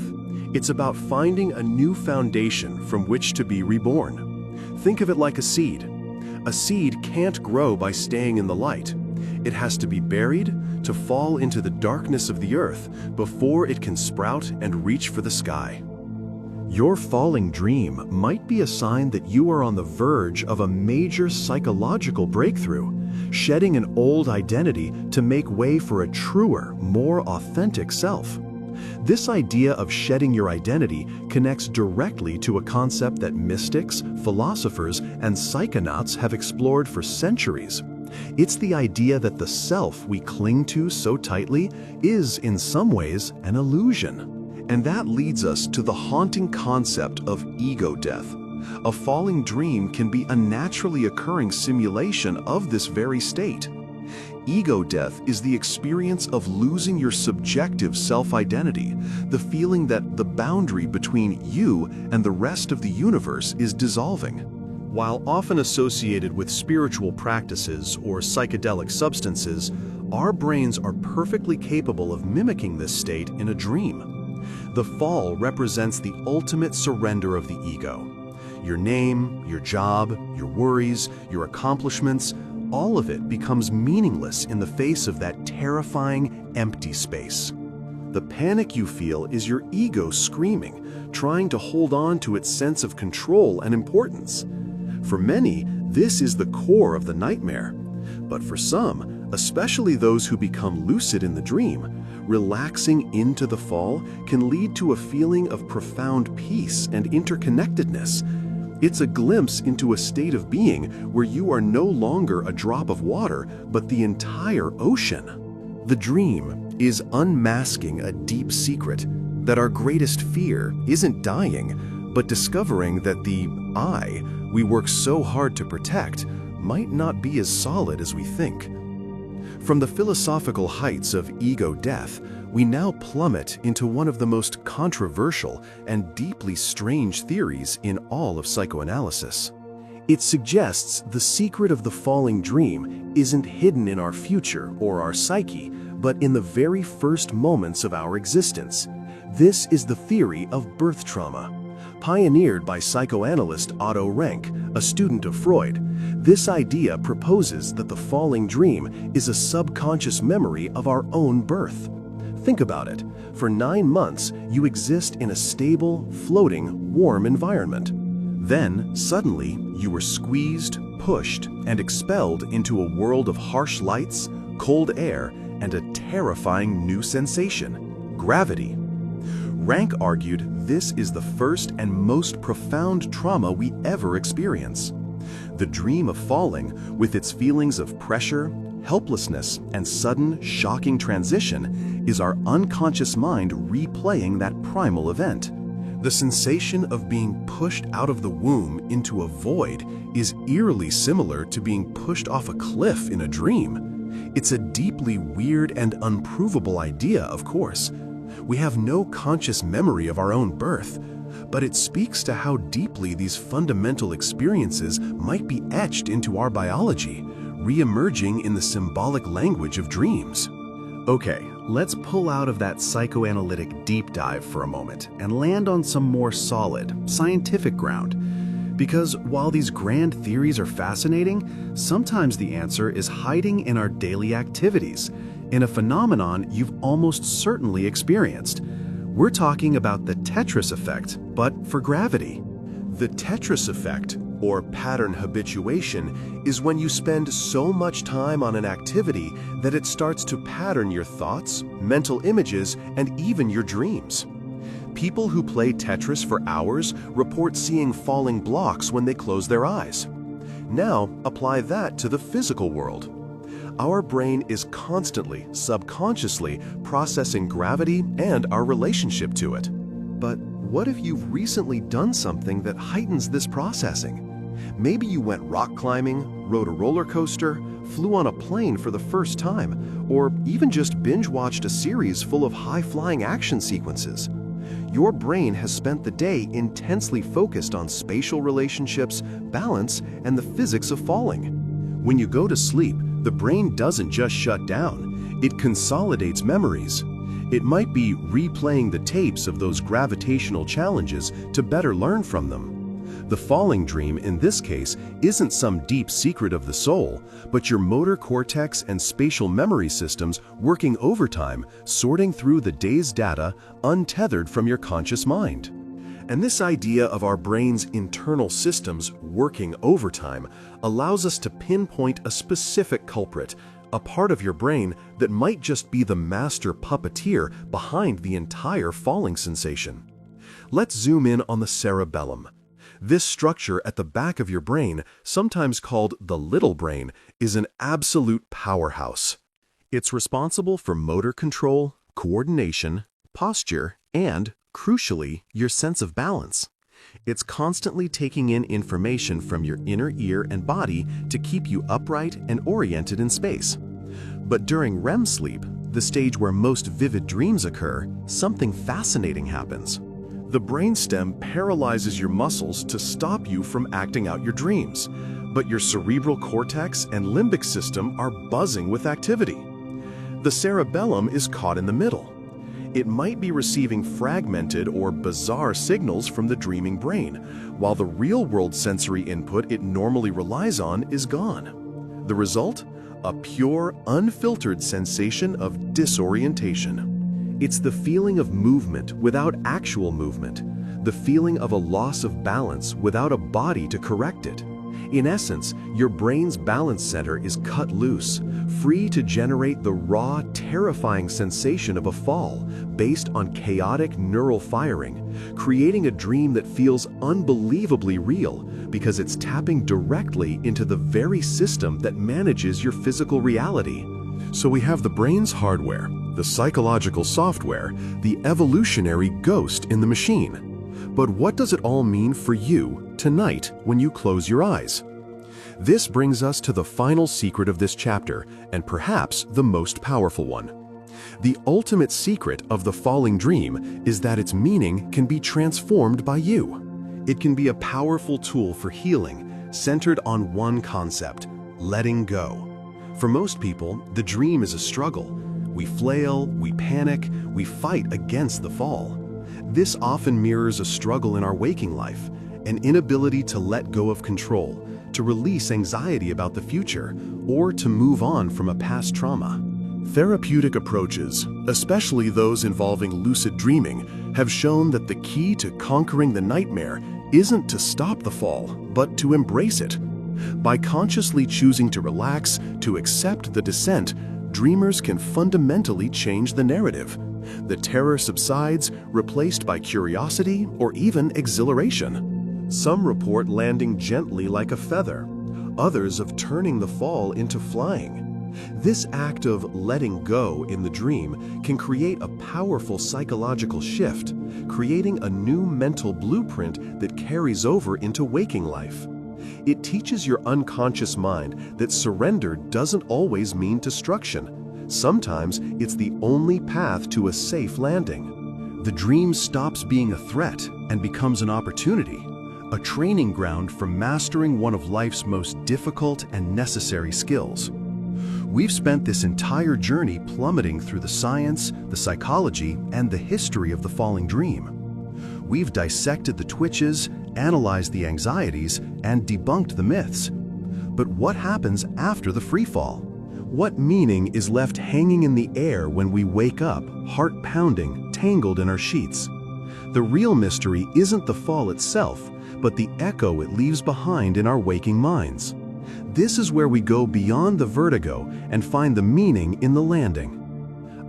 It's about finding a new foundation from which to be reborn. Think of it like a seed. A seed can't grow by staying in the light. It has to be buried to fall into the darkness of the earth before it can sprout and reach for the sky. Your falling dream might be a sign that you are on the verge of a major psychological breakthrough, shedding an old identity to make way for a truer, more authentic self. This idea of shedding your identity connects directly to a concept that mystics, philosophers, and psychonauts have explored for centuries. It's the idea that the self we cling to so tightly is, in some ways, an illusion. And that leads us to the haunting concept of ego death. A falling dream can be a naturally occurring simulation of this very state. Ego death is the experience of losing your subjective self-identity, the feeling that the boundary between you and the rest of the universe is dissolving. While often associated with spiritual practices or psychedelic substances, our brains are perfectly capable of mimicking this state in a dream. The fall represents the ultimate surrender of the ego. Your name, your job, your worries, your accomplishments, all of it becomes meaningless in the face of that terrifying, empty space. The panic you feel is your ego screaming, trying to hold on to its sense of control and importance. For many, this is the core of the nightmare. But for some, especially those who become lucid in the dream, relaxing into the fall can lead to a feeling of profound peace and interconnectedness. It's a glimpse into a state of being where you are no longer a drop of water, but the entire ocean. The dream is unmasking a deep secret, that our greatest fear isn't dying, but discovering that the I we work so hard to protect might not be as solid as we think. From the philosophical heights of ego death, we now plummet into one of the most controversial and deeply strange theories in all of psychoanalysis. It suggests the secret of the falling dream isn't hidden in our future or our psyche, but in the very first moments of our existence. This is the theory of birth trauma. Pioneered by psychoanalyst Otto Rank, a student of Freud, this idea proposes that the falling dream is a subconscious memory of our own birth. Think about it. For 9 months, you exist in a stable, floating, warm environment. Then, suddenly, you were squeezed, pushed, and expelled into a world of harsh lights, cold air, and a terrifying new sensation: gravity. Rank argued this is the first and most profound trauma we ever experience. The dream of falling, with its feelings of pressure, helplessness, and sudden, shocking transition, is our unconscious mind replaying that primal event. The sensation of being pushed out of the womb into a void is eerily similar to being pushed off a cliff in a dream. It's a deeply weird and unprovable idea, of course. We have no conscious memory of our own birth, but it speaks to how deeply these fundamental experiences might be etched into our biology, re-emerging in the symbolic language of dreams. Okay, let's pull out of that psychoanalytic deep dive for a moment and land on some more solid, scientific ground. Because while these grand theories are fascinating, sometimes the answer is hiding in our daily activities, in a phenomenon you've almost certainly experienced. We're talking about the Tetris effect, but for gravity. The Tetris effect, or pattern habituation, is when you spend so much time on an activity that it starts to pattern your thoughts, mental images, and even your dreams. People who play Tetris for hours report seeing falling blocks when they close their eyes. Now, apply that to the physical world. Our brain is constantly, subconsciously, processing gravity and our relationship to it. But what if you've recently done something that heightens this processing? Maybe you went rock climbing, rode a roller coaster, flew on a plane for the first time, or even just binge-watched a series full of high-flying action sequences. Your brain has spent the day intensely focused on spatial relationships, balance, and the physics of falling. When you go to sleep, the brain doesn't just shut down, it consolidates memories. It might be replaying the tapes of those gravitational challenges to better learn from them. The falling dream, in this case, isn't some deep secret of the soul, but your motor cortex and spatial memory systems working overtime, sorting through the day's data untethered from your conscious mind. And this idea of our brain's internal systems working overtime allows us to pinpoint a specific culprit, a part of your brain that might just be the master puppeteer behind the entire falling sensation. Let's zoom in on the cerebellum. This structure at the back of your brain, sometimes called the little brain, is an absolute powerhouse. It's responsible for motor control, coordination, posture, and, crucially, your sense of balance. It's constantly taking in information from your inner ear and body to keep you upright and oriented in space. But during REM sleep, the stage where most vivid dreams occur, something fascinating happens. The brainstem paralyzes your muscles to stop you from acting out your dreams, but your cerebral cortex and limbic system are buzzing with activity. The cerebellum is caught in the middle. It might be receiving fragmented or bizarre signals from the dreaming brain, while the real-world sensory input it normally relies on is gone. The result? A pure, unfiltered sensation of disorientation. It's the feeling of movement without actual movement, the feeling of a loss of balance without a body to correct it. In essence, your brain's balance center is cut loose, free to generate the raw, terrifying sensation of a fall based on chaotic neural firing, creating a dream that feels unbelievably real because it's tapping directly into the very system that manages your physical reality. So we have the brain's hardware, the psychological software, the evolutionary ghost in the machine. But what does it all mean for you tonight when you close your eyes? This brings us to the final secret of this chapter, and perhaps the most powerful one. The ultimate secret of the falling dream is that its meaning can be transformed by you. It can be a powerful tool for healing, centered on one concept: letting go. For most people, the dream is a struggle. We flail, we panic, we fight against the fall. This often mirrors a struggle in our waking life, an inability to let go of control, to release anxiety about the future, or to move on from a past trauma. Therapeutic approaches, especially those involving lucid dreaming, have shown that the key to conquering the nightmare isn't to stop the fall, but to embrace it. By consciously choosing to relax, to accept the descent, dreamers can fundamentally change the narrative. The terror subsides, replaced by curiosity or even exhilaration. Some report landing gently like a feather, others of turning the fall into flying. This act of letting go in the dream can create a powerful psychological shift, creating a new mental blueprint that carries over into waking life. It teaches your unconscious mind that surrender doesn't always mean destruction. Sometimes it's the only path to a safe landing. The dream stops being a threat and becomes an opportunity, a training ground for mastering one of life's most difficult and necessary skills. We've spent this entire journey plummeting through the science, the psychology, and the history of the falling dream. We've dissected the twitches, analyzed the anxieties, and debunked the myths. But what happens after the free fall? What meaning is left hanging in the air when we wake up, heart pounding, tangled in our sheets? The real mystery isn't the fall itself, but the echo it leaves behind in our waking minds. This is where we go beyond the vertigo and find the meaning in the landing.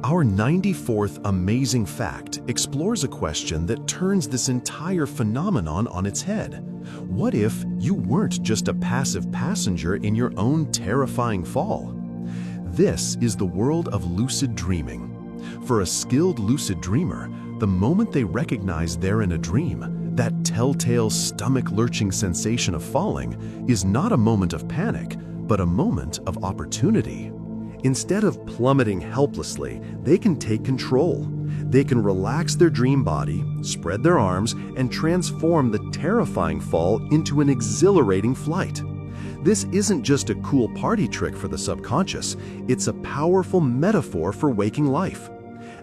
Our 94th amazing fact explores a question that turns this entire phenomenon on its head. What if you weren't just a passive passenger in your own terrifying fall? This is the world of lucid dreaming. For a skilled lucid dreamer, the moment they recognize they're in a dream, that telltale stomach-lurching sensation of falling is not a moment of panic, but a moment of opportunity. Instead of plummeting helplessly, they can take control. They can relax their dream body, spread their arms, and transform the terrifying fall into an exhilarating flight. This isn't just a cool party trick for the subconscious, it's a powerful metaphor for waking life.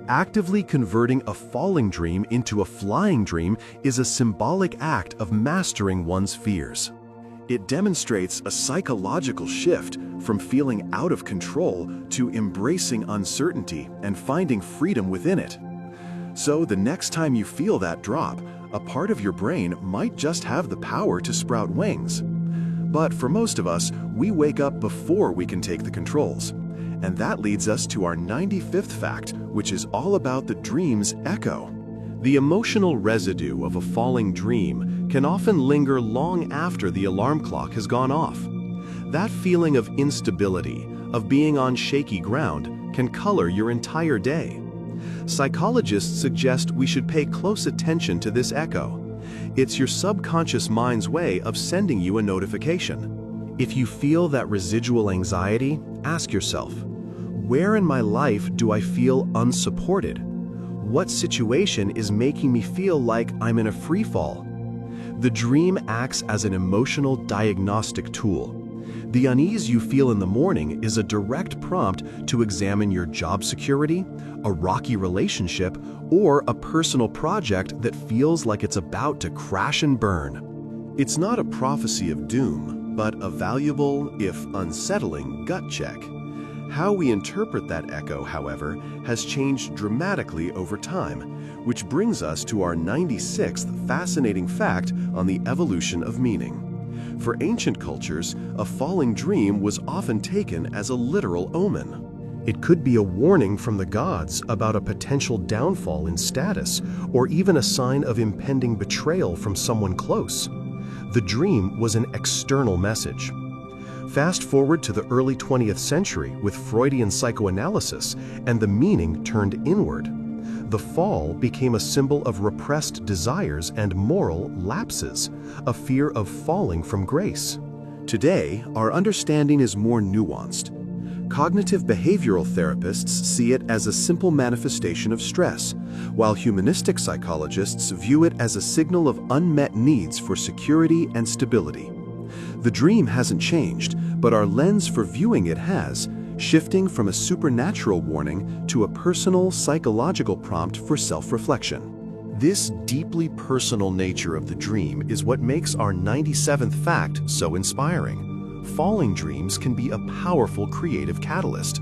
Actively converting a falling dream into a flying dream is a symbolic act of mastering one's fears. It demonstrates a psychological shift from feeling out of control to embracing uncertainty and finding freedom within it. So the next time you feel that drop, a part of your brain might just have the power to sprout wings. But for most of us, we wake up before we can take the controls. And that leads us to our 95th fact, which is all about the dream's echo. The emotional residue of a falling dream can often linger long after the alarm clock has gone off. That feeling of instability, of being on shaky ground, can color your entire day. Psychologists suggest we should pay close attention to this echo. It's your subconscious mind's way of sending you a notification. If you feel that residual anxiety, ask yourself, where in my life do I feel unsupported? What situation is making me feel like I'm in a free fall? The dream acts as an emotional diagnostic tool. The unease you feel in the morning is a direct prompt to examine your job security, a rocky relationship, or a personal project that feels like it's about to crash and burn. It's not a prophecy of doom, but a valuable, if unsettling, gut check. How we interpret that echo, however, has changed dramatically over time, which brings us to our 96th fascinating fact on the evolution of meaning. For ancient cultures, a falling dream was often taken as a literal omen. It could be a warning from the gods about a potential downfall in status, or even a sign of impending betrayal from someone close. The dream was an external message. Fast forward to the early 20th century with Freudian psychoanalysis, and the meaning turned inward. The fall became a symbol of repressed desires and moral lapses, a fear of falling from grace. Today, our understanding is more nuanced. Cognitive behavioral therapists see it as a simple manifestation of stress, while humanistic psychologists view it as a signal of unmet needs for security and stability. The dream hasn't changed, but our lens for viewing it has, shifting from a supernatural warning to a personal psychological prompt for self-reflection. This deeply personal nature of the dream is what makes our 97th fact so inspiring. Falling dreams can be a powerful creative catalyst.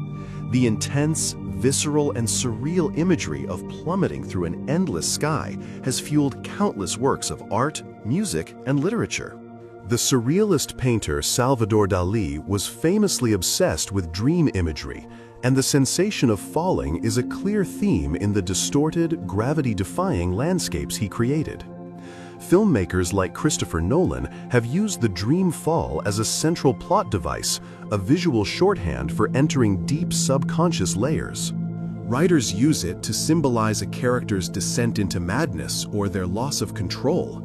The intense, visceral, and surreal imagery of plummeting through an endless sky has fueled countless works of art, music, and literature. The surrealist painter Salvador Dalí was famously obsessed with dream imagery, and the sensation of falling is a clear theme in the distorted, gravity-defying landscapes he created. Filmmakers like Christopher Nolan have used the dream fall as a central plot device, a visual shorthand for entering deep subconscious layers. Writers use it to symbolize a character's descent into madness or their loss of control.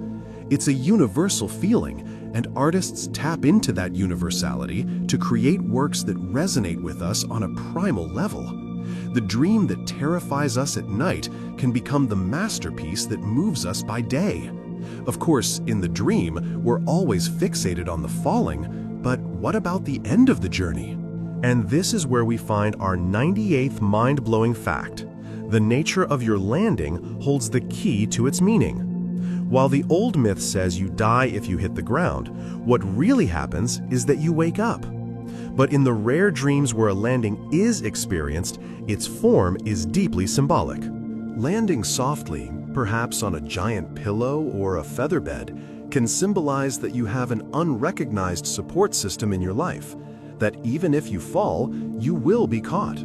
It's a universal feeling, and artists tap into that universality to create works that resonate with us on a primal level. The dream that terrifies us at night can become the masterpiece that moves us by day. Of course, in the dream, we're always fixated on the falling, but what about the end of the journey? And this is where we find our 98th mind-blowing fact. The nature of your landing holds the key to its meaning. While the old myth says you die if you hit the ground, what really happens is that you wake up. But in the rare dreams where a landing is experienced, its form is deeply symbolic. Landing softly, perhaps on a giant pillow or a featherbed, can symbolize that you have an unrecognized support system in your life, that even if you fall, you will be caught.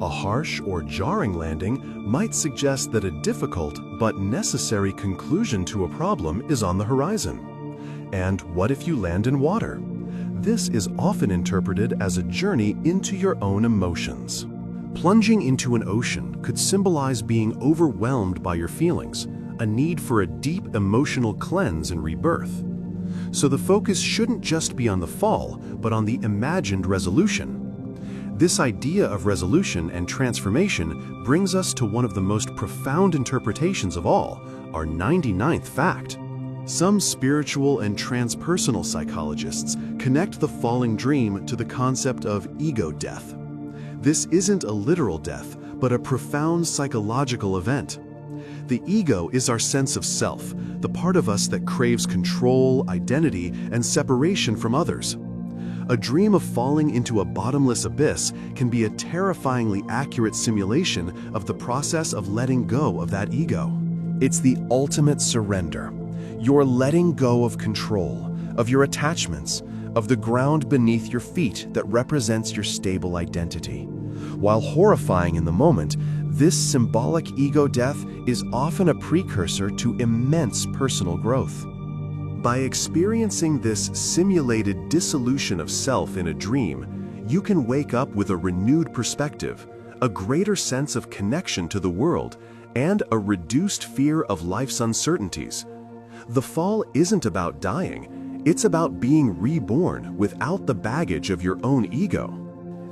A harsh or jarring landing might suggest that a difficult but necessary conclusion to a problem is on the horizon. And what if you land in water? This is often interpreted as a journey into your own emotions. Plunging into an ocean could symbolize being overwhelmed by your feelings, a need for a deep emotional cleanse and rebirth. So the focus shouldn't just be on the fall, but on the imagined resolution. This idea of resolution and transformation brings us to one of the most profound interpretations of all, our 99th fact. Some spiritual and transpersonal psychologists connect the falling dream to the concept of ego death. This isn't a literal death, but a profound psychological event. The ego is our sense of self, the part of us that craves control, identity, and separation from others. A dream of falling into a bottomless abyss can be a terrifyingly accurate simulation of the process of letting go of that ego. It's the ultimate surrender. You're letting go of control, of your attachments, of the ground beneath your feet that represents your stable identity. While horrifying in the moment, this symbolic ego death is often a precursor to immense personal growth. By experiencing this simulated dissolution of self in a dream, you can wake up with a renewed perspective, a greater sense of connection to the world, and a reduced fear of life's uncertainties. The fall isn't about dying, it's about being reborn without the baggage of your own ego.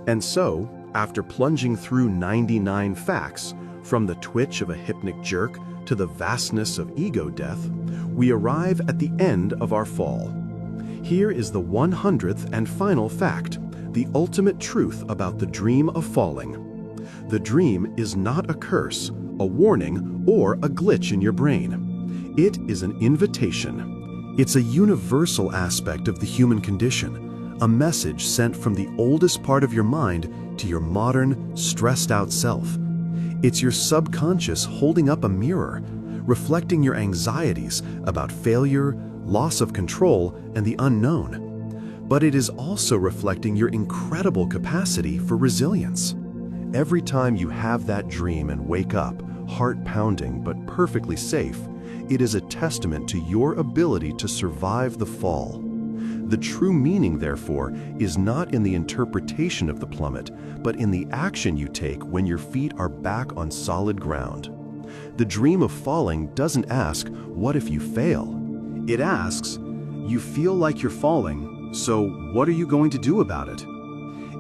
And so, after plunging through 99 facts, from the twitch of a hypnic jerk to the vastness of ego death, we arrive at the end of our fall. Here is the 100th and final fact, the ultimate truth about the dream of falling. The dream is not a curse, a warning, or a glitch in your brain. It is an invitation. It's a universal aspect of the human condition, a message sent from the oldest part of your mind to your modern, stressed-out self. It's your subconscious holding up a mirror, reflecting your anxieties about failure, loss of control, and the unknown. But it is also reflecting your incredible capacity for resilience. Every time you have that dream and wake up, heart pounding but perfectly safe, it is a testament to your ability to survive the fall. The true meaning, therefore, is not in the interpretation of the plummet, but in the action you take when your feet are back on solid ground. The dream of falling doesn't ask, "What if you fail?" It asks, "You feel like you're falling, so what are you going to do about it?"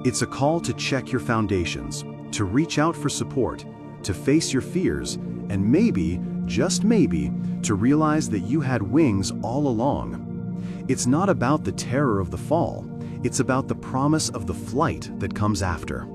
It's a call to check your foundations, to reach out for support, to face your fears, and maybe, just maybe, to realize that you had wings all along. It's not about the terror of the fall, it's about the promise of the flight that comes after.